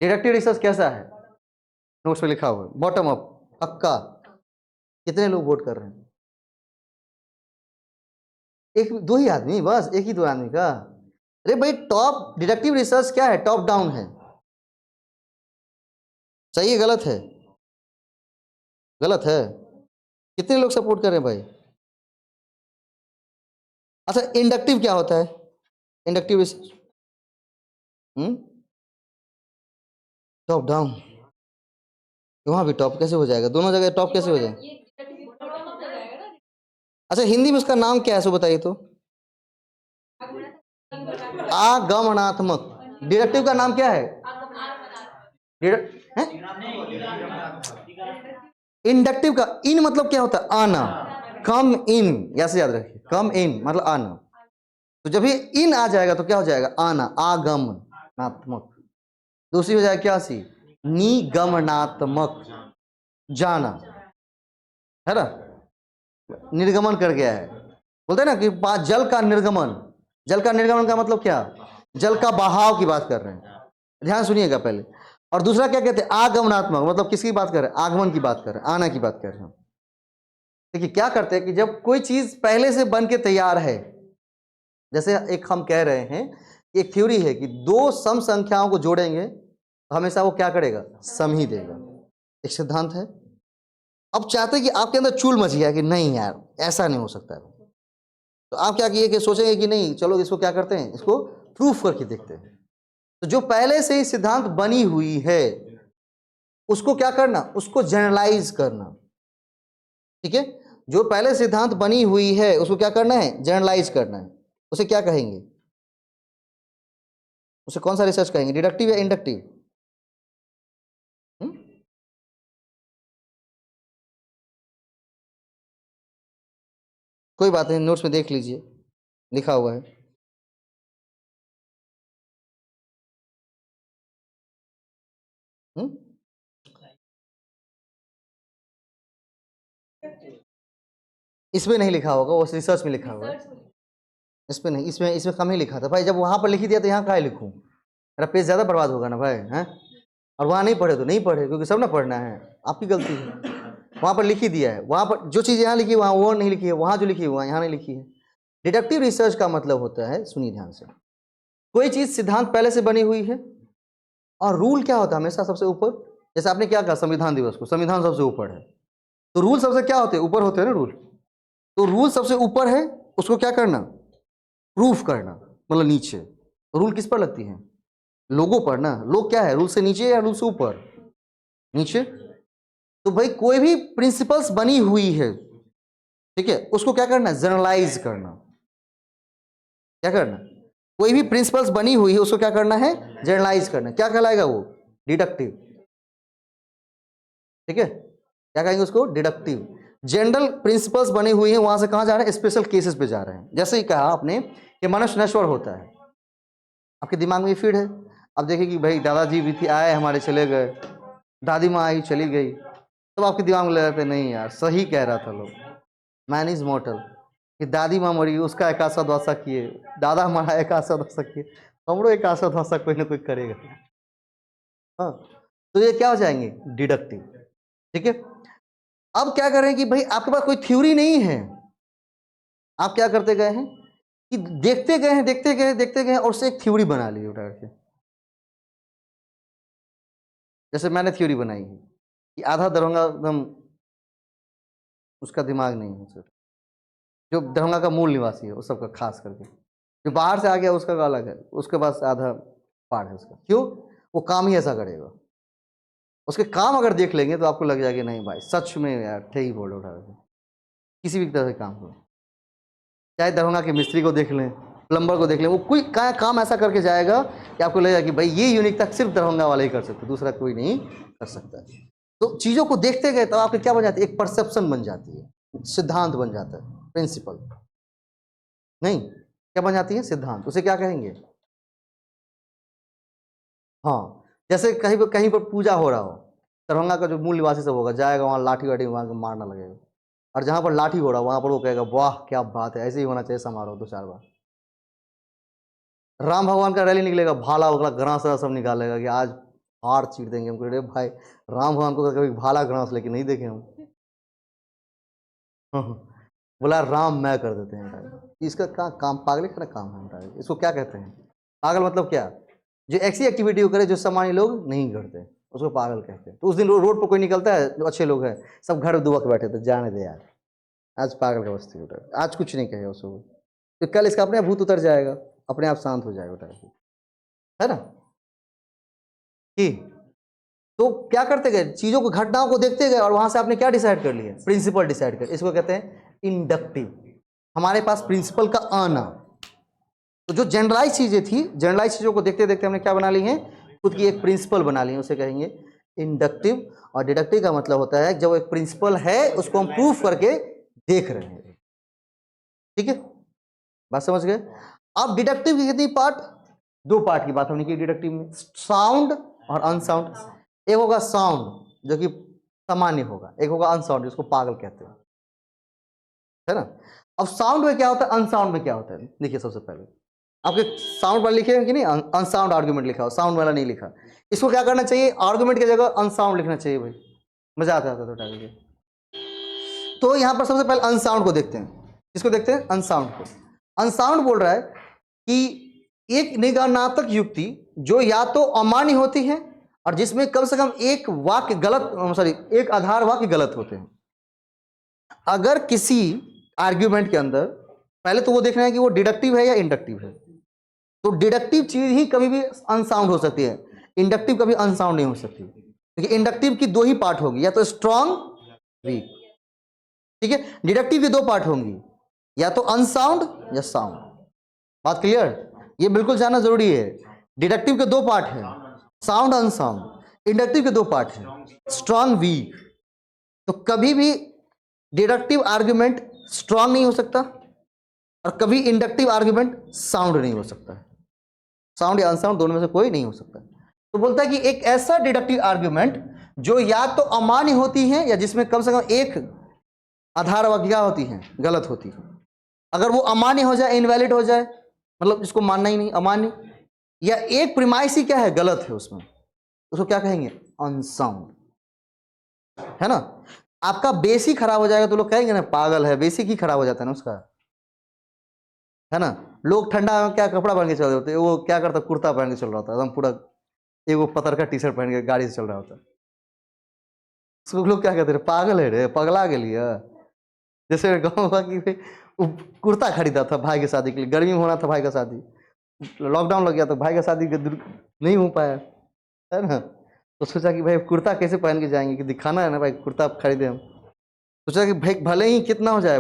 डिडक्टिव रिसर्च कैसा है? नोट्स में लिखा हुआ है बॉटम अप, पक्का। कितने लोग वोट कर रहे हैं? एक दो ही आदमी, बस एक ही दो आदमी का। अरे भाई, टॉप डिडक्टिव रिसर्च क्या है? टॉप डाउन है। सही है गलत है? गलत है। कितने लोग सपोर्ट कर रहे हैं भाई? अच्छा, इंडक्टिव क्या होता है? इंडक्टिव रिसर्च टॉप डाउन, वहां भी टॉप कैसे हो जाएगा? दोनों जगह टॉप कैसे हो जाएगा? अच्छा, हिंदी में उसका नाम क्या है, सो बताइए तो। आगमनात्मक। डिडक्टिव का नाम क्या है? इंडक्टिव का इन मतलब क्या होता है? आना, कम इन, ऐसे याद रखिए, कम इन मतलब आना। तो जब ये इन आ जाएगा तो क्या हो जाएगा? आना, आगमनात्मक। दूसरी हो जाएगा क्या सी? निगमनात्मक, जाना, है ना, निर्गमन कर गया है। बोलते हैं ना कि जल का निर्गमन, जल का निर्गमन का मतलब क्या? जल का बहाव की बात कर रहे हैं, ध्यान सुनिएगा पहले। और दूसरा क्या कहते हैं? आगमनात्मक, मतलब किसकी बात कर रहे हैं? आगमन की बात कर रहे हैं, आना की बात कर रहे हैं। देखिए क्या करते हैं कि जब कोई चीज पहले से बन के तैयार है, जैसे एक हम कह रहे हैं, एक थ्योरी है कि दो सम संख्याओं को जोड़ेंगे तो हमेशा वो क्या करेगा? सम ही देगा, एक सिद्धांत है। अब चाहते हैं कि आपके अंदर चूल मच गया कि नहीं यार ऐसा नहीं हो सकता है, तो आप क्या किए कि सोचेंगे कि नहीं चलो इसको क्या करते हैं, इसको प्रूफ करके देखते हैं। तो जो पहले से ही सिद्धांत बनी हुई है उसको क्या करना? उसको जनरलाइज करना, ठीक है। जो पहले सिद्धांत बनी हुई है उसको क्या करना है? जनरलाइज करना है। उसे क्या कहेंगे? उसे कौन सा रिसर्च कहेंगे? डिडक्टिव या इंडक्टिव? कोई बात नहीं, नोट्स में देख लीजिए, लिखा हुआ है। इसमें नहीं लिखा होगा, वो रिसर्च में लिखा हुआ है। इसमें नहीं, इसमें कम ही लिखा था भाई। जब वहां पर लिख दिया तो यहाँ काहे लिखूं? मेरा पेज ज़्यादा बर्बाद होगा ना भाई, हैं? और वहाँ नहीं पढ़े तो नहीं पढ़े, क्योंकि सब ना पढ़ना है, आपकी गलती है। वहाँ पर लिख ही दिया है, वहाँ पर जो चीज़ यहाँ लिखी है वहाँ वो नहीं लिखी है, वहाँ जो लिखी है वहाँ यहाँ नहीं लिखी है। डिडक्टिव रिसर्च का मतलब होता है, सुनिए ध्यान से, कोई चीज़ सिद्धांत पहले से बनी हुई है और रूल क्या होता है हमेशा सबसे ऊपर। जैसे आपने क्या कहा संविधान दिवस को, संविधान सबसे ऊपर है, तो रूल सबसे क्या होते हैं, ऊपर होते हैं ना रूल। तो रूल सबसे ऊपर है, उसको क्या करना, प्रूफ करना, मतलब नीचे। तो रूल किस पर लगती है, लोगों पर ना। लोग क्या है, रूल से नीचे या रूल से ऊपर, नीचे। तो भाई कोई भी प्रिंसिपल्स बनी हुई है, ठीक है, उसको क्या करना, जनरलाइज करना। क्या करना, कोई भी प्रिंसिपल्स बनी हुई है उसको क्या करना है, जनरलाइज करना। क्या कहलाएगा वो, डिडक्टिव। ठीक है, क्या कहेंगे उसको, डिडक्टिव। जनरल प्रिंसिपल्स बनी हुई है, वहां से कहां जा रहे हैं, स्पेशल केसेस पे जा रहे हैं। जैसे ही कहा आपने कि मनुष्य नश्वर होता है, आपके दिमाग में फीड है। अब देखिए कि भाई दादाजी भी थी, आए हमारे चले गए, दादी माँ आई चली गई, तब आपके दिमाग में लग जाते नहीं यार सही कह रहा था लोग, मैन इज मॉर्टल, कि दादी माँ मरी उसका एकासा द्वासा किए, दादा हमारा एकासा द्वासा किए, हमरो एकासा द्वासा कोई ना कोई करेगा। हाँ, तो ये क्या हो जाएंगे, डिडक्टिव। ठीक है, अब क्या करें कि भाई आपके पास कोई थ्योरी नहीं है, आप क्या करते गए हैं कि देखते गए हैं, देखते गए, देखते गए और उससे एक थ्योरी बना ली उठा के। जैसे मैंने थ्योरी बनाई है कि आधा दरभंगा एकदम उसका दिमाग नहीं है सर, जो दरभंगा का मूल निवासी है उस सबका खास करके, जो बाहर से आ गया उसका अलग है, उसके पास आधा पार्ट है उसका। क्यों, वो काम ही ऐसा करेगा। उसके काम अगर देख लेंगे तो आपको लग जाएगा नहीं भाई सच में यार ठीक बोल उठा के, किसी भी तरह से काम करो। चाहे दरभंगा के मिस्त्री को देख लें, प्लम्बर को देख लें, वो कोई काम ऐसा करके जाएगा कि आपको लगेगा कि भाई ये यूनिक सिर्फ दरभंगा वाले ही कर सकते, दूसरा कोई नहीं कर सकता। तो चीज़ों को देखते गए तो आपके क्या बन जाती है, एक परसेप्शन बन जाती है, सिद्धांत बन जाता है, प्रिंसिपल नहीं, क्या बन जाती है, सिद्धांत। उसे क्या कहेंगे, हाँ। जैसे कहीं पर पूजा हो रहा हो, दरभंगा का जो मूल निवासी सब होगा जाएगा वहाँ, लाठी वाठी वहाँ मारना लगेगा, और जहाँ पर लाठी हो रहा वहाँ पर वो कहेगा वाह क्या बात है, ऐसे ही होना चाहिए समारोह 2-4 बार। राम भगवान का रैली निकलेगा, भाला होगा, ग्रास सब निकालेगा कि आज हार चीर देंगे हमको। अरे भाई राम भगवान को कभी भाला ग्रास लेके नहीं देखे हम। बोला राम मैं कर देते हैं, इसका काम पागल का काम है। इसको क्या कहते हैं, पागल मतलब क्या, जो ऐसी एक्टिविटी करे जो सामान्य लोग नहीं करते उसको पागल कहते हैं। तो उस दिन रोड पर कोई निकलता है, जो अच्छे लोग हैं सब घर दुआ के बैठे थे, जाने दे यार आज पागल का बस्ती उठा, आज कुछ नहीं कहे उसको, तो कल इसका अपने आप भूत उतर जाएगा, अपने आप शांत हो जाएगा उठा, है ना। कि तो क्या करते गए, चीजों को घटनाओं को देखते गए और वहां से आपने क्या डिसाइड कर लिया, प्रिंसिपल डिसाइड कर, इसको कहते हैं इंडक्टिव। हमारे पास प्रिंसिपल का आना, तो जो जनरलाइज चीजें थी, जनरलाइज चीजों को देखते देखते हमने क्या बना ली है, खुद की एक प्रिंसिपल बना ली है, उसे कहेंगे इंडक्टिव। और डिडक्टिव का मतलब होता है जब एक प्रिंसिपल है उसको हम प्रूफ करके देख रहे हैं। ठीक है, बात समझ गए। अब डिडक्टिव की कितनी पार्ट, 2 पार्ट की बात हमने की डिडक्टिव में, साउंड और अनसाउंड। एक होगा साउंड जो कि सामान्य होगा, एक होगा अनसाउंड जिसको पागल कहते हैं, है ना। अब साउंड में क्या होता है, अनसाउंड में क्या होता है, देखिए सबसे पहले आपके साउंड वाला लिखे हैं कि नहीं, अनसाउंड आर्गुमेंट लिखा हो, साउंड वाला नहीं लिखा। इसको क्या करना चाहिए, आर्गुमेंट की जगह अनसाउंड लिखना चाहिए भाई, मजा आता है तो टाइम। तो यहां पर सबसे पहले अनसाउंड को देखते हैं, इसको देखते हैं अनसाउंड को। अनसाउंड बोल रहा है कि एक निगमनात्मक युक्ति जो या तो अमान्य होती है और जिसमें कम से कम एक वाक्य गलत, एक आधार वाक्य गलत होते हैं। अगर किसी आर्ग्यूमेंट के अंदर पहले तो वो देखना है कि वो डिडक्टिव है या इंडक्टिव है। तो डिडक्टिव चीज ही कभी भी अनसाउंड हो सकती है, इंडक्टिव कभी अनसाउंड नहीं हो सकती, क्योंकि इंडक्टिव की 2 ही पार्ट होगी, या तो स्ट्रॉन्ग वीक। ठीक है, डिडक्टिव की 2 पार्ट होंगी, या तो अनसाउंड या साउंड। बात क्लियर, ये बिल्कुल जानना जरूरी है। डिडक्टिव के 2 पार्ट हैं, साउंड अनसाउंड। इंडक्टिव के 2 पार्ट हैं, स्ट्रॉन्ग वीक। तो कभी भी डिडक्टिव आर्ग्यूमेंट स्ट्रॉन्ग नहीं हो सकता और कभी इंडक्टिव आर्ग्यूमेंट साउंड नहीं हो सकता, साउंड या अनसाउंड दोनों में से कोई नहीं हो सकता। तो बोलता है कि एक ऐसा डिडक्टिव आर्ग्यूमेंट जो या तो अमान्य होती है या जिसमें कम से कम एक आधार वाक्य होती है गलत होती है। अगर वो अमान्य हो जाए, इनवैलिड हो जाए, मतलब इसको मानना ही नहीं, अमान्य, या एक प्रीमाइस ही क्या है, गलत है उसमें, उसको क्या कहेंगे, अनसाउंड, है ना। आपका बेसिक खराब हो जाएगा तो लोग कहेंगे ना पागल है, बेसिक ही खराब हो जाता है ना उसका, है ना। लोग ठंडा में क्या कपड़ा पहन के चल रहे होते, वो क्या करता, कुर्ता पहन के चल रहा होता एकदम पूरा, एक वो पतर का टी शर्ट पहन के गाड़ी से चल रहा होता, उसको लोग क्या कहते हैं, पागल है रे, पगला के लिए। जैसे गाँव का कि वो कुर्ता खरीदा था भाई की शादी के लिए, गर्मी में होना था भाई का शादी, लॉकडाउन लग गया तो भाई का शादी नहीं हो पाया, है ना। तो सोचा कि भाई कुर्ता कैसे पहन के जाएंगे, कि दिखाना है ना भाई, कुर्ता खरीदे हम। सोचा कि भाई भले ही कितना हो जाए,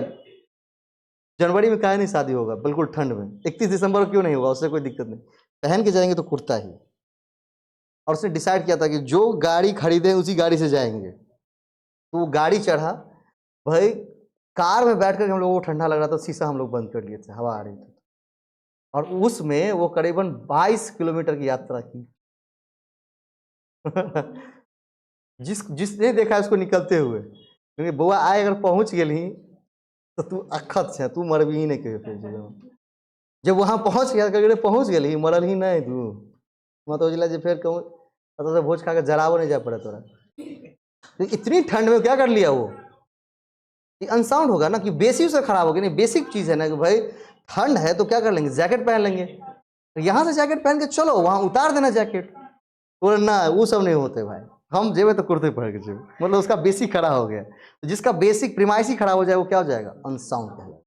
जनवरी में काहे नहीं शादी होगा, बिल्कुल ठंड में, 31 दिसंबर को क्यों नहीं होगा, उससे कोई दिक्कत नहीं, पहन के जाएंगे तो कुर्ता ही। और उसने डिसाइड किया था कि जो गाड़ी खरीदे उसी गाड़ी से जाएंगे, तो वो गाड़ी चढ़ा भाई, कार में बैठ कर हम लोगों को ठंडा लग रहा था, शीशा हम लोग बंद कर लिए थे, हवा आ रही थी, और उसमें वो करीबन 22 किलोमीटर की यात्रा की। जिसने देखा उसको निकलते हुए, क्योंकि बुआ आए अगर पहुंच गई तो तू अखत है, तू मरबी ही नहीं कहे फिर जब वहां पहुंच गया, पहुंच गई मरल ही नहीं तू, मैं तो उजला फिर कहूँ तो भोज खा के जरावो नहीं जा पड़े तोरा। तो इतनी ठंड में क्या कर लिया वो, अनसाउंड होगा ना, कि बेसिक से खराब हो गया, नहीं बेसिक चीज है ना, कि भाई ठंड है तो क्या कर लेंगे, जैकेट पहन लेंगे, तो यहाँ से जैकेट पहन के चलो, वहां उतार देना जैकेट, बोले ना वो सब नहीं होते भाई, हम जेबे तो कुर्ते पहन के जेबे, मतलब उसका बेसिक खड़ा हो गया। तो जिसका बेसिक प्रीमाइस ही खड़ा हो जाए वो क्या हो जाएगा, अनसाउंड कहलाएगा।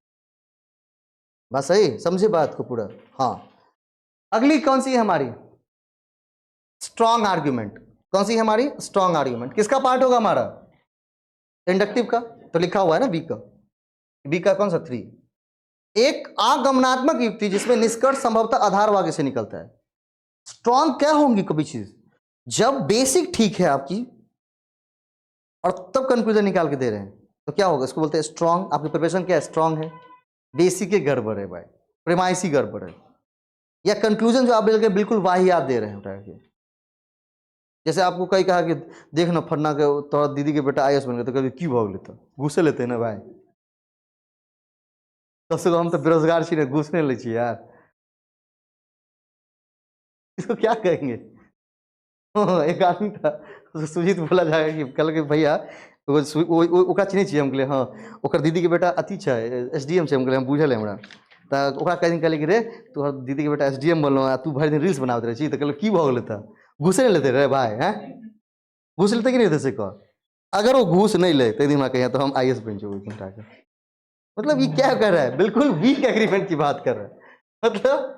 बस सही समझे बात को पूरा। हाँ, अगली कौन सी है हमारी, स्ट्रॉन्ग आर्ग्यूमेंट। कौन सी है हमारी, स्ट्रॉन्ग आर्ग्यूमेंट। किसका पार्ट होगा हमारा, इंडक्टिव का, तो लिखा हुआ है ना बी का, बी का कौन सा 3। एक आगमनात्मक युक्ति जिसमें निष्कर्ष संभवतः आधार वाक्य से निकलता है। स्ट्रॉन्ग क्या होंगी कभी चीज, जब बेसिक ठीक है आपकी और तब कंक्लूजन निकाल के दे रहे हैं, तो क्या होगा, इसको बोलते हैं स्ट्रॉन्ग। आपकी प्रिपरेशन क्या है, स्ट्रॉन्ग है, बेसिक के गड़बड़ है भाई, प्रेमाइस ही गड़बड़ है, या कंक्लूजन जो आप बिल्कुल वाहियात दे रहे हैं उठा के। जैसे आपको कई कहा कि देख ना फन्ना के तोरा दीदी के बेटा आईएएस बन गए, तो कभी की भाग लेता, घूसे लेते हैं ना भाई, तो हम तो बेरोजगार छी, घूस नहीं ले छी यार, इसको क्या कहेंगे। एक आदमी था, सुजीत बोला जाएगा कि कल के भैया ओकरा चिन्है छियै, हम कहलिए हाँ, ओकर दीदी के बेटा अथी छै, एसडीएम छै, हम कहलिए हम बुझल है हमरा, तऽ ओकरा कहीं कहलिए कि रे तोहर दीदी के बेटा एसडीएम बनलो आ तू भरि दिन रील्स बनाबैत रहे छी, तऽ कहलक की भऽ गेलै, तऽ घूसे नहीं लेते रे भाई, हैं घूस लेते कि नहीं लेते से कह, अगर वो घूस नहीं ले तो हमरा कहिए तो हम आईएएस बन जाओ। मतलब ये क्या कर रहा है, बिल्कुल वीक एग्रीमेंट की बात कर रहा है, मतलब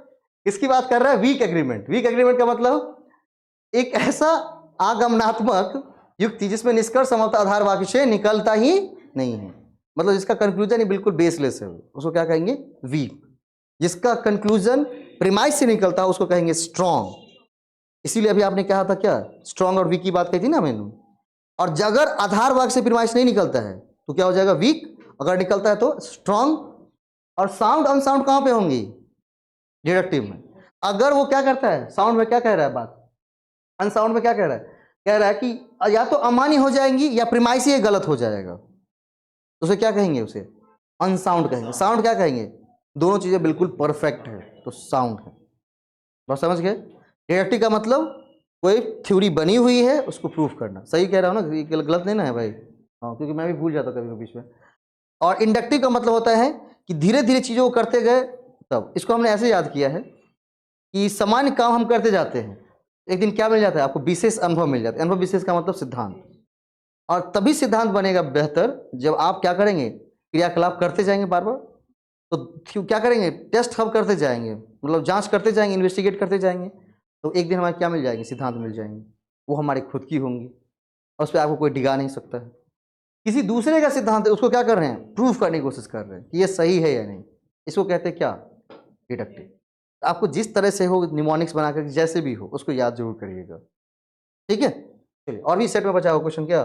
इसकी बात कर रहा है वीक एग्रीमेंट। वीक एग्रीमेंट का मतलब एक ऐसा आगमनात्मक युक्ति जिसमें निष्कर्ष संभवतः आधार वाक्य से निकलता ही नहीं है, मतलब जिसका कंक्लूजन ही बिल्कुल बेसलेस है, उसको क्या कहेंगे, वीक। जिसका कंक्लूजन प्रीमाइस से निकलता है उसको कहेंगे स्ट्रॉन्ग। इसीलिए अभी आपने कहा था क्या, स्ट्रॉन्ग और वीक की बात कही थी ना मैंने। और अगर आधार वाक्य से प्रीमाइस नहीं निकलता है तो क्या हो जाएगा, वीक। अगर निकलता है तो स्ट्रॉन्ग। और साउंड अनसाउंड कहां पे होंगी, डिडक्टिव में। अगर वो क्या करता है, साउंड में क्या कह रहा है बात, अनसाउंड में क्या कह रहा है, कह रहा है कि या तो अमान्य हो जाएंगी या प्रीमाइस ही गलत हो जाएगा, तो उसे क्या कहेंगे, उसे अनसाउंड कहेंगे। साउंड क्या कहेंगे, दोनों चीजें बिल्कुल परफेक्ट है तो साउंड है। बस समझ गए, डिडक्टिव का मतलब कोई थ्योरी बनी हुई है उसको प्रूफ करना। सही कह रहा हूं ना, गलत नहीं ना है भाई, हाँ, क्योंकि मैं भी भूल जाता कभी कभी बीच में। और इंडक्टिव का मतलब होता है कि धीरे धीरे चीजों को करते गए, तब इसको हमने ऐसे याद किया है कि सामान्य काम हम करते जाते हैं, एक दिन क्या मिल जाता है आपको, विशेष अनुभव मिल जाता है। अनुभव विशेष का मतलब सिद्धांत, और तभी सिद्धांत बनेगा बेहतर जब आप क्या करेंगे, क्रियाकलाप करते जाएंगे बार बार। तो क्या करेंगे, टेस्ट हम करते जाएंगे, मतलब जांच करते जाएंगे, इन्वेस्टिगेट करते जाएंगे, तो एक दिन हमारे क्या मिल जाएंगे, सिद्धांत मिल जाएंगे, वो हमारी खुद की होंगी, और उस पर आपको कोई डिगा नहीं सकता है। किसी दूसरे का सिद्धांत है, उसको क्या कर रहे हैं, प्रूफ करने की कोशिश कर रहे हैं कि ये सही है या नहीं, इसको कहते हैं क्या, डिडक्टिव। आपको जिस तरह से हो निमोनिक्स बनाकर जैसे भी हो उसको याद जरूर करिएगा, ठीक है। चलिए, और भी सेट में बचा हुआ क्वेश्चन क्या,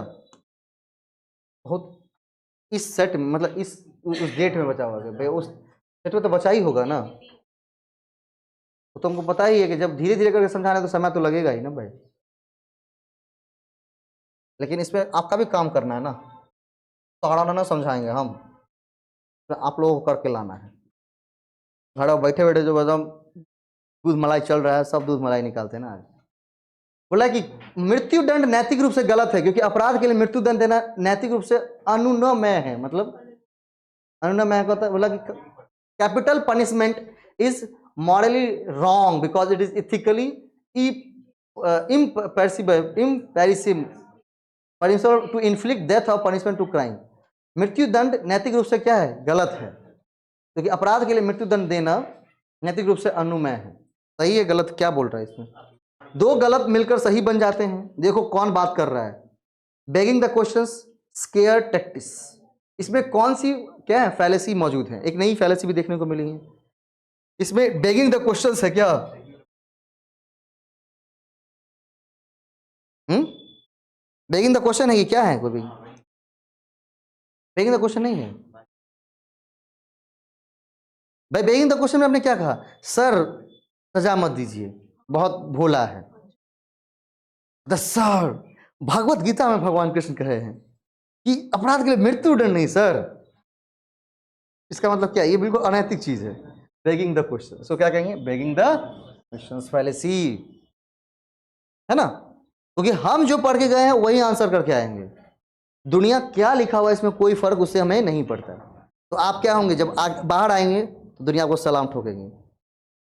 बहुत इस सेट में, मतलब इस उस डेट में बचा हुआ है भाई, उस सेट में तो बचा ही होगा ना, तो तुमको पता ही है कि जब धीरे धीरे करके समझाना है तो समय तो लगेगा ही ना भाई, लेकिन इस पर आपका भी काम करना है ना, तो ना समझाएंगे हम, तो आप लोगों को करके लाना है। घर बैठे बैठे जो एकदम दूध मलाई चल रहा है, सब दूध मलाई निकालते हैं ना आज। बोला कि मृत्यु दंड नैतिक रूप से गलत है, क्योंकि अपराध के लिए मृत्यु दंड देना नैतिक रूप से अनुनय है। मतलब अनुनय का होता है, बोला कि capital punishment is morally wrong because it is ethically impermissible to inflict death और पनिशमेंट टू क्राइम। मृत्यु दंड नैतिक रूप से क्या है? गलत है, क्योंकि अपराध के लिए मृत्यु दंड देना नैतिक रूप से अनुमेय है। सही है गलत? क्या बोल रहा है इसमें? दो गलत मिलकर सही बन जाते हैं। देखो कौन बात कर रहा है। Begging the questions, square tactics. इसमें कौन सी क्या है? फैलेसी मौजूद है। एक नई फैलेसी भी देखने को मिली है इसमें। बेगिंग द क्वेश्चंस है क्या? बेगिंग द क्वेश्चन है कि क्या है? कोई भी बेगिंग द क्वेश्चन नहीं है भाई। बेगिंग द क्वेश्चन में आपने क्या कहा? सर सजा मत दीजिए, बहुत भोला है। द सर, भगवत गीता में भगवान कृष्ण कहे हैं कि अपराध के लिए मृत्यु दंड नहीं सर। इसका मतलब क्या? ये बिल्कुल अनैतिक चीज है, बेगिंग द क्वेश्चन। सो क्या कहेंगे? बेगिंग द क्वेश्चन फैलेसी, है ना? क्योंकि हम जो पढ़ के गए हैं वही आंसर करके आएंगे। दुनिया क्या लिखा हुआ है इसमें कोई फर्क उससे हमें नहीं पड़ता। तो आप क्या होंगे जब बाहर आएंगे तो दुनिया को सलाम ठोकेंगे,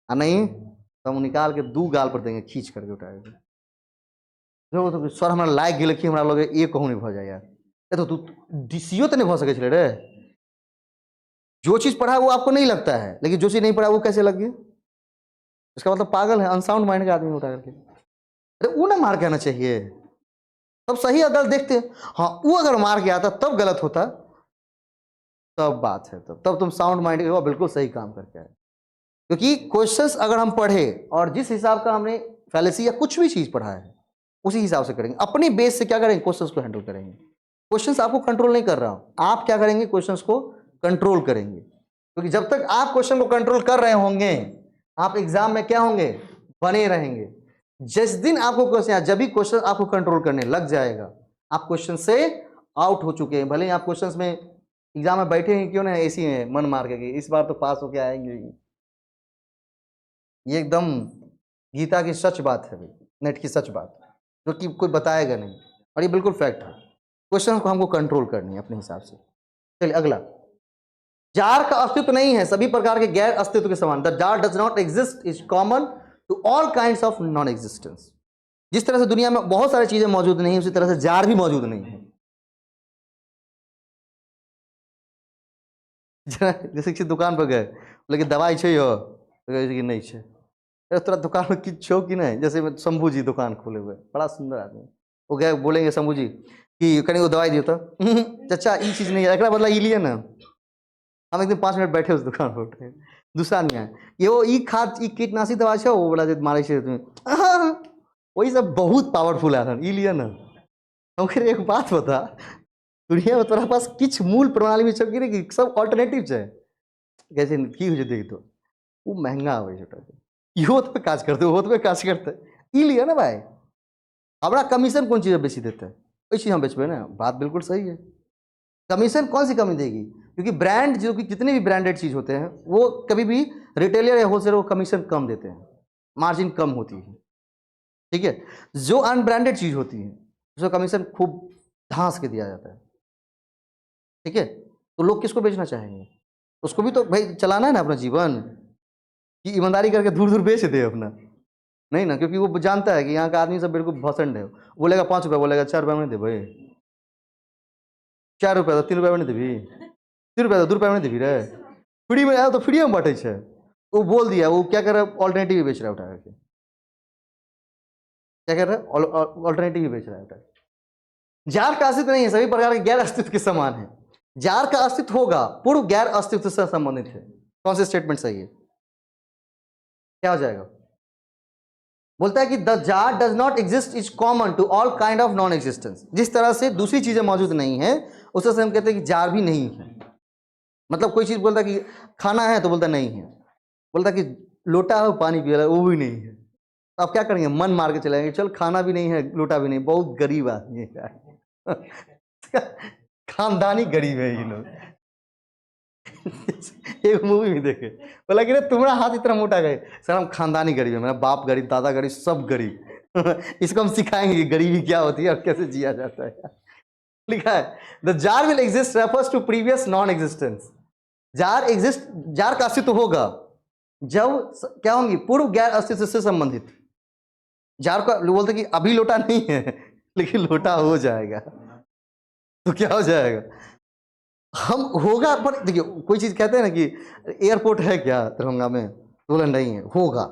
और नहीं तो हम निकाल के दू गाल पर देंगे, खींच करके उठाएंगे। तो सर हमारा लायक गिल कि हमारा लोग ये कहूँ नहीं भ जाए यार। तो तू डीसीओ तो नहीं भ सके छे रे। जो चीज पढ़ा वो आपको नहीं लगता है, लेकिन जो चीज नहीं पढ़ा वो कैसे लग गई? इसका मतलब पागल है, अनसाउंड माइंड का आदमी उठा करके। अरे वो ना मार के आना चाहिए, तब सही अगर देखते हैं। हाँ वो अगर मार के आता तब गलत होता, तब बात है। तब तुम साउंड माइंड के बिल्कुल सही काम करके आए। क्योंकि क्वेश्चंस अगर हम पढ़े और जिस हिसाब का हमने फैलेसी या कुछ भी चीज पढ़ा है उसी हिसाब से करेंगे। अपनी बेस से क्या करेंगे? क्वेश्चंस को हैंडल करेंगे। क्वेश्चंस आपको कंट्रोल नहीं कर रहा हूं, आप क्या करेंगे? क्वेश्चंस को कंट्रोल करेंगे। क्योंकि जब तक आप क्वेश्चन को कंट्रोल कर रहे होंगे आप एग्जाम में क्या होंगे? बने रहेंगे। जिस दिन आपको क्वेश्चन, जब भी क्वेश्चन आपको कंट्रोल करने लग जाएगा आप क्वेश्चन से आउट हो चुके हैं। भले ही आप क्वेश्चंस में एग्जाम में बैठे हैं क्यों ना एसी में मन मार के इस बार तो पास होके आएंगे। ये एकदम गीता की सच बात है, नेट की सच बात, जो कि कोई बताएगा नहीं, और ये बिल्कुल फैक्ट है। क्वेश्चन को हमको कंट्रोल करनी है अपने हिसाब से। चलिए अगला। जार का अस्तित्व नहीं है सभी प्रकार के गैर अस्तित्व के समान। The jar does not exist is common to all kinds of non existence. जिस तरह से दुनिया में बहुत सारी चीजें मौजूद नहीं है उसी तरह से जार भी मौजूद नहीं है। जैसे किसी दुकान पर गए, लेकिन दवाई चाहिए हो तो नहीं चाहिए, तोरा दुकान में किच छो कि नहीं। जैसे शंभू जी दुकान खोले हुए, बड़ा सुंदर आदमी, वो गए बोलेंगे शंभू जी कि कहीं वो दवाई दियो तो चाचा ये चीज़ नहीं है, एक बदला ये लिए ना। हम एकदम 5 मिनट बैठे उस दुकान पर उठे, दूसरा नहीं है ये वो ई खाद ई कीटनाशी दवा छो वो बोला मारे छे तुम्हें, वही सब बहुत पावरफुल है ई लिए ना। हम फिर एक बात बता, दुनिया में तोरा पास किछ मूल प्रणाली में छो कि सब ऑल्टरनेटिव है। कैसे की हो जेतै तो वो महंगा आवे छोटा इहो तो काज करते हो तो काज करते ई लिया ना भाई। हमरा कमीशन कौन चीज़ बेची देते हैं वही चीज़ हम बेचबे ना। बात बिल्कुल सही है। कमीशन कौन सी कमी देगी? क्योंकि ब्रांड जो कि जितने भी ब्रांडेड चीज़ होते हैं वो कभी भी रिटेलर या होलसेलर को कमीशन कम देते हैं, मार्जिन कम होती है। ठीक है, जो अनब्रांडेड चीज़ होती है उसको कमीशन खूब धांस के दिया जाता है। ठीक है, तो लोग किसको बेचना चाहेंगे? उसको भी तो भाई चलाना है ना अपना जीवन, कि ईमानदारी करके दूर दूर बेच दे अपना, नहीं ना। क्योंकि वो जानता है कि यहाँ का आदमी सब बिल्कुल भसंड है। बोलेगा 5 रुपये, बोलेगा 4 रुपये में नहीं दे भाई, 4 रुपये तो 3 रुपये में नहीं देवी, 3 रुपये तो 2 रुपये में नहीं देवी रे। फ्री में आया तो फ्री में बांटे छे। वो बोल दिया, वो क्या कर रहा है? ऑल्टरनेटिव बेच रहा है उठा करके। क्या कर रहा है? ऑल्टरनेटिव ही बेच रहा है उठा। जार का अस्तित्व नहीं है सभी प्रकार के गैर अस्तित्व के समान है। जार का अस्तित्व होगा पूर्व गैर अस्तित्व से संबंधित है। कौन से स्टेटमेंट सही है? क्या हो जाएगा? बोलता है कि the jar does not exist is common to all kind of non existence. जिस तरह से दूसरी चीजें मौजूद नहीं है उस तरह से हम कहते हैं कि जार भी नहीं है। मतलब कोई चीज बोलता है कि खाना है तो बोलता नहीं है, बोलता कि लोटा है पानी पिया वो भी नहीं है। तो आप क्या करेंगे? मन मार के चलेंगे, चल खाना भी नहीं है लोटा भी नहीं, बहुत गरीब आदमी है खानदानी गरीब है ये लोग। एक मूवी में देखे, बोला कि रे तुम्हारा हाथ इतना मोटा गए, सर हम खानदानी गरीब है, मेरा बाप गरीब, दादा गरीब, सब गरीब। इसको हम सिखाएंगे कि गरीबी क्या होती है और कैसे जिया जाता है। लिखा है the jar will exist refers to previous non existence. Jar exist, jar का अस्तित्व होगा जब क्या होंगी, पूर्व गैर अस्तित्व से संबंधित। जार का बोलते कि अभी लोटा नहीं है लेकिन लोटा हो जाएगा, तो क्या हो जाएगा, हम होगा। पर देखिए कोई चीज कहते हैं ना कि एयरपोर्ट है क्या दरभंगा में, बोला नहीं है, होगा।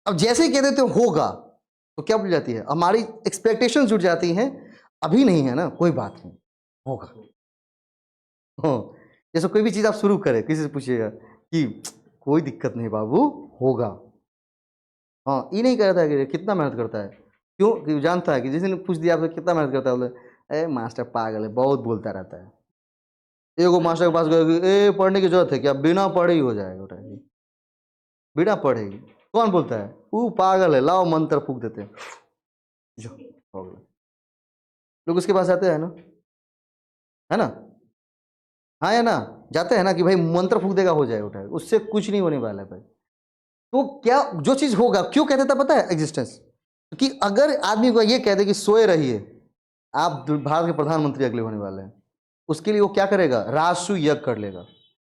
अब जैसे ही कह देते हो होगा तो क्या बोल जाती है, हमारी एक्सपेक्टेशन जुड़ जाती हैं, अभी नहीं है ना कोई बात नहीं, होगा। हाँ, जैसे कोई भी चीज आप शुरू करें, किसी से पूछिएगा कि कोई दिक्कत नहीं बाबू, होगा। हाँ, ये नहीं कहता है कि कितना मेहनत करता है, क्यों, कि जानता है कि जिस दिन पूछ दिया आपसे कितना मेहनत करता है, बोले ए मास्टर पागल है, बहुत बोलता रहता है। एगो मास्टर के पास गए कि ए पढ़ने की जरूरत है क्या, बिना पढ़े ही हो जाएगा, उठाएगी बिना पढ़े ही। कौन बोलता है, वो पागल है, लाओ मंत्र फूक देते हैं, जो हो गया। लोग उसके पास जाते हैं ना, है ना, हाँ या ना, जाते हैं ना कि भाई मंत्र फूक देगा हो जाएगा, उठाएगा, उससे कुछ नहीं होने वाला है भाई। तो क्या जो चीज होगा, क्यों कहते था पता है एग्जिस्टेंस, कि अगर आदमी को ये कह दे कि सोए रहिए, आप भारत के प्रधानमंत्री अगले होने वाले हैं, उसके लिए वो क्या करेगा, राजसु यज्ञ कर लेगा।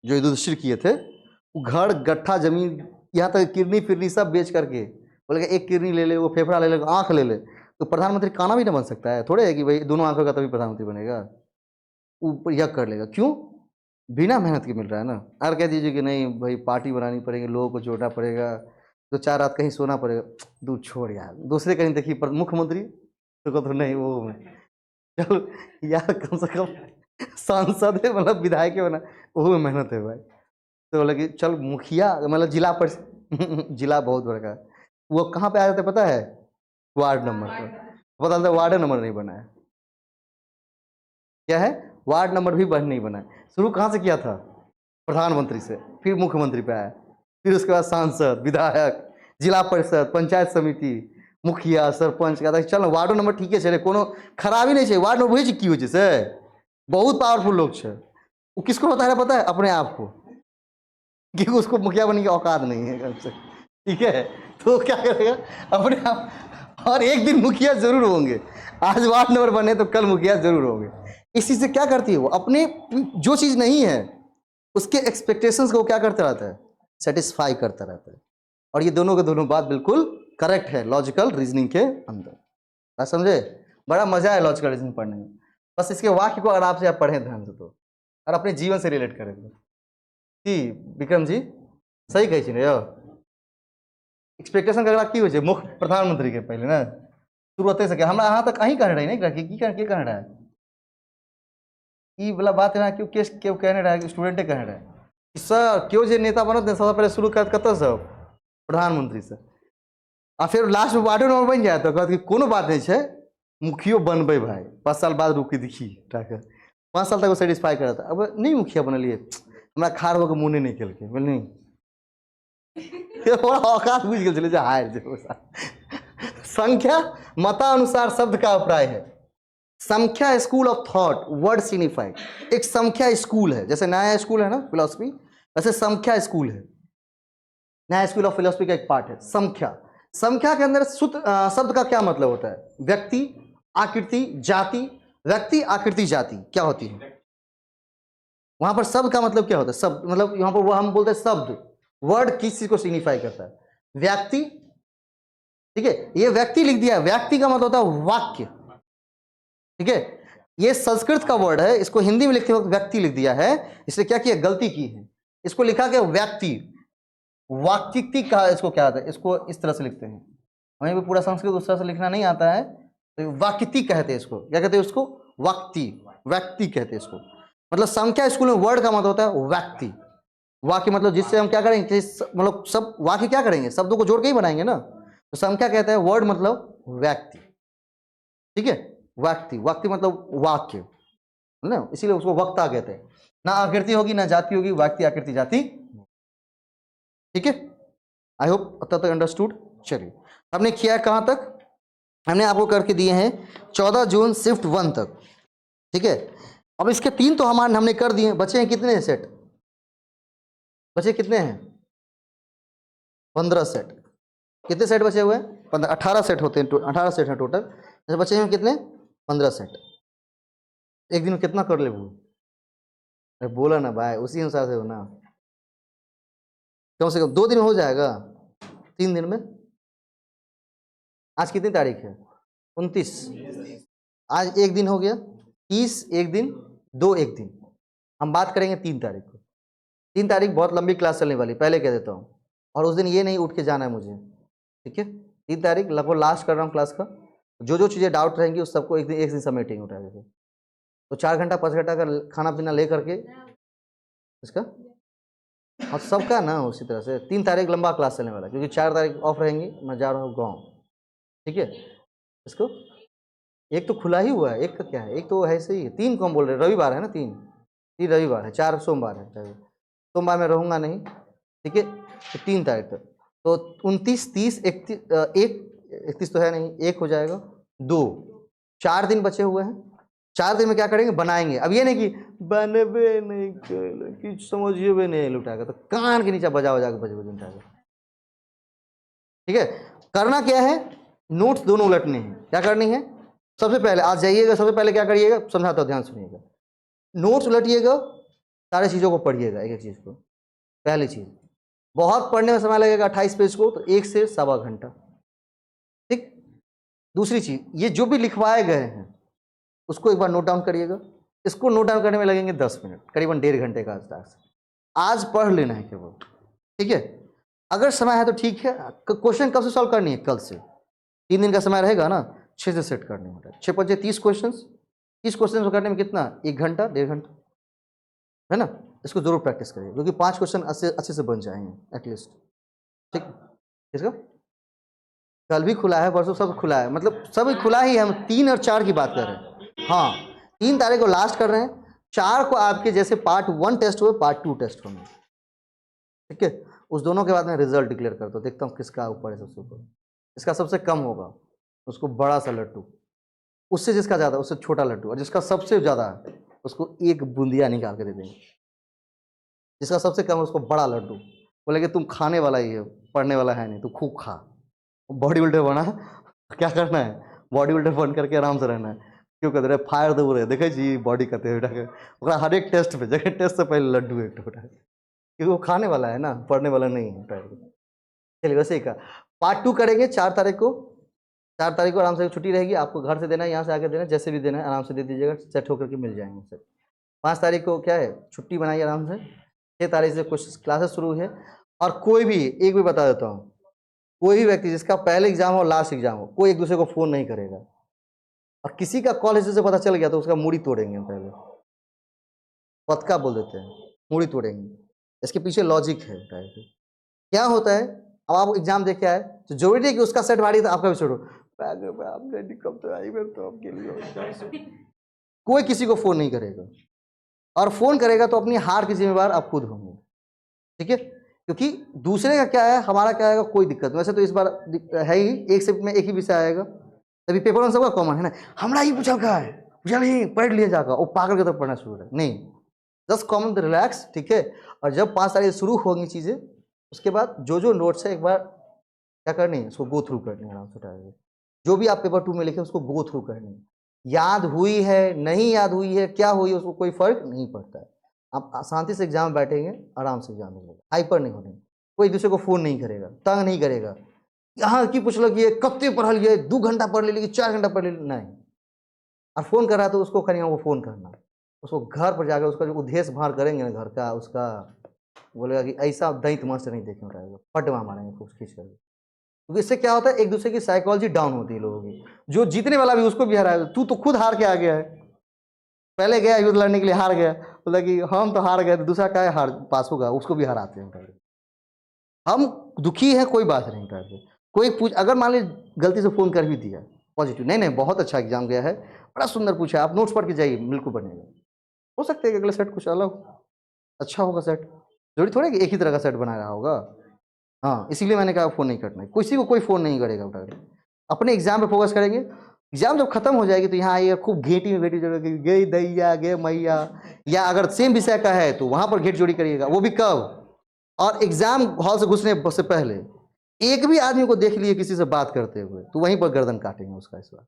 जो युधिष्ठिर किए थे, वो घर गट्ठा जमीन यहाँ तक किडनी फिरनी सब बेच करके बोलेगा एक किडनी ले ले, वो फेफड़ा ले ले, आंख ले ले, तो प्रधानमंत्री काना भी ना बन सकता है, थोड़े है कि भाई दोनों आंखों का तभी प्रधानमंत्री बनेगा। वो यज्ञ कर लेगा, क्यों, बिना मेहनत के मिल रहा है ना। और कह दीजिए कि नहीं भाई पार्टी बनानी पड़ेगी, लोगों को जोड़ना पड़ेगा, तो 4 रात कहीं सोना पड़ेगा, दूर छोड़ यार, दूसरे कहीं देखिए पर मुख्यमंत्री तो नहीं वो में, चलो यार कम से कम सांसद है, मतलब विधायक है बना, वो में मेहनत है भाई। तो बोला कि चल मुखिया, मतलब जिला पर जिला बहुत बड़ा का, वो कहाँ पे आ जाते पता है, वार्ड नंबर पर। पता चलता वार्ड नंबर नहीं बना है, क्या है, वार्ड नंबर भी नहीं बना है। शुरू कहाँ से किया था, प्रधानमंत्री से, फिर मुख्यमंत्री पे आया, फिर उसके बाद सांसद, विधायक, जिला परिषद, पंचायत समिति, मुखिया, सरपंच का, चल वार्डो नंबर ठीक है चले, कोनो खराबी नहीं चाहिए, वार्ड नंबर वही की हो से बहुत पावरफुल लोग छे। वो किसको बता रहा पता है, अपने आप को, क्योंकि उसको मुखिया बनने की औकात नहीं है कम से, ठीक है, तो क्या करेगा अपने आप, और एक दिन मुखिया जरूर होंगे, आज वार्ड नंबर बने तो कल मुखिया जरूर होंगे। इस चीज से क्या करती है वो, अपने जो चीज नहीं है उसके एक्सपेक्टेशंस को क्या करता रहता है, सेटिस्फाई करता रहता है। और ये दोनों के दोनों बात बिल्कुल करेक्ट है लॉजिकल रीजनिंग के अंदर, आप समझे, बड़ा मजा है लॉजिकल रीजनिंग पढ़ने में। बस इसके वाक्य को आराम से आप पढ़ें ध्यान से, तो और अपने जीवन से रिलेट करें कि विक्रम जी सही कही छे यो एक्सपेक्टेशन करा की हो छे मुख्य प्रधानमंत्री के पहले ना शुरुआते से हमरा अहाँ तक अहीं कहने रही नहीं की कहने रहा है ई वाला बात है ना, क्यों केस क्यों कहने रहा है, स्टूडेंटे कहने रहा है सर क्यों जे नेता बनत ने सबसे पहले शुरू करत कत से प्रधानमंत्री से, आ फिर लास्ट में वार्डो नंबर बन जाए तो कहते कि कोनो बात नहीं है मुखियो बनबे भाई, 5 साल बाद रुक के देखी 5 साल तक वो सेटिस्फाई करता, अब नहीं मुखिया बनलिए हमरा खार होकर मुँह नहीं निकल के बोल नहीं औकात बुझ गए चले हार। संख्या मतानुसार शब्द का अभिप्राय है, संख्या school of thought, word signified, एक संख्या स्कूल है, जैसे नया स्कूल है ना फिलोसफी, वैसे संख्या स्कूल है, नया स्कूल ऑफ फिलोसफी का एक पार्ट है संख्या। संख्या के अंदर शब्द का क्या मतलब होता है, व्यक्ति, आकृति, जाति, व्यक्ति, आकृति, जाति क्या होती है, वहां पर शब्द का मतलब क्या होता है, शब्द मतलब यहां पर वो हम बोलते हैं शब्द, वर्ड किस चीज को सिग्निफाई करता है, व्यक्ति, ठीक है, ये व्यक्ति लिख दिया, व्यक्ति का मतलब होता है वाक्य, ठीक है, ये संस्कृत का वर्ड है, इसको हिंदी में लिखते वक्त व्यक्ति लिख दिया है, इसलिए क्या किया गलती की है, इसको लिखा गया व्यक्ति, वाक्यिकी कहा इसको क्या आता है, इसको इस तरह से लिखते हैं, हमें भी पूरा संस्कृत उस तरह से लिखना नहीं आता है, तो वाक्यिकी कहते हैं इसको, क्या कहते हैं उसको, व्यक्ति, व्यक्ति कहते हैं इसको, मतलब संख्या स्कूल में वर्ड का मतलब होता है व्यक्ति, वाक्य मतलब जिससे हम क्या करेंगे, मतलब सब वाक्य क्या करेंगे, शब्दों को जोड़ के ही बनाएंगे ना, तो संख्या कहते हैं वर्ड मतलब व्यक्ति, ठीक है, व्यक्ति, व्यक्ति मतलब वाक्य ना, इसीलिए उसको वक्ता कहते हैं, ना आकृति होगी ना जाति होगी, व्यक्ति, आकृति, जाति, ठीक है। आई होप अब तक अंडरस्टूड। चलिए हमने किया है कहां तक, हमने आपको करके दिए हैं 14 जून शिफ्ट 1 तक, ठीक है। अब इसके 3 तो हमने कर दिए, बचे हैं कितने सेट, बचे कितने हैं? 15 सेट। कितने सेट बचे हुए हैं? 15, 18 सेट होते हैं, 18 सेट हैं टोटल। जैसे बचे हैं कितने? 15 सेट। एक दिन में कितना कर ले वो? अरे बोला ना भाई, उसी अनुसार से हो ना। कम से कम 2 दिन में हो जाएगा, 3 दिन में। आज कितनी तारीख है? 29। आज एक दिन हो गया, 30 एक दिन, 2 एक दिन। हम बात करेंगे 3 तारीख को। 3 तारीख बहुत लंबी क्लास चलने वाली, पहले कह देता हूँ। और उस दिन ये नहीं उठ के जाना है मुझे, ठीक है? 3 तारीख लगभग लास्ट कर रहा हूँ क्लास का। जो चीज़ें डाउट रहेंगी उस सबको एक दिन समेटेंगे उठा के। तो 4 घंटा 5 घंटा का खाना पीना ले करके इसका, और सबका ना उसी तरह से 3 तारीख लंबा क्लास चलने वाला है, क्योंकि 4 तारीख ऑफ रहेंगी, मैं जा रहा हूँ गाँव, ठीक है? इसको एक तो खुला ही हुआ है, एक का क्या है, एक तो ऐसे ही है। 3 को हम बोल रहे हैं, रविवार है ना, 3 रविवार है, 4 सोमवार है। सोमवार में रहूँगा नहीं, ठीक है? तो 3 तारीख तक तो 29 30 31 तो है नहीं, 1 हो जाएगा, 2 4 दिन बचे हुए हैं। 4 दिन में क्या करेंगे? बनाएंगे। अब ये नहीं कि बनबे नहीं कि समझिए भी नहीं लुटाएगा, तो कान के नीचे बजा के बजे उठाएगा, ठीक है? करना क्या है? नोट्स दोनों उलटने हैं। क्या करनी है? सबसे पहले आज जाइएगा, सबसे पहले क्या करिएगा, समझाता हूं, ध्यान सुनिएगा। नोट्स उलटिएगा, सारी चीज़ों को पढ़िएगा, एक एक चीज़ को। पहली चीज़, बहुत पढ़ने में समय लगेगा 28 पेज को, तो 1 से सवा घंटा, ठीक? दूसरी चीज़, ये जो भी लिखवाए गए हैं उसको एक बार नोट डाउन करिएगा। इसको नोट डाउन करने में लगेंगे 10 मिनट, करीबन 1.5 घंटे का आसपास। आज पढ़ लेना है केवल, ठीक है? अगर समय है तो ठीक है। क्वेश्चन कब से सॉल्व करनी है? कल से। 3 दिन का समय रहेगा ना, 6 से सेट करने होता है। 6 5 30 क्वेश्चन। 30 क्वेश्चन करने में कितना? 1 घंटा 1.5 घंटा, है ना? इसको जरूर प्रैक्टिस करिए, क्योंकि 5 क्वेश्चन अच्छे से बन जाएंगे एटलीस्ट, ठीक? इसका कल भी खुला है, परसों सब खुला है, मतलब सब खुला ही है। हम 3 और 4 की बात कर रहे हैं। हाँ, 3 तारीख को लास्ट कर रहे हैं। 4 को आपके जैसे पार्ट 1 टेस्ट हुए, पार्ट 2 टेस्ट होंगे, ठीक है? उस दोनों के बाद में रिजल्ट डिक्लेयर करता हूँ, देखता हूँ किसका ऊपर है सबसे ऊपर। इसका सबसे कम होगा उसको बड़ा सा लड्डू, उससे जिसका ज़्यादा उससे छोटा लड्डू, और जिसका सबसे ज़्यादा है उसको 1 बूंदिया निकाल के दे देंगे। जिसका सबसे कम है उसको बड़ा लड्डू। बोले कि तुम खाने वाला ही है, पढ़ने वाला है नहीं, तो खूब खा। बॉडी बिल्डर बना, क्या करना है? बॉडी बिल्डर बन करके आराम से रहना है। क्यों कहते रहे फायर दे रहे, देखे जी बॉडी कहते हैं हर एक टेस्ट पे, जगह टेस्ट से पहले लड्डू एक टोटा है, क्योंकि वो खाने वाला है ना, पढ़ने वाला नहीं है। चलिए वैसे ही का पार्ट 2 करेंगे 4 तारीख को। 4 तारीख को आराम से छुट्टी रहेगी, आपको घर से देना है, यहाँ से आके देना है, जैसे भी देना है आराम से दे दीजिएगा, सेट होकर के मिल जाएंगे सर। 5 तारीख को क्या है? छुट्टी बनाइए आराम से। 6 तारीख से कुछ क्लासेस शुरू है। और कोई भी, एक भी बता देता हूँ, कोई भी व्यक्ति जिसका पहले एग्जाम हो लास्ट एग्जाम हो, कोई एक दूसरे को फ़ोन नहीं करेगा। और किसी का कॉल हिस्ट्री से पता चल गया तो उसका मूड़ी तोड़ेंगे, पहले पतका बोल देते हैं, मूड़ी तोड़ेंगे। इसके पीछे लॉजिक है। क्या होता है, अब आप एग्जाम देख के आए तो जरूरी है कि उसका सेट भारी था, आपका भी सेट हो। कोई किसी को फोन नहीं करेगा, और फोन करेगा तो अपनी हार की जिम्मेवार आप खुद होंगे, ठीक है? क्योंकि दूसरे का क्या है, हमारा क्या आएगा, कोई दिक्कत नहीं। वैसे तो इस बार है ही, एक शिफ्ट में एक ही विषय आएगा, तभी पेपर में सबका कॉमन है ना। हमारा ही पूछा का है, पूछा नहीं, पढ़ लिया जाकर, वो पागल की तरफ पढ़ना शुरू है नहीं, जस्ट कॉमन रिलैक्स, ठीक है? और जब 5 तारीख शुरू होंगी चीज़ें, उसके बाद जो नोट्स है एक बार क्या करनी है, उसको गो थ्रू करनी है आराम से। जो भी आप पेपर 2 में लिखे उसको गो थ्रू करनी है। याद हुई है नहीं याद हुई है, क्या हुई है, उसको कोई फर्क नहीं पड़ता है। आप शांति से एग्जाम बैठेंगे, आराम से एग्जाम देंगे, हाइपर नहीं होने, कोई दूसरे को फ़ोन नहीं करेगा, तंग नहीं करेगा, यहाँ की पूछ लो कि ये कब तक पढ़ लिए, 2 घंटा पढ़ ले, 4 घंटा पढ़ ले, नहीं। और फ़ोन कर रहा है तो उसको करेंगे, वो फ़ोन करना, उसको घर पर जाकर उसका जो उद्देश्य भार करेंगे ना घर का, उसका बोलेगा कि ऐसा दैत मास्टर नहीं देखने रहेगा, फटवा मारेंगे खूब खींच करके। क्योंकि इससे क्या होता है, एक दूसरे की साइकोलॉजी डाउन होती है लोगों की। जो जीतने वाला भी उसको भी हराएगा, तू तो खुद हार के आ गया है, पहले गया युद्ध लड़ने के लिए हार गया, बोला कि हम तो हार गए, तो दूसरा क्या है हार पास होगा, उसको भी हराते हैं। हम दुखी हैं, कोई बात नहीं करते। कोई पूछ, अगर मान लीजिए गलती से फ़ोन कर भी दिया पॉजिटिव, नहीं बहुत अच्छा एग्जाम गया है, बड़ा सुंदर पूछा, आप नोट्स पढ़ के जाइए, बिल्कुल बनेगा। हो सकता है कि अगला सेट कुछ अलग अच्छा होगा, सेट जरूरी थोड़ा कि एक ही तरह का सेट बना रहा होगा। हाँ, इसीलिए मैंने कहा फ़ोन नहीं करना है, किसी को कोई फ़ोन नहीं करेगा उठा के, अपने एग्जाम पे फोकस करेंगे। एग्जाम जब खत्म हो जाएगी तो यहाँ आइए, खूब घेटी में घेटी जोड़ी, गई दैया गे मैया, या अगर सेम विषय का है तो वहाँ पर घेट जोड़ी करिएगा। वो भी कब? और एग्जाम हॉल से घुसने से पहले एक भी आदमी को देख लिए किसी से बात करते हुए तो वहीं पर गर्दन काटेंगे उसका, इस बार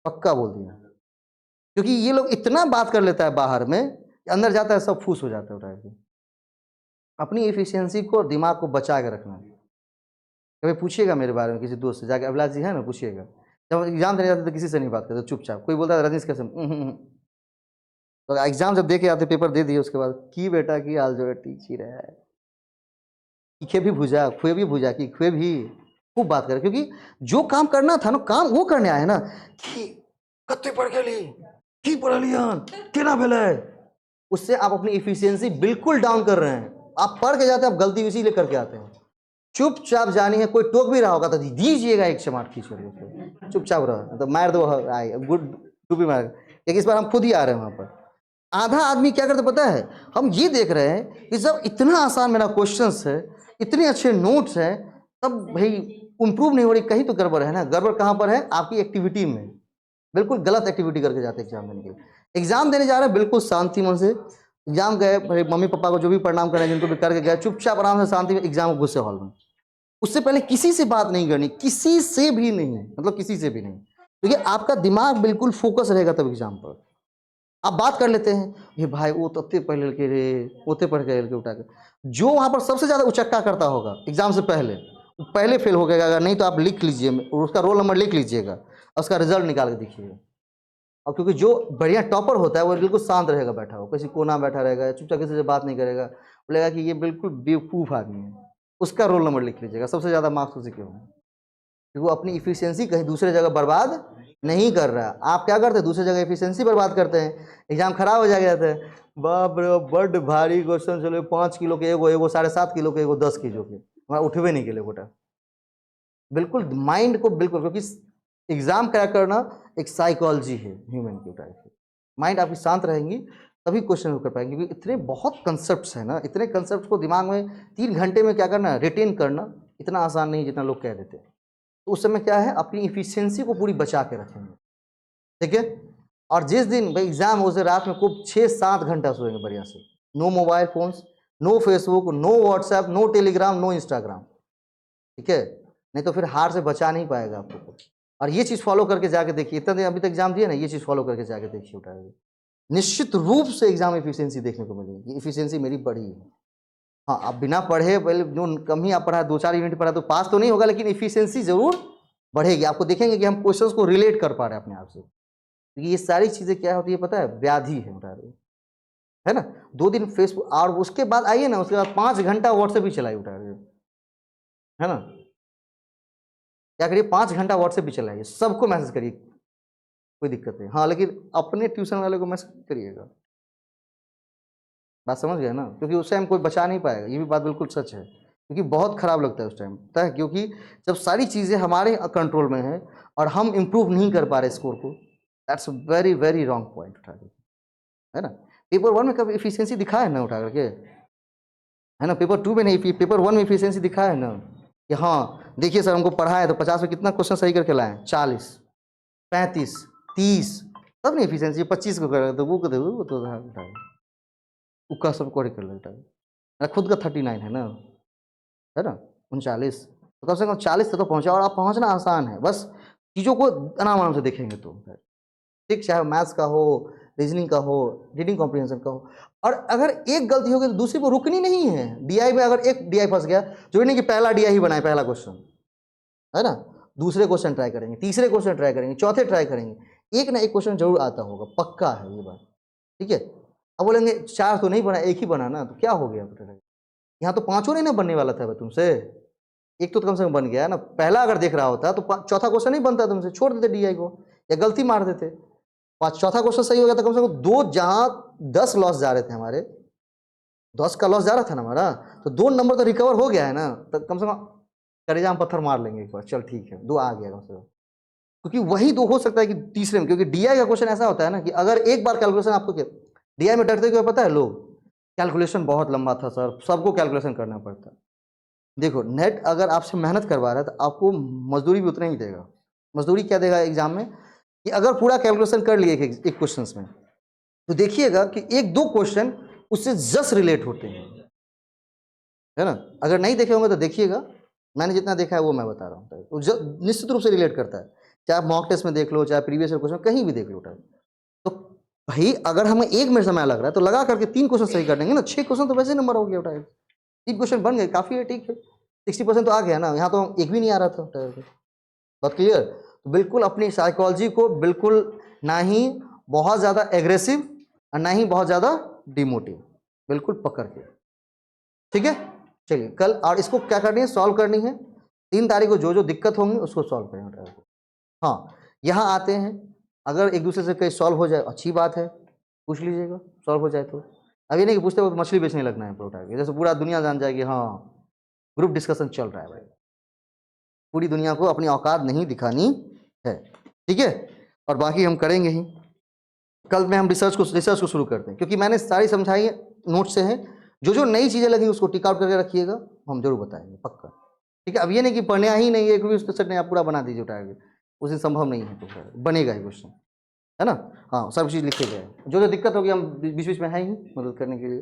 पक्का बोल दिया। क्योंकि ये लोग इतना बात कर लेता है बाहर में, अंदर जाता है सब फूस हो जाता है उठा के। अपनी एफिशिएंसी को, दिमाग को बचा के रखना। कभी पूछिएगा मेरे बारे में किसी दोस्त से जाके, अभिलाष जी है ना, पूछिएगा। जब एग्जाम देने जाते तो किसी से नहीं बात करते, चुपचाप। कोई बोलता है रजनीश कैसे, तो एग्जाम जब दे के आते, पेपर दे दिए उसके बाद, की बेटा की हाल जो है ठीक ही रहा है, खे भी भुजा, खुए भी भुजा की, खुए भी खूब बात करे। क्योंकि जो काम करना था ना, काम वो करने आए ना कि कत्ते पढ़ के ली, की पढ़ लिया, केना भेले। उससे आप अपनी एफिशिएंसी बिल्कुल डाउन कर रहे हैं। आप पढ़ के जाते हैं, आप गलती इसीलिए करके आते हैं। चुपचाप जानी है, कोई टोक भी रहा होगा तो दीजिएगा एक चमाट खींच कर, चुपचाप रहो तो मार दो, आए गुड टूपी मार। एक इस बार हम खुद ही आ रहे हैं वहां पर। आधा आदमी क्या करते पता है, हम ये देख रहे हैं कि जब इतना आसान मेरा क्वेश्चंस है, इतने अच्छे नोट्स है, तब भाई इंप्रूव नहीं हो रही, कहीं तो गड़बड़ है ना। गड़बड़ कहाँ पर है, आपकी एक्टिविटी में। बिल्कुल गलत एक्टिविटी करके जाते हैं एग्जाम देने के लिए। एग्जाम देने जा रहे हैं बिल्कुल शांति मन से, एग्जाम गए, भाई मम्मी पापा को जो भी प्रणाम करें, जिनको भी करके गए, चुपचाप आराम से शांति में एग्जाम घुसे हॉल में। उससे पहले किसी से बात नहीं करनी, किसी से भी नहीं, मतलब किसी से भी नहीं। क्योंकि आपका दिमाग बिल्कुल फोकस रहेगा तब एग्जाम पर। आप बात कर लेते हैं, ये भाई वो तत्ते पढ़ के रे, ओते पढ़ के उठा के। जो वहां पर सबसे ज्यादा उचक्का करता होगा एग्जाम से पहले, पहले फेल हो गएगा। अगर नहीं तो आप लिख लीजिए, उसका रोल नंबर लिख लीजिएगा और उसका रिजल्ट निकाल के देखिएगा। और क्योंकि जो बढ़िया टॉपर होता है वो बिल्कुल शांत रहेगा, बैठा हो किसी कोना बैठा रहेगा, चुपचाप किसी से बात नहीं करेगा, बोलेगा कि ये बिल्कुल बेवकूफ़ आदमी है। उसका रोल नंबर लिख लीजिएगा, सबसे ज़्यादा मार्क्स उसी के होंगे। क्योंकि वो अपनी इफिशियंसी कहीं दूसरे जगह बर्बाद नहीं कर रहा। आप क्या करते हैं, दूसरे जगह इफिशियंसी बर्बाद करते हैं, एग्जाम खराब हो जाता है। बाप रे बड़ भारी क्वेश्चन चलो, 5 किलो के एगो, 7.5 किलो के एगो, 10 किलो के, वहाँ उठवे नहीं के लिए गोटा। बिल्कुल माइंड को बिल्कुल, क्योंकि एग्जाम क्रैक करना एक साइकोलॉजी है ह्यूमन की टाइप की। माइंड आपकी शांत रहेंगी तभी क्वेश्चन कर पाएंगे। क्योंकि इतने बहुत कंसेप्ट्स हैं ना, इतने कंसेप्ट्स को दिमाग में 3 घंटे में क्या करना है, रिटेन करना इतना आसान नहीं जितना लोग कह देते हैं। तो उस समय क्या है, अपनी इफिशियंसी को पूरी बचा के रखेंगे, ठीक है। और जिस दिन भाई एग्जाम हो, उसे रात में खूब 6-7 घंटा सोएंगे बढ़िया से। No mobile phones, no Facebook, no WhatsApp, no Telegram, no Instagram, ठीक है। नहीं तो फिर हार से बचा नहीं पाएगा आपको। और ये चीज़ फॉलो करके जाके देखिए, इतना दिन अभी तक एग्जाम दिया ना, ये चीज़ फॉलो करके जाके देखिए, उठाइए, निश्चित रूप से एग्जाम एफिशिएंसी देखने को मिलेगी। एफिशिएंसी मेरी बढ़ी है। हाँ, आप बिना पढ़े, पहले जो कम ही आप पढ़ा, 2-4 यूनिट पढ़ा तो पास तो नहीं होगा, लेकिन एफिशिएंसी जरूर बढ़ेगी। आपको देखेंगे कि हम क्वेश्चंस को रिलेट कर पा रहे हैं अपने आप से। क्योंकि ये सारी चीज़ें क्या होती है पता है, व्याधि है उठा रही है ना। 2 दिन फेसबुक, और उसके बाद आइए ना, उसके बाद 5 घंटा व्हाट्सएप ही चलाई उठा रही है ना। क्या करिए, 5 घंटा व्हाट्सएप भी चलाइए, सबको मैसेज करिए, कोई दिक्कत नहीं। हाँ, लेकिन अपने ट्यूशन वाले को मैसेज करिएगा। बात समझ गए ना। क्योंकि उस टाइम कोई बचा नहीं पाएगा, ये भी बात बिल्कुल सच है। क्योंकि बहुत खराब लगता है उस टाइम, पता है, क्योंकि जब सारी चीज़ें हमारे कंट्रोल में है और हम इम्प्रूव नहीं कर पा रहे स्कोर को, that's very very wrong point उठा के, है ना। पेपर 1 में कभी इफिशियंसी दिखा है ना उठा करके, है ना। पेपर 2 में नहीं, पेपर 1 में इफिशियंसी दिखा है ना कि हाँ देखिए सर हमको पढ़ा है तो 50 में कितना क्वेश्चन सही करके लाए, 40, 35, 30, तब नहीं इफिशियंसी। 25 को कर तो वो को दे, वो तो उसका सब कोड कर लेता है। खुद का 39 है ना 39, तो कम से कम 40 तक तो पहुँचा। और आप पहुँचना आसान है, बस चीज़ों को आराम आराम से देखेंगे तो, ठीक, चाहे मैथ्स का हो, रीजनिंग का हो, रीडिंग कॉम्प्रिहेंशन का हो। और अगर एक गलती हो गई तो दूसरी को रुकनी नहीं है। डीआई में अगर एक डीआई फंस गया, जो नहीं कि पहला डीआई ही बनाए, पहला क्वेश्चन, है ना, दूसरे क्वेश्चन ट्राई करेंगे, तीसरे क्वेश्चन ट्राई करेंगे, चौथे ट्राई करेंगे, एक ना एक क्वेश्चन जरूर आता होगा, पक्का है ये बात, ठीक है। अब बोलेंगे 4 तो नहीं बना, एक ही बना ना, तो क्या हो गया, यहाँ तो 5 नहीं ना बनने वाला था तुमसे, एक तो कम से कम बन गया ना। पहला अगर देख रहा होता तो चौथा क्वेश्चन नहीं बनता तुमसे, छोड़ देते डीआई को या गलती मार देते। चौथा क्वेश्चन सही हो गया तो कम से कम 2, जहां 10 लॉस जा रहे थे हमारे, 10 का लॉस जा रहा था ना हमारा, तो 2 नंबर तो रिकवर हो गया है ना। तो कम से कम करेजा हम पत्थर मार लेंगे एक बार, चल ठीक है 2 आ गया कम से कम। क्योंकि वही 2 हो सकता है कि तीसरे में, क्योंकि डीआई का क्वेश्चन ऐसा होता है ना कि अगर एक बार कैलकुलेशन आपको, डीआई में डरते क्यों पता है लोग, कैलकुलेशन बहुत लंबा था सर, सबको कैलकुलेशन करना पड़ता। देखो नेट अगर आपसे मेहनत करवा रहा है तो आपको मजदूरी भी उतना ही देगा। मजदूरी क्या देगा एग्जाम में, कि अगर पूरा कैलकुलेशन कर लिए एक क्वेश्चन में, तो देखिएगा कि 1-2 क्वेश्चन उससे जस्ट रिलेट होते हैं। है ना। अगर नहीं देखे होंगे तो देखिएगा, मैंने जितना देखा है वो मैं बता रहा हूँ टाइप, तो निश्चित रूप से रिलेट करता है, चाहे आप मॉक टेस्ट में देख लो, चाहे प्रीवियस ईयर क्वेश्चन कहीं भी देख लो टाइप। तो भाई अगर हमें 1 मिनट समय लग रहा है तो लगा करके 3 क्वेश्चन सही कर देंगे ना, 6 क्वेश्चन तो वैसे नंबर हो गया टाइप, 3 क्वेश्चन बन गए, काफ़ी है, ठीक है, 60% तो आ गया ना, यहाँ तो एक भी नहीं आ रहा था टाइप। बात क्लियर। तो बिल्कुल अपनी साइकोलॉजी को बिल्कुल ना ही बहुत ज़्यादा एग्रेसिव और ना ही बहुत ज़्यादा डिमोटिव, बिल्कुल पकड़ के, ठीक है। चलिए कल और इसको क्या करनी है, सॉल्व करनी है। 3 तारीख को जो जो दिक्कत होंगी उसको सॉल्व करेंगे। हाँ, यहाँ आते हैं, अगर एक दूसरे से कहीं सॉल्व हो जाए अच्छी बात है, पूछ लीजिएगा सॉल्व हो जाए तो। अब ये नहीं कि पूछते वक्त मछली बेचने लगना है प्रोटा के, जैसे पूरा दुनिया जान जाएगी हाँ ग्रुप डिस्कशन चल रहा है भाई, पूरी दुनिया को अपनी औकात नहीं दिखानी है, ठीक है। और बाकी हम करेंगे ही, कल में हम रिसर्च को शुरू करते हैं, क्योंकि मैंने सारी समझाई है, नोट से है, जो जो नई चीज़ें लगी उसको टिक आउट करके रखिएगा, हम जरूर बताएंगे पक्का, ठीक है। अब ये नहीं कि पढ़ने ही नहीं है, एक भी उसका सेट नहीं आप पूरा बना दीजिए उठाएंगे, उस दिन संभव नहीं है, तो बनेगा ही क्वेश्चन, है ना। हाँ सब चीज़ लिखे गए, जो जो दिक्कत होगी हम बीच बीच में है ही मदद करने के लिए।